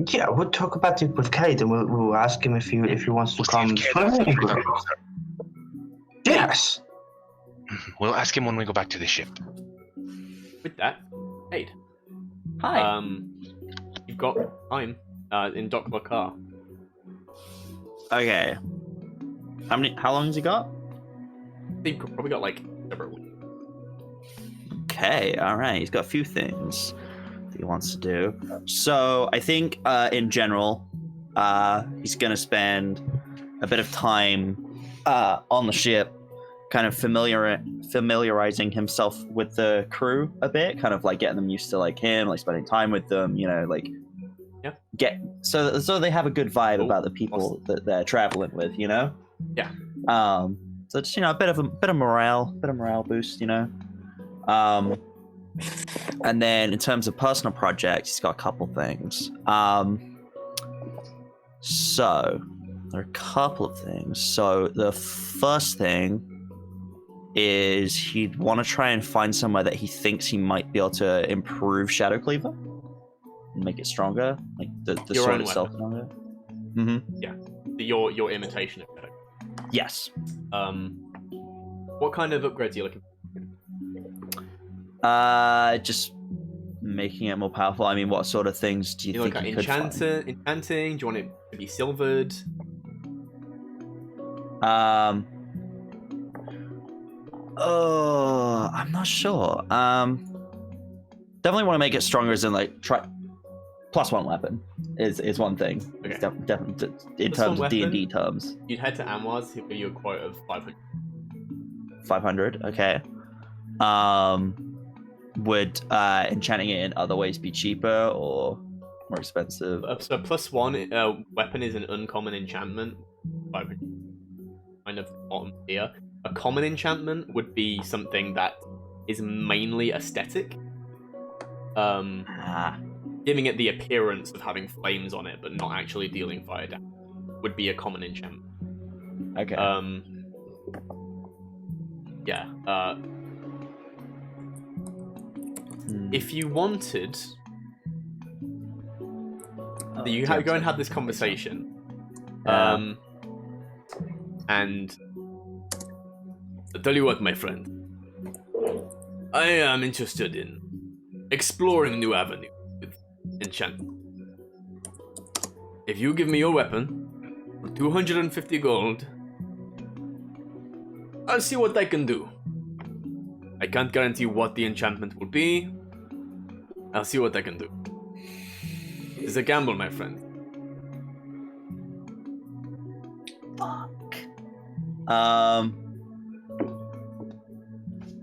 Yeah, we'll talk about it with Kate, and we'll ask him if he wants to We'll see come if Kate wants to swimming join with us. us. Yes. We'll ask him when we go back to the ship. With that, Cade. Hi. You've got time in Dok Lorkar. Okay. How long has he got? You've probably got like several weeks. Okay, alright. He's got a few things that he wants to do. So I think in general, he's gonna spend a bit of time on the ship, kind of familiarizing himself with the crew a bit, kind of like getting them used to like him, like spending time with them, you know, like so they have a good vibe about the people that they're traveling with, you know. Yeah. So just, you know, a bit of morale boost, you know. And then in terms of personal projects, he's got a couple things. So there are a couple of things. So the first thing is he'd want to try and find somewhere that he thinks he might be able to improve Shadow Cleaver and make it stronger, like the Your sword own itself weapon. stronger. Mm-hmm. Your imitation of Shadow. Yes. What kind of upgrades are you looking Just making it more powerful. I mean, what sort of things do for? you You think look at you could find? enchanting? Do you want it to be silvered? Oh, I'm not sure. Definitely want to make it stronger as in like try +1 weapon is one thing. Okay. Definitely in +1 terms of weapon? D&D terms. You'd head to Amwaz, he'll give you a quote of 500. 500. Okay. Would enchanting it in other ways be cheaper or more expensive? So +1 weapon is an uncommon enchantment. 500. Kind of bottom tier. A common enchantment would be something that is mainly aesthetic. Giving it the appearance of having flames on it, but not actually dealing fire damage, would be a common enchantment. Okay. If you wanted, you go and have this conversation, and I'll tell you what, my friend, I am interested in exploring new avenues with enchantment. If you give me your weapon for 250 gold, I'll see what I can do. I can't guarantee what the enchantment will be. I'll see what I can do. It's a gamble, my friend. Fuck.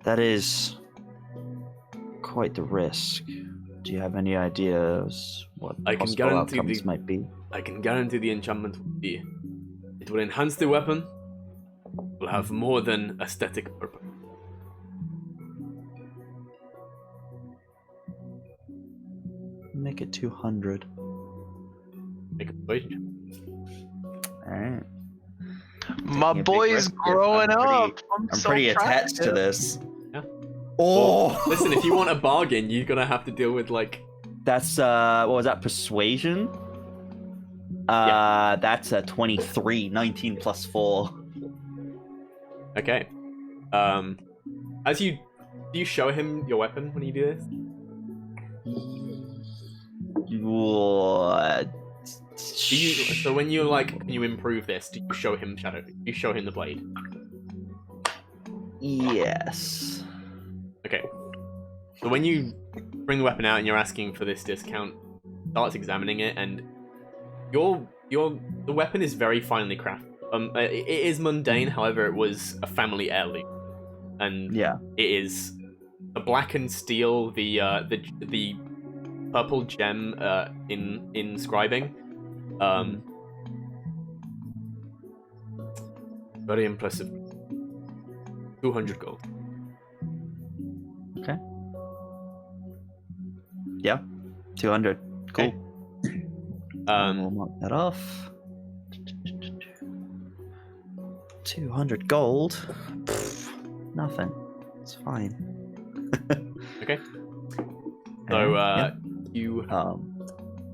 That is quite the risk. Do you have any ideas what I can possible guarantee outcomes might be? I can guarantee the enchantment will be. It will enhance the weapon. Will have more than aesthetic purpose. Make it 200. Make a persuasion. Alright. My Taking a big boy's risk here. growing I'm up. I'm so pretty proud attached of to him. this. Yeah. Oh! Well, listen, if you want a bargain, you're gonna have to deal with like. That's what was that? Persuasion. That's a 23. 19 plus 4. Okay. As you do, you show him your weapon when you do this. What? So when you're like, can you improve this? Do you show him shadow? Do you show him the blade? Yes. Okay. So when you bring the weapon out and you're asking for this discount, starts examining it, and the weapon is very finely crafted. It is mundane, however, it was a family heirloom, and Yeah. it is the blackened steel, the purple gem in inscribing Very impressive. 200 gold. Okay. Yeah. 200. Cool. Okay. We'll mark that off. 200 gold. Pfft, nothing. It's fine. Okay. So Yeah. you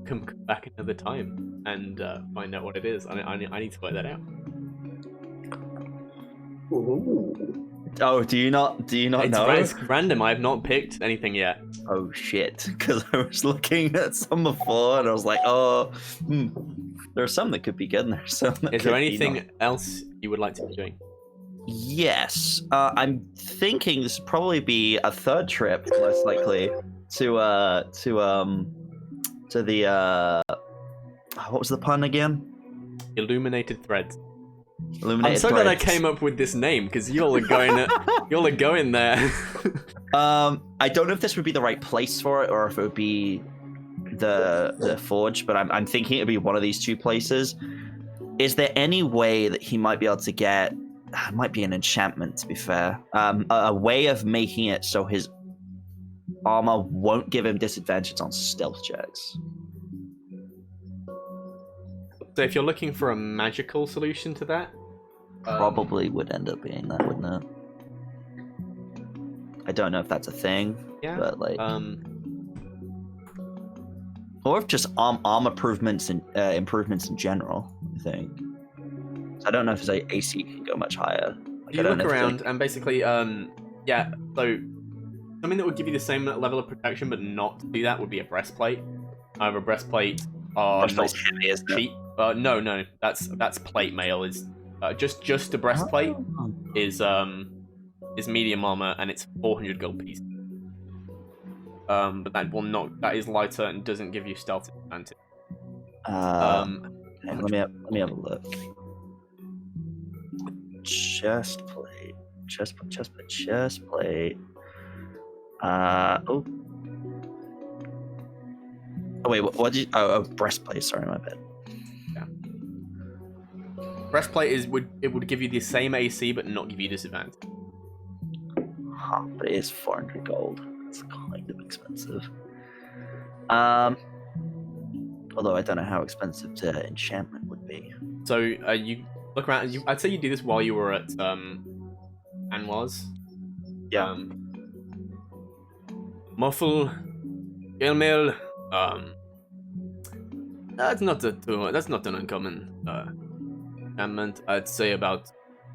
come back another time and find out what it is. I need to work that out. Oh, do you not know? It's random. I have not picked anything yet. Oh shit! Because I was looking at some before, and I was like, "Oh, there's some that could be good, and there's some that Is could there be anything not." else you would like to be doing? Yes, I'm thinking this would probably be a third trip, most likely to the what was the pun again? Illuminated Threads. Illuminated I'm so glad I Threads. came up with this name because y'all are going there. I don't know if this would be the right place for it, or if it would be the forge, but I'm thinking it'd be one of these two places. Is there any way that he might be able to get? It might be an enchantment, to be fair. A way of making it so his armor won't give him disadvantage on stealth checks. So if you're looking for a magical solution to that, Probably would end up being that, wouldn't it? I don't know if that's a thing, yeah. but like, or if just armor improvements and improvements in general. I think. So I don't know if his AC can go much higher. Like, you I don't look know if, around like, and basically, yeah. So something that would give you the same level of protection but not do that would be a breastplate. However, breastplates are Breastplate's not heavy, isn't it? cheap. No, that's plate mail. Is just a breastplate Oh. is medium armor and it's 400 gold piece. But that is lighter and doesn't give you stealth advantage. Okay, let me have a look. Chestplate. Oh. Oh wait, what did you? Oh, breastplate. Sorry, my bad. Breastplate would give you the same AC but not give you disadvantage. Huh, but it is 400 gold. It's kind of expensive. Although I don't know how expensive the enchantment would be. So you look around. I'd say you do this while you were at Anwar's. Yeah. Muffle, Gilmail. That's not an uncommon enchantment. I'd say about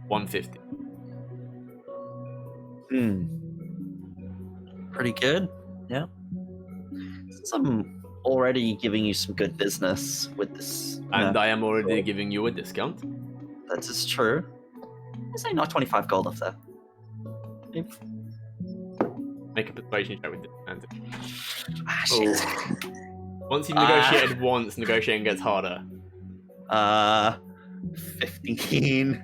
150. Pretty good. Yeah. Since I'm already giving you some good business with this, And I am already giving you a discount. that is true. I say knock 25 gold off there. Make a persuasion check with disadvantage. Ah, shit. Once you've negotiated once, negotiating gets harder. 15.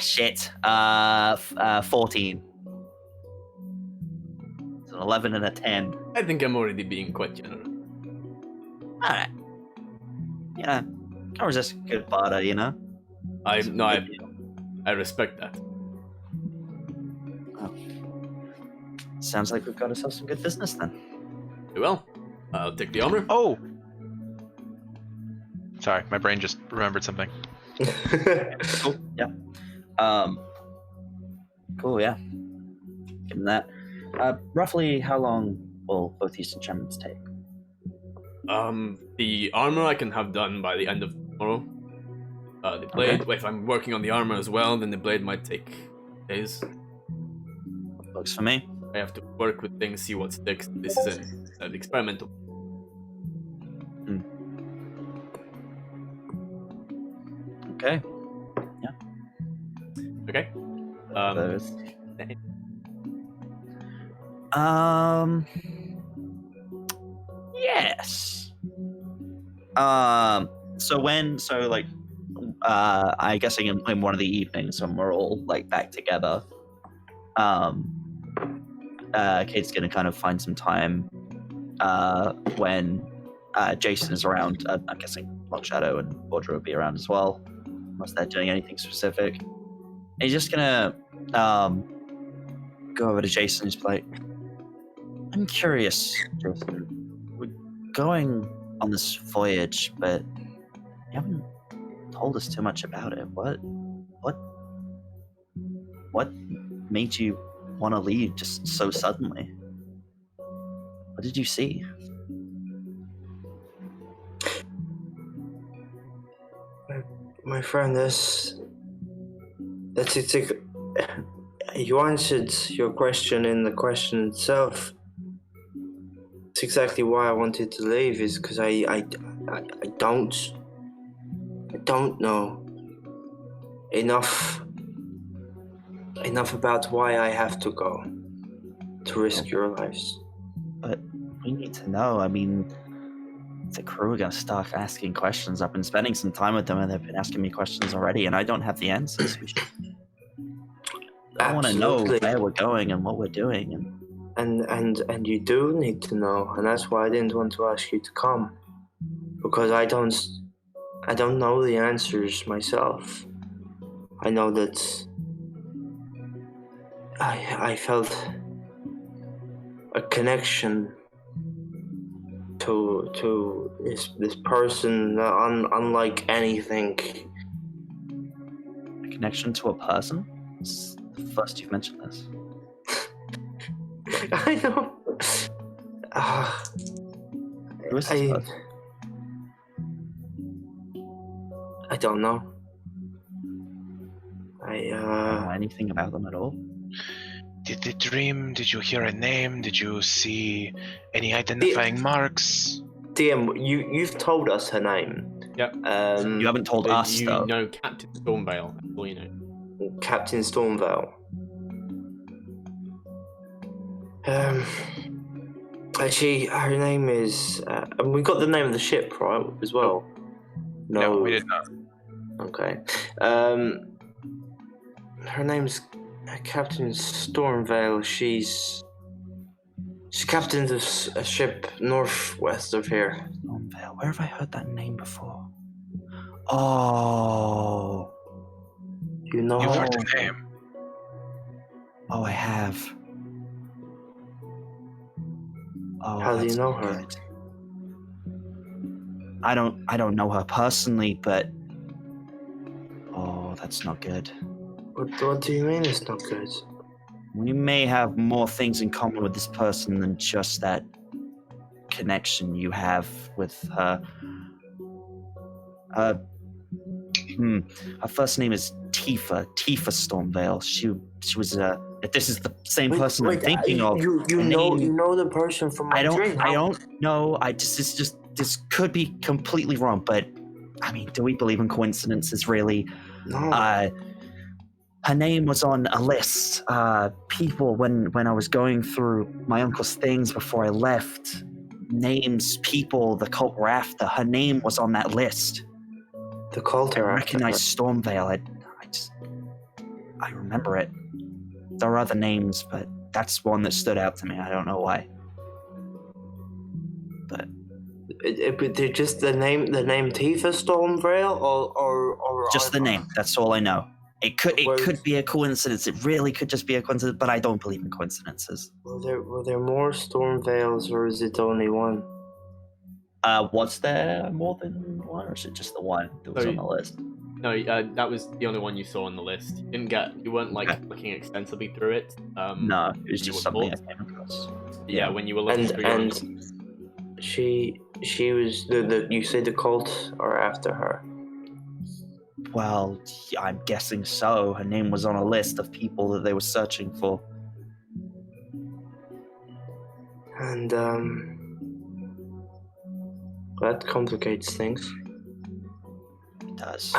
Shit. 14. It's an 11 and a 10. I think I'm already being quite generous. Alright. Yeah. Can't resist a good barter, you know? I respect that. Oh. Sounds like we've got ourselves some good business then. Very well. I'll take the armor. Oh! Sorry, my brain just remembered something. Cool. Yeah. Cool. Yeah. Given that, roughly how long will both these enchantments take? The armor I can have done by the end of tomorrow. The blade, if I'm working on the armor as well, then the blade might take days. Works for me. I have to work with things, see what sticks. This is an experimental. Okay. Okay. Those. Yes. I guess in one of the evenings when we're all like back together, Kate's gonna kind of find some time when Jason is around. I'm guessing Long Shadow and Audra will be around as well, unless they're doing anything specific. And he's just gonna go over to Jason. He's like, I'm curious, Jason. We're going on this voyage, but you haven't told us too much about it. What made you want to leave just so suddenly? What did you see? My friend, that's it. You answered your question in the question itself. It's exactly why I wanted to leave, is because I don't know enough about why I have to go to risk your lives. But we need to know. I mean, the crew are going to start asking questions. I've been spending some time with them, and they've been asking me questions already, and I don't have the answers. I want to know where we're going and what we're doing. And you do need to know, and that's why I didn't want to ask you to come, because I don't know the answers myself. I know that I felt a connection to this person, unlike anything. A connection to a person? It's the first you've mentioned this. I know. Who is this person? I don't know. Do you know anything about them at all? Did you hear a name? Did you see any identifying marks? DM, you've told us her name. Yep. You haven't told us, you though. know Captain Stormvale. That's all you know. Captain Stormvale. Her name is, and we got the name of the ship, right, as well? No, we did not. Okay. Her name's Captain Stormvale. She's captain of a ship northwest of here. Stormvale. Where have I heard that name before? Oh. You know You've her? heard the name. Oh, I have. Oh, How do you that's know not her? good. I don't know her personally, but oh, that's not good. What do you mean it's not good? We may have more things in common with this person than just that connection you have with her. Her first name is Tifa Stormvale. She was if this is the same person I'm thinking of. You know the person from my dream. I don't know. This could be completely wrong, but I mean, do we believe in coincidences really? No. Her name was on a list. People, when I was going through my uncle's things before I left, names, people the cult were after, her name was on that list. The cult I are recognize Stormvale. I remember it. There are other names, but that's one that stood out to me. I don't know why. But They're just the name Tifa Stormvale, or just the name. That's all I know. It could be a coincidence. It really could just be a coincidence, but I don't believe in coincidences. Were there more Stormvales, or is it only one? Was there more than one, or is it just the one that was on the list? No, that was the only one you saw on the list. You weren't looking extensively through it. No, it was you just were something I bored. came across. Yeah, when you were looking through your And she was you say the cult are after her. Well, I'm guessing so. Her name was on a list of people that they were searching for. And that complicates things. It does.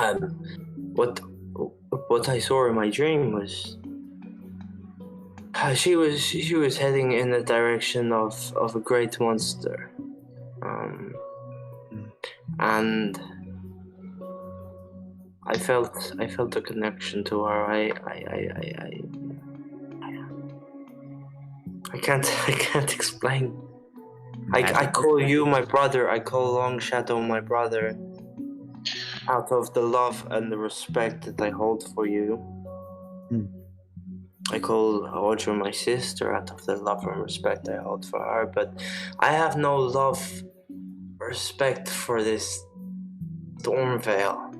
What I saw in my dream was she was heading in the direction of a great monster, and I felt a connection to her. I can't explain. I call you my brother. I call Long Shadow my brother. out of the love and the respect that I hold for you. I call Audra my sister out of the love and respect I hold for her, but I have no love, respect for this Stormvale.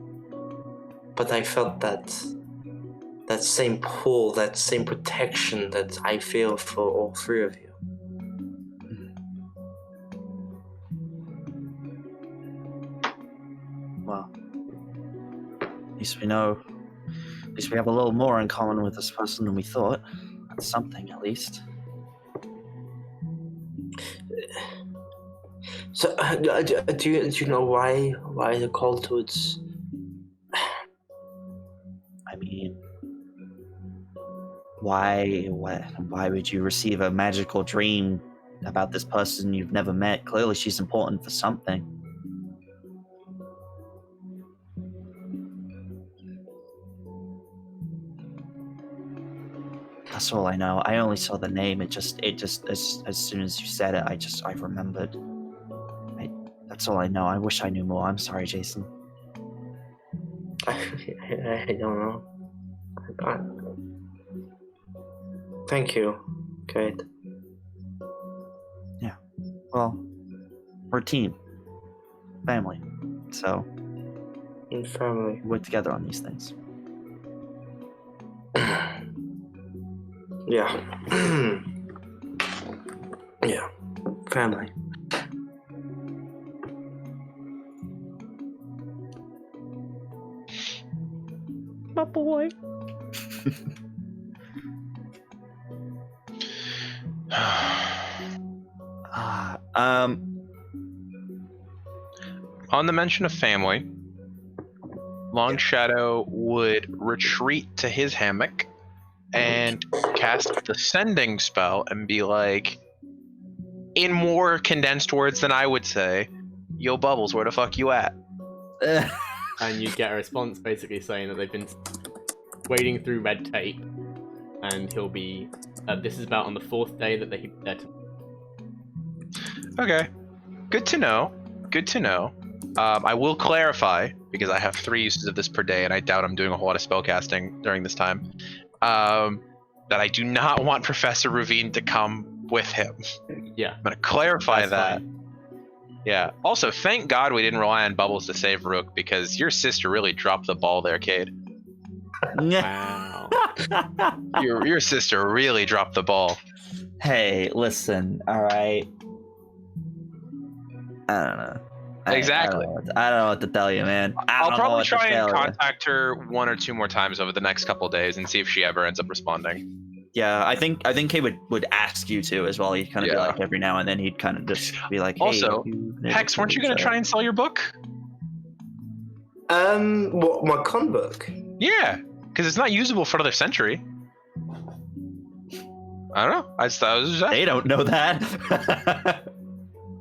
But I felt that same pull, that same protection that I feel for all three of you. Well, at least we know. At least we have a little more in common with this person than we thought. That's something, at least. So, do you know why the cult would? I mean, why would you receive a magical dream about this person you've never met? Clearly, she's important for something. That's all I know. I only saw the name. It just as soon as you said it, I remembered. That's all I know. I wish I knew more. I'm sorry, Jason. I don't know. Thank you, Kate. Yeah. Well, we're a team. Family. So In family. we work together on these things. Yeah. Yeah. Family. My boy. On the mention of family, Long Shadow would retreat to his hammock and cast the sending spell and be like, in more condensed words than I would say, yo Bubbles, where the fuck you at? And you get a response basically saying that they've been wading through red tape, and he'll be. This is about on the 4th day that they're. Okay, good to know. Good to know. I will clarify, because I have 3 uses of this per day, and I doubt I'm doing a whole lot of spellcasting during this time, that I do not want Professor Ravine to come with him. Yeah. I'm going to clarify That's that. fine. Yeah. Also, thank God we didn't rely on Bubbles to save Rook, because your sister really dropped the ball there, Cade. Wow. Your sister really dropped the ball. Hey, listen, alright? I don't know. Exactly. I don't know what to tell you, man. I'll probably try and contact her 1 or 2 more times over the next couple days and see if she ever ends up responding. Yeah, I think he would ask you to as well. He'd kind of be like every now and then he'd kind of just be like, hey, also, Hex, weren't you gonna try and sell your book? What, my con book? Yeah, because it's not usable for another century. I don't know. I was just They don't know that.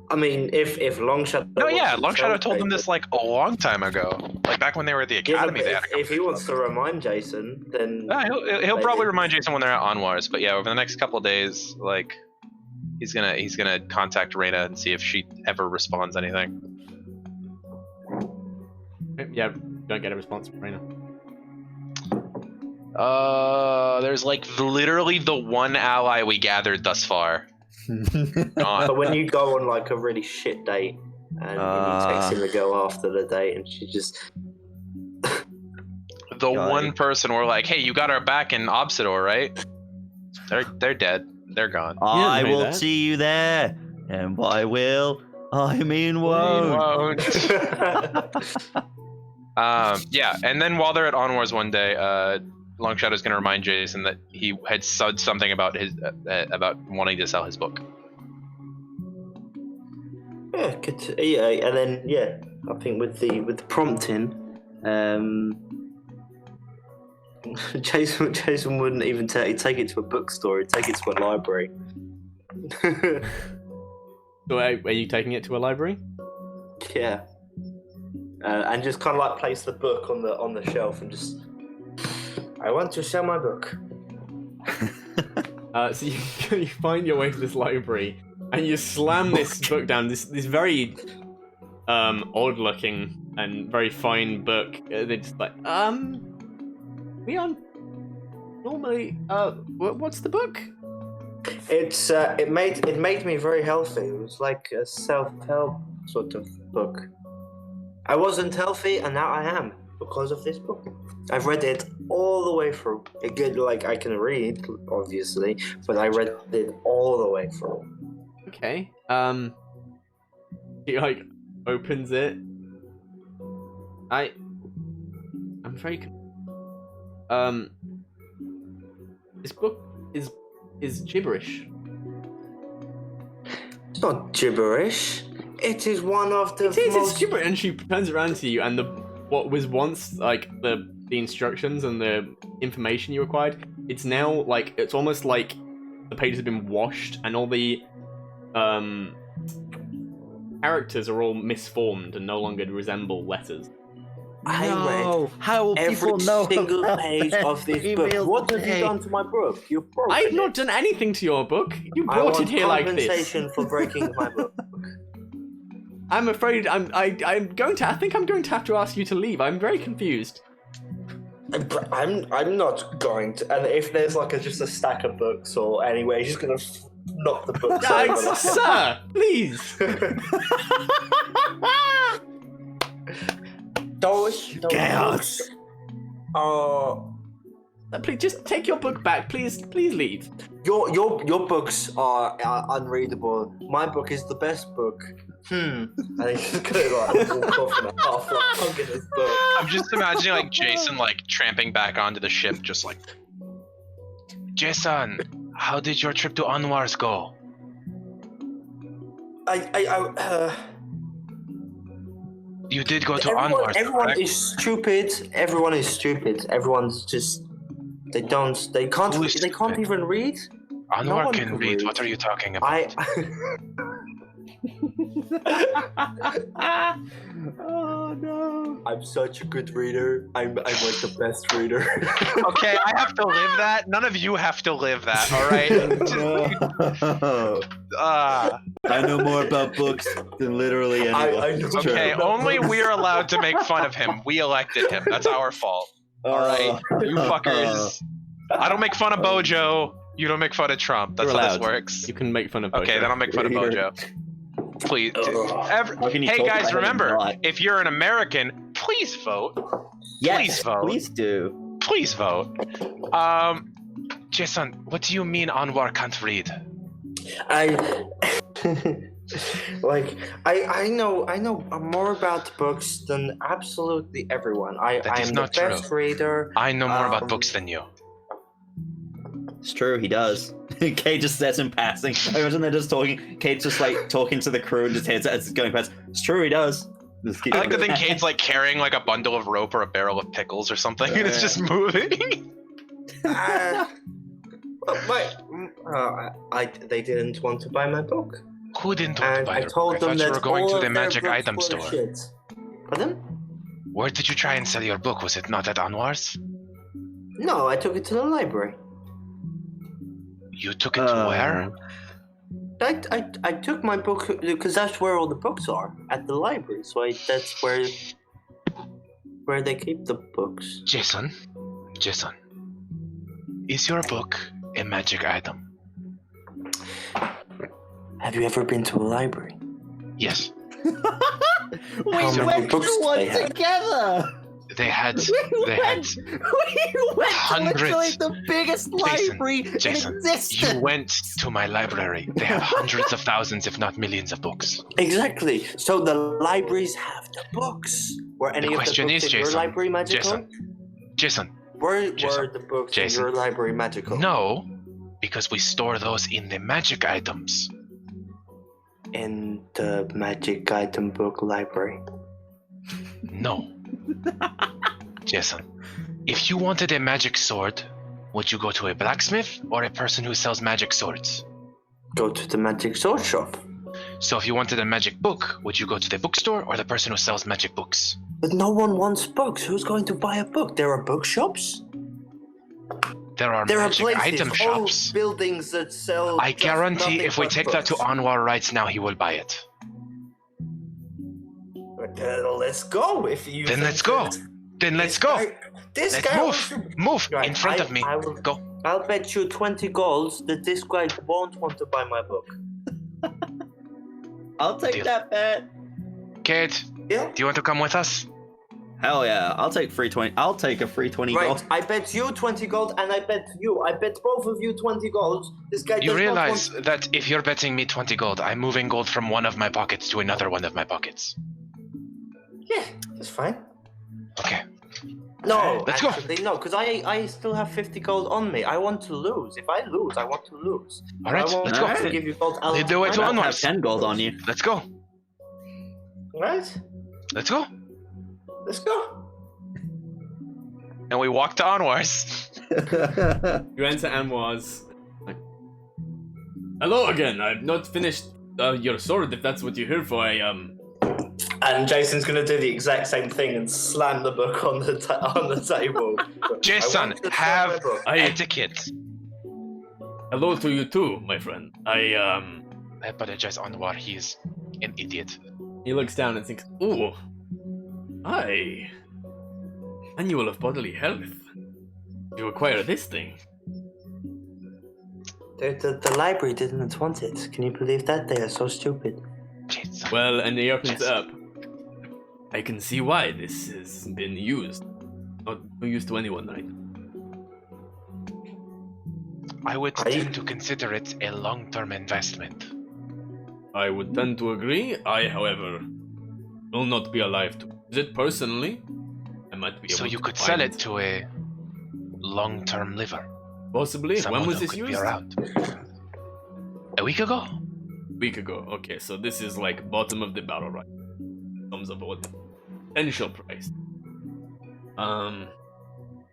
I mean, if Long Shadow. No, yeah, Long Shadow told them this like a long time ago, like back when they were at the academy. Yeah, if he wants to remind Jason, then he'll probably remind Jason when they're at Anwar's. But yeah, over the next couple of days, like he's gonna contact Reyna and see if she ever responds anything. Yeah, don't get a response from Reyna. There's like literally the one ally we gathered thus far. But when you go on like a really shit date and you text him the girl after the date and she just the one person we're like, hey, you got our back in Obsidor, right? They're dead. They're gone. I will see you there, and I will. I mean, won't. Yeah, and then while they're at Onwars one day, Long Shadow's gonna remind Jason that he had said something about his about wanting to sell his book. Yeah, good. Yeah, and then I think with the prompting, Jason wouldn't even take it to a bookstore. He'd take it to a library. So are you taking it to a library? Yeah. And just kind of like place the book on the shelf and just. I want to sell my book. So you find your way to this library and you slam this book down. This very odd-looking and very fine book. They're just like, we aren't normally. What's the book? It's it made me very healthy. It was like a self-help sort of book. I wasn't healthy, and now I am because of this book. I've read it all the way through. Like I can read, obviously, but I read it all the way through. Okay. He like opens it. I'm very. This book is gibberish. It's not gibberish. It is one of the It's gibberish, and she turns around to you, and what was once like the instructions and the information you required, it's now like it's almost like the pages have been washed, and all the characters are all misformed and no longer resemble letters. I No, how will every people know single about page that of this email book. What have you today? done to my book? You've broken I've not it. done anything to your book. You I brought want it here like this. compensation for breaking my book. I'm afraid I'm going to. I think I'm going to have to ask you to leave. I'm very confused. I'm not going to. And if there's like just a stack of books or anyway, he's gonna knock the books over. Sir, please. Those Chaos. books Please, just take your book back. Please leave. your books are unreadable. My book is the best book. And he's just gonna like walk off in a half like hugging his book. I'm just imagining like Jason like tramping back onto the ship, just like. Jason, how did your trip to Anwar's go? You did go to Anwar's, everyone correct? is stupid. Everyone is stupid. Everyone's just they can't Who is they can't stupid? even read. No Anwar one can can read. read. What are you talking about? Oh no. I'm such a good reader. I'm like the best reader. Okay, I have to live that. None of you have to live that. All right. I know more about books than literally anyone. I know. It's true. Okay, only we're allowed to make fun of him. We elected him. That's our fault. All right, you fuckers. I don't make fun of Bojo. You don't make fun of Trump. That's You're how this allowed. works. You can make fun of. Okay, then I'll make fun of Bojo. Please. How can you Hey talk guys, about it remember, and not? if you're an American, please vote. Yes, please vote. please do. Please vote. Jason, what do you mean Anwar can't read? I know more about books than absolutely everyone. That I is am the not best true. reader. I know more about Um, books than you. It's true, he does. Kate just says in passing. I imagine they're just talking. Kate's just like talking to the crew and just heads as it's going past. It's true, he does. Just keep I like to going. think Kate's like carrying like a bundle of rope or a barrel of pickles or something, and it's just moving. They didn't want to buy my book, Who didn't want to and buy I your told book? I them thought you that were going all to of the their magic books item were store. shit. Pardon? Where did you try and sell your book? Was it not at Anwar's? No, I took it to the library. You took it to where? I took my book because that's where all the books are at the library. So that's where they keep the books. Jason, is your book a magic item? Have you ever been to a library? Yes. We How many went books to do one they have? together. They had We had went hundreds. to literally the biggest library Jason, in existence. you went to my library. They have hundreds of thousands, if not millions of books. Exactly. So the libraries have the books. Were any of the question books is, in your Jason, library magical? Jason, Were Jason, the books Jason. in your library magical? no, because we store those in the magic items. In the magic item book library. No. Jason, if you wanted a magic sword, would you go to a blacksmith or a person who sells magic swords? Go to the magic sword shop. So if you wanted a magic book, would you go to the bookstore or the person who sells magic books? But no one wants books. Who's going to buy a book? There are bookshops. There are There are magic places, item whole shops. buildings that sell. I just guarantee nothing if we but take that to books. Anwar right now, he will buy it. let's go. If you Then think let's go. that Then let's this go. guy- This Let's guy move. wants to- Move Right, in front of me. I will, Go. I'll bet you 20 golds that this guy won't want to buy my book. I'll take Deal. that bet. Kate, Yeah. do you want to come with us? Hell yeah, I'll take free 20. I'll take a free 20 Right, gold. I bet you 20 gold, and I bet both of you 20 golds. This guy You does realize not want... that if you're betting me 20 gold, I'm moving gold from one of my pockets to another one of my pockets. Yeah, that's fine. Okay. No, Let's go. actually, no, because I still have 50 gold on me. I want to lose. If I lose, I want to lose. All right, I won't let's go. have to give you gold. I'll You do it I'll to I have have onwards. 10 gold on you. Let's go. Right? Let's go. Let's go. And we walk to Anwar's. You enter Anwar's. Hello again. I've not finished your sword. If that's what you're here for, And Jason's gonna do the exact same thing and slam the book on the table. Jason, I want to sell have my book. etiquette. Hello to you too, my friend. I apologize, Anwar. He is an idiot. He looks down and thinks, ooh, hi. Manual of Bodily Health. You acquire this thing. The library didn't want it. Can you believe that? They are so stupid. Jason. Well, and he opens Yes. up. I can see why this has been used. Not no use to anyone, right? I would I- tend to consider it a long-term investment. I would tend to agree. I, however, will not be alive to use it personally. I might be able So you to could sell find- it to a long-term liver. Possibly. Someone When was who this could be used? around. A week ago? Week ago. Okay, so this is like bottom of the barrel, right? Comes up with potential price.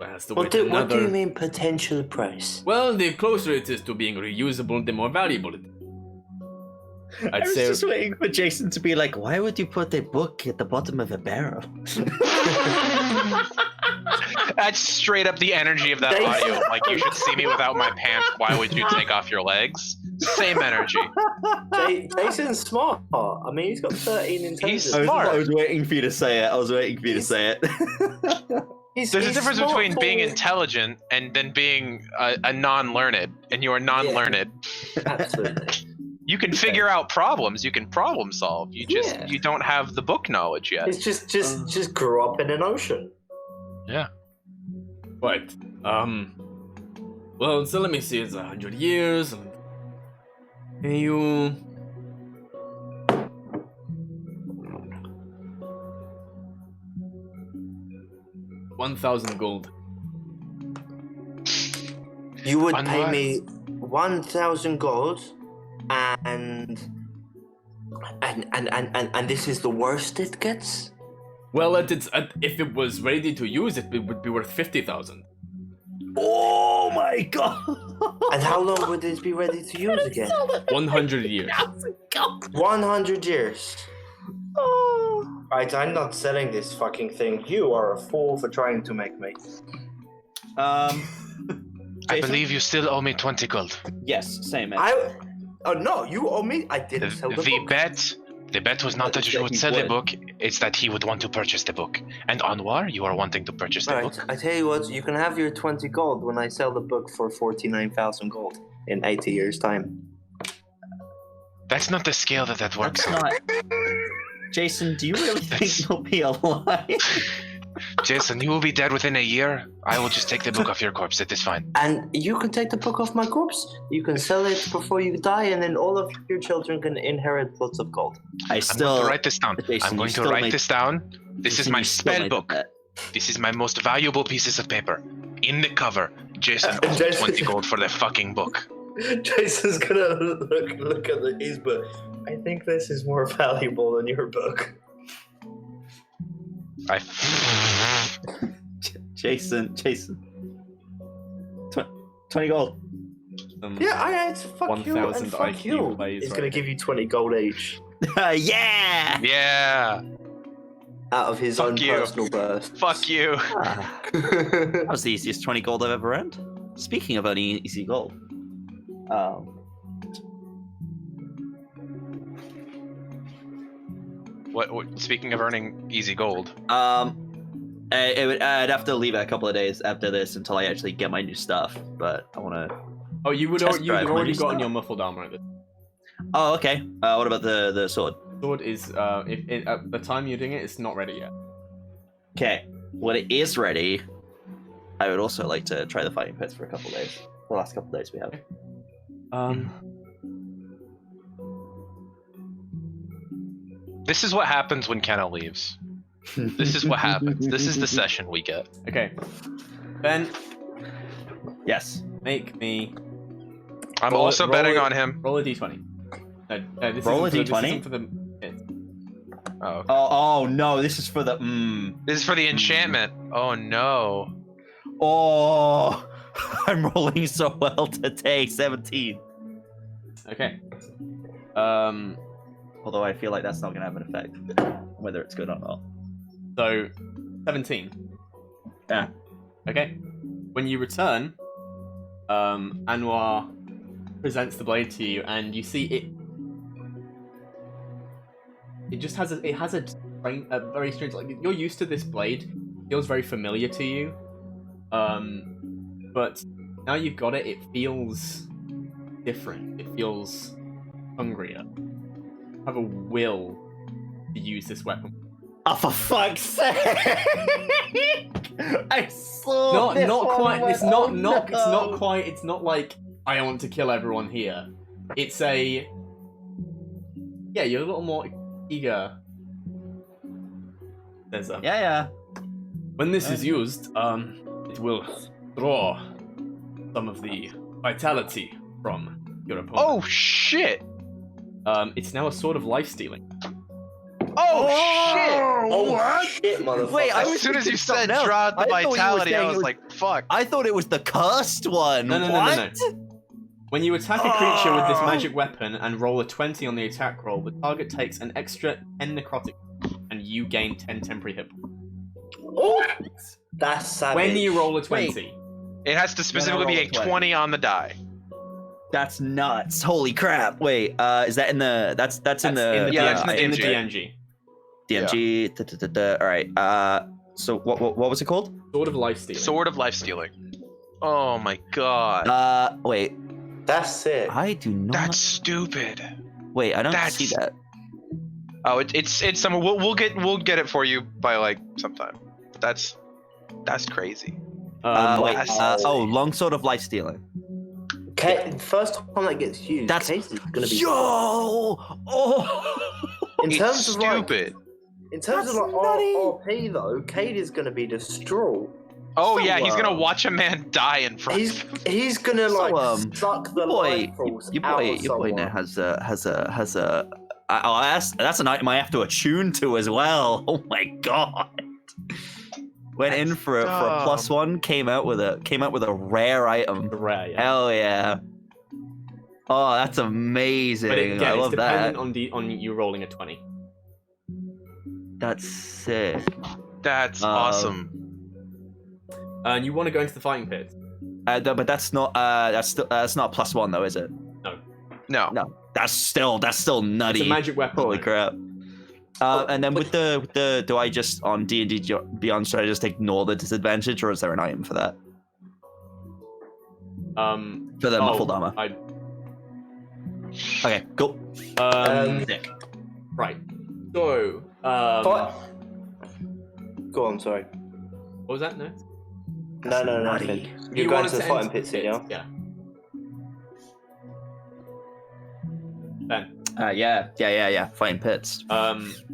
It has to wait What do you another. mean potential price? Well, the closer it is to being reusable, the more valuable it is. I I'd was say just waiting for Jason to be like, why would you put a book at the bottom of a barrel? That's straight up the energy of that Jason. audio. Like, you should see me without my pants. Why would you take off your legs? Same energy. Jason's smart. I mean, he's got 13 intelligence. Smart. I was waiting for you to say it. I was waiting for you to say it. He's There's a difference smart, between being Paul. intelligent and then being a non-learned, and you are non-learned. Absolutely. You can figure out problems. You can problem solve. You just Yeah. you don't have the book knowledge yet. He's just grew up in an ocean. Right. Well, so let me see. It's 100 years. Can you? $1,000 gold. You would On pay what? me 1,000 gold, and this is the worst it gets. Well, if it was ready to use, it would be worth 50,000. Oh my god! And how long would it be ready to use again? 100 years. 100 years. Oh. Right, I'm not selling this fucking thing. You are a fool for trying to make me. I Jason? believe you still owe me 20 gold. Yes, same. Oh no, you owe me. I didn't sell the book. The bet was not that you would sell the book, it's that he would want to purchase the book. And Anwar, you are wanting to purchase the Right, book. I tell you what, you can have your 20 gold when I sell the book for 49,000 gold in 80 years' time. That's not the scale that works That's on. not. Jason, do you really think That's- you'll be alive? Jason, you will be dead within a year. I will just take the book off your corpse. It is fine. And you can take the book off my corpse. You can sell it before you die, and then all of your children can inherit lots of gold. I I'm still. going to write this down. Jason, I'm you going to still write make- this down. This is Jason, my you still spell made the book. bet. This is my most valuable pieces of paper. In the cover, Jason owes me Jason- 20 gold for the fucking book. Jason's gonna look at his book. I think this is more valuable than your book. Jason. 20 gold. Yeah, fuck you. 1,000 And fuck IQ you. plays He's right gonna there. give you 20 gold each Yeah! Yeah. out of his Fuck own you. personal burst. Fuck you. That was the easiest 20 gold I've ever earned. Speaking of earning easy gold. What? Speaking of earning easy gold. I'd have to leave it a couple of days after this until I actually get my new stuff. But I want to. Oh, you'd Test drive my already new gotten stuff. your muffled armor at this. Oh, okay. What about the sword? Sword is at the time you're doing it, it's not ready yet. Okay. When it is ready, I would also like to try the fighting pits for a couple of days. The last couple of days we have. This is what happens when Kenna leaves. This is what happens. This is the session we get. Okay. Ben, Yes. make me I'm Roll it- also roll betting it. on him. roll a d20. No, this Roll isn't a for the- D20? This isn't for the hits. Oh. Oh no, this is for the This is for the enchantment. Oh no. Oh, I'm rolling so well today. 17. Okay. Although I feel like that's not gonna have an effect, whether it's good or not. So 17. Yeah. Okay. When you return, Anwar presents the blade to you, and you see it. It just has a very strange. Like, you're used to this blade, it feels very familiar to you. But now you've got it, it feels different. It feels hungrier. You have a will to use this weapon. Oh, for fuck's sake! I saw this Not one quite. went, It's not. oh, Not. It's not no. quite. It's not like I want to kill everyone here. It's a. Yeah, you're a little more eager. There's a. Yeah. When this is used, it will draw some of the vitality from your opponent. Oh shit. It's now a sword of life stealing. Oh shit. Oh shit, motherfucker! Wait, I As was soon as you thinking said something else. draw out the I thought you were vitality, I saying was it was- like, fuck. I thought it was the cursed one. No. What? When you attack a creature with this magic weapon and roll a 20 on the attack roll, the target takes an extra 10 necrotic, and you gain 10 temporary hit points. Oh, that's savage. When you roll a 20. It has to specifically be a 20 on the die. That's nuts. Holy crap. Wait, is that in the that's in the Yeah, that's in the DMG. DMG. DMG. All right. So what was it called? Sword of life stealing. Sword of life stealing. Oh my god. Wait. That's sick. I do not. That's stupid. Wait, I don't that's- see that. Oh, it's some. We'll get it for you by like sometime. That's crazy. Wait. that's- Longsword of life stealing. Okay, first time that gets used, That's Casey's gonna be. Yo. Oh. In It's terms of like, stupid. in terms of That's like nutty. RP though, Cade is gonna be distraught. Oh So, yeah, he's gonna watch a man die in front. He's gonna So, like suck the life force Your out boy of someone. now has a. That's an item I have to attune to as well. Oh my god. Went in for a +1, came out with a rare item. Rare, yeah. Hell yeah. Oh, that's amazing. But again, I it's love that. dependent on you rolling a 20. That's sick. That's awesome. And you want to go into the fighting pit. But that's not that's not +1 though, is it? No. No. That's still nutty. It's a magic weapon. Holy though. crap. And then with the do I just on D&D Beyond should I just ignore the disadvantage, or is there an item for that? For the muffled armor. Okay, cool. Sick. Right. So, But... Go on, sorry. what was that? No. No, nutty. nothing. You You're going wanted to the enter fighting pits, yeah? Yeah. Ben. Yeah. Fighting pits.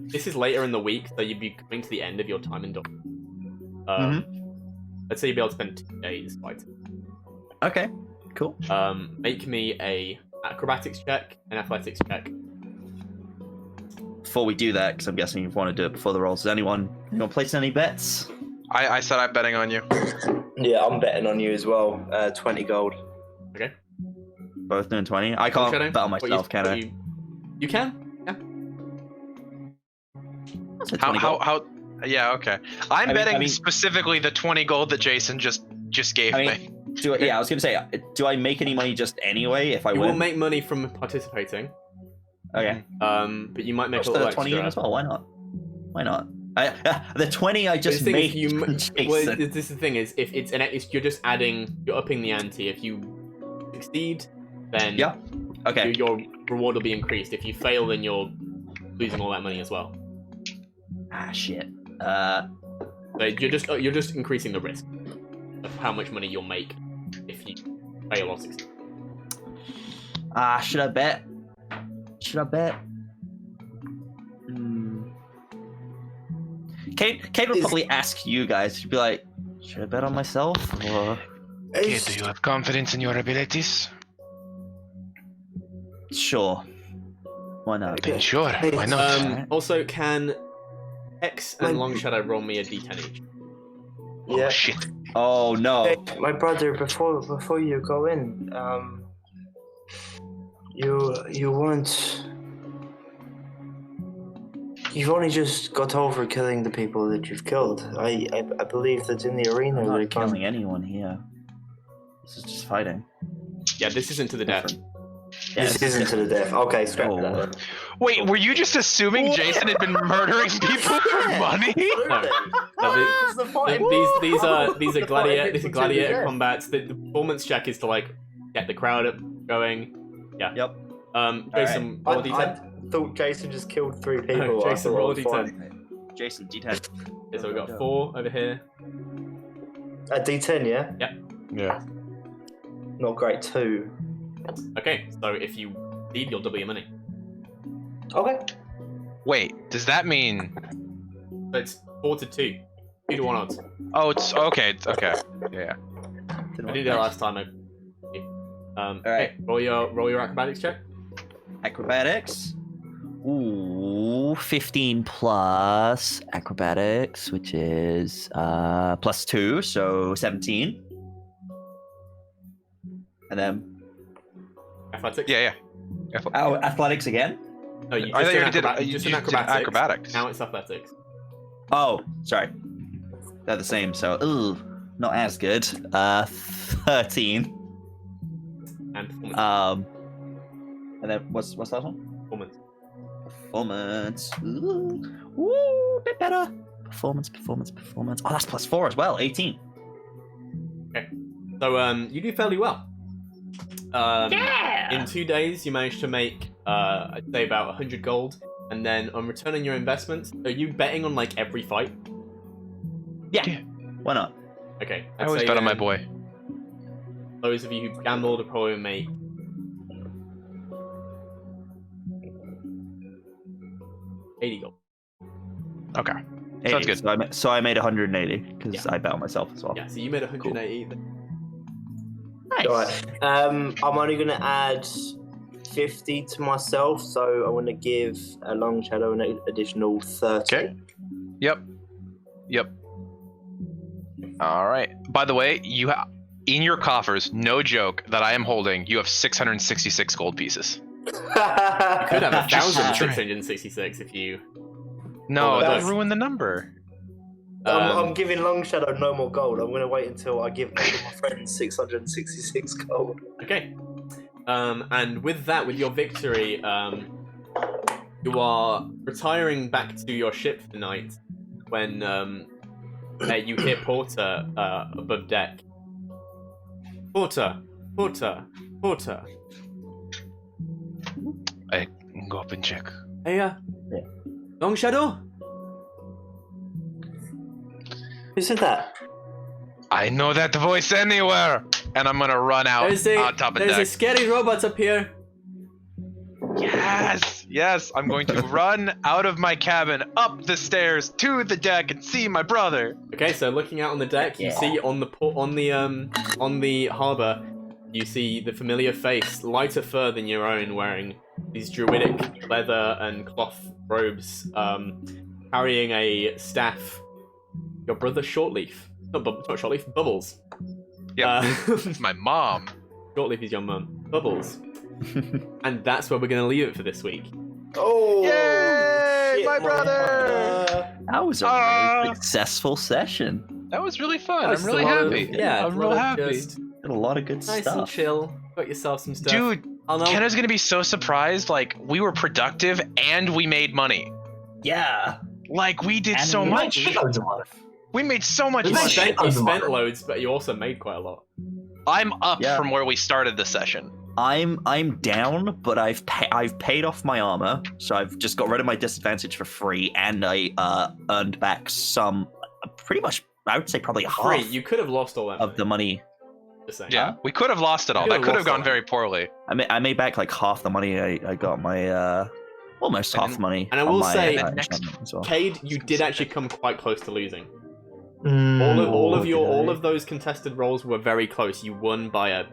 This is later in the week, so you'd be coming to the end of your time in Dok. Let's say you'd be able to spend 2 days fighting. Okay, cool. Make me a acrobatics check, an athletics check. Before we do that, because I'm guessing you want to do it before the rolls, is anyone placing any bets? I said I'm betting on you. Yeah, I'm betting on you as well. 20 gold. Okay. Both doing 20. I can't bet on myself, can I? You can. Yeah. That's a 20 gold. How? Yeah, okay. I'm betting I mean- specifically the 20 gold that Jason just gave me. I was gonna say, do I make any money just anyway if I You win? will make money from participating. Okay. But you might make Push a little the 20 in extra. as well. Why not? Why not? The 20 I just The thing made. is, you Jason. well, this is the thing is, if it's you're just you're upping the ante. If you succeed, then Yeah. Okay. your reward will be increased. If you fail, then you're losing all that money as well. Ah, shit. So you're just increasing the risk of how much money you'll make if you fail or succeed. Should I bet? Should I bet? Kate would probably ask you guys. She'd be like, should I bet on myself? Or... Okay, do you have confidence in your abilities? Sure. Why not? Then sure, why not? Also, can X and Long Shadow roll me a d10 each? Oh shit. Oh no. Hey, my brother, before you go in, you weren't. You've only just got over killing the people that you've killed. I believe that in the arena I'm they not killing anyone here. This is just fighting. Yeah, this isn't to the death. This isn't to the death. Okay, scrap Oh. that. Wait, were you just assuming Jason had been murdering people for money? No, these are gladiator combats. The performance check is to like get the crowd up going. Yeah. Yep. Jason, roll a d10. I thought Jason just killed 3 people. Jason, roll a I thought it was d10. Jason, D10. Okay, so we got 4 over here. fine. A D10, yeah? Yeah. Not great, 2. Okay, so if you lead, you'll double your money. Okay. Wait, does that mean? So it's 4 to 2. 2 to 1 odds. Oh, it's okay. It's okay. Yeah. I did that last time. Okay, roll your acrobatics check. Acrobatics. Ooh, 15 plus acrobatics, which is plus 2, so 17. And then Athletics. Yeah. athletics again. No, you I just thought you did did. You just did an acrobatics. acrobatics. Now it's athletics. Oh, sorry. They're the same, so not as good. 13. And performance. And then what's the last one? Performance. Performance. Ooh, bit better. Performance. Oh, that's plus 4 as well. 18. Okay. So you do fairly well. In 2 days, you managed to make I'd say about 100 gold, and then on returning your investments, are you betting on like every fight? Yeah. Why not? Okay. I always bet on my boy. Those of you who gambled will probably make 80 gold. Okay. 80. Sounds good. So I made 180 because Yeah. I bet on myself as well. Yeah, so you made 180. Nice. Alright. I'm only gonna add 50 to myself, so I want to give a Long Shadow an additional 30. Okay. Yep. All right. By the way, you in your coffers, no joke, that I am holding, you have 666 gold pieces. You could have Just 1,666 if you. No, Oh, that that's- would ruin the number. I'm giving Long Shadow no more gold. I'm gonna wait until I give all of my friends 666 gold. Okay. And with that, with your victory, you are retiring back to your ship for the night when you hear Porter above deck. Porter. I go up and check. Hey, Long Shadow? Who said that? I know that voice anywhere, and I'm gonna run out on top of There's a deck. scary robot up here. Yes, I'm going to run out of my cabin, up the stairs to the deck, and see my brother. Okay, so looking out on the deck, you see on the harbor, you see the familiar face, lighter fur than your own, wearing these druidic leather and cloth robes, carrying a staff. Your brother Shortleaf, not Shortleaf, Bubbles. Yep. It's my mom. Shortleaf is your mum, Bubbles. And that's where we're gonna leave it for this week. Oh! Yay, shit, my brother! That was a really successful session. That was really fun. Nice, I'm really a lot of- happy. Yeah, I'm a real lot of happy. just Did a lot of good nice stuff. and chill. Got yourself some stuff. Dude, I'll know. Kenna's gonna be so surprised. Like, we were productive and we made money. Yeah. Like, we did And so we much. We made so much You money. spent loads, but you also made quite a lot. I'm up Yeah. from where we started the session. I'm down, but I've paid off my armor, so I've just got rid of my disadvantage for free, and I earned back some, pretty much, I would say probably Free. half You could have lost all that of the money. Just saying. Yeah, we could have lost it all. You That could've could have lost gone all very poorly. I made back like half the money I got my almost And half then- the money. and I on will my, say- enchantment as well. Cade, you did actually come quite close to losing. Mm, All of those contested rolls were very close. You won by a.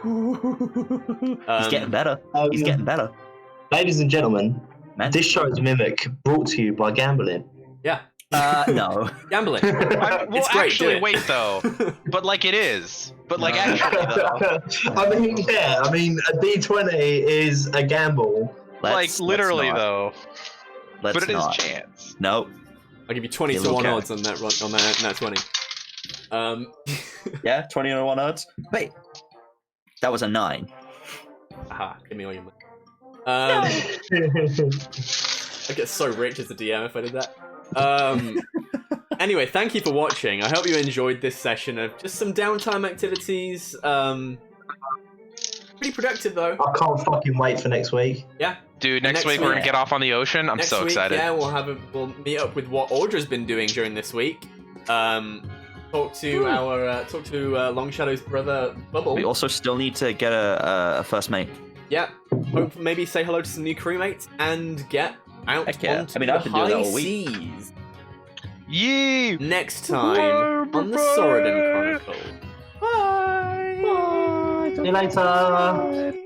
He's getting better. He's getting better. Ladies and gentlemen, Man. this show is Mimic, brought to you by gambling. Yeah, No. gambling. Well, It's great, do actually, it. wait though. But like it is. But like actually though. I mean, yeah, I mean, a D20 is a gamble. Let's Literally not. though. Let's But it is not. chance. No. I'll give you 20 You to look 1 at- odds on that 20. Yeah, 20 to 1 odds. Wait. That was a 9. Aha, give me all your money. I'd get so rich as a DM if I did that. Anyway, thank you for watching. I hope you enjoyed this session of just some downtime activities. Pretty productive though. I can't fucking wait for next week. Yeah. Dude, And next week we're gonna get off on the ocean. I'm Next so week, excited. yeah, we'll meet up with what Audra's been doing during this week. Talk to Long Shadow's brother Bubble. We also still need to get a first mate. Yeah. Hope maybe say hello to some new crewmates and get out Heck yeah. onto I mean, the I've been doing that high all week. seas. Yee! Next time on the Sorodin Chronicles. Bye. See you later.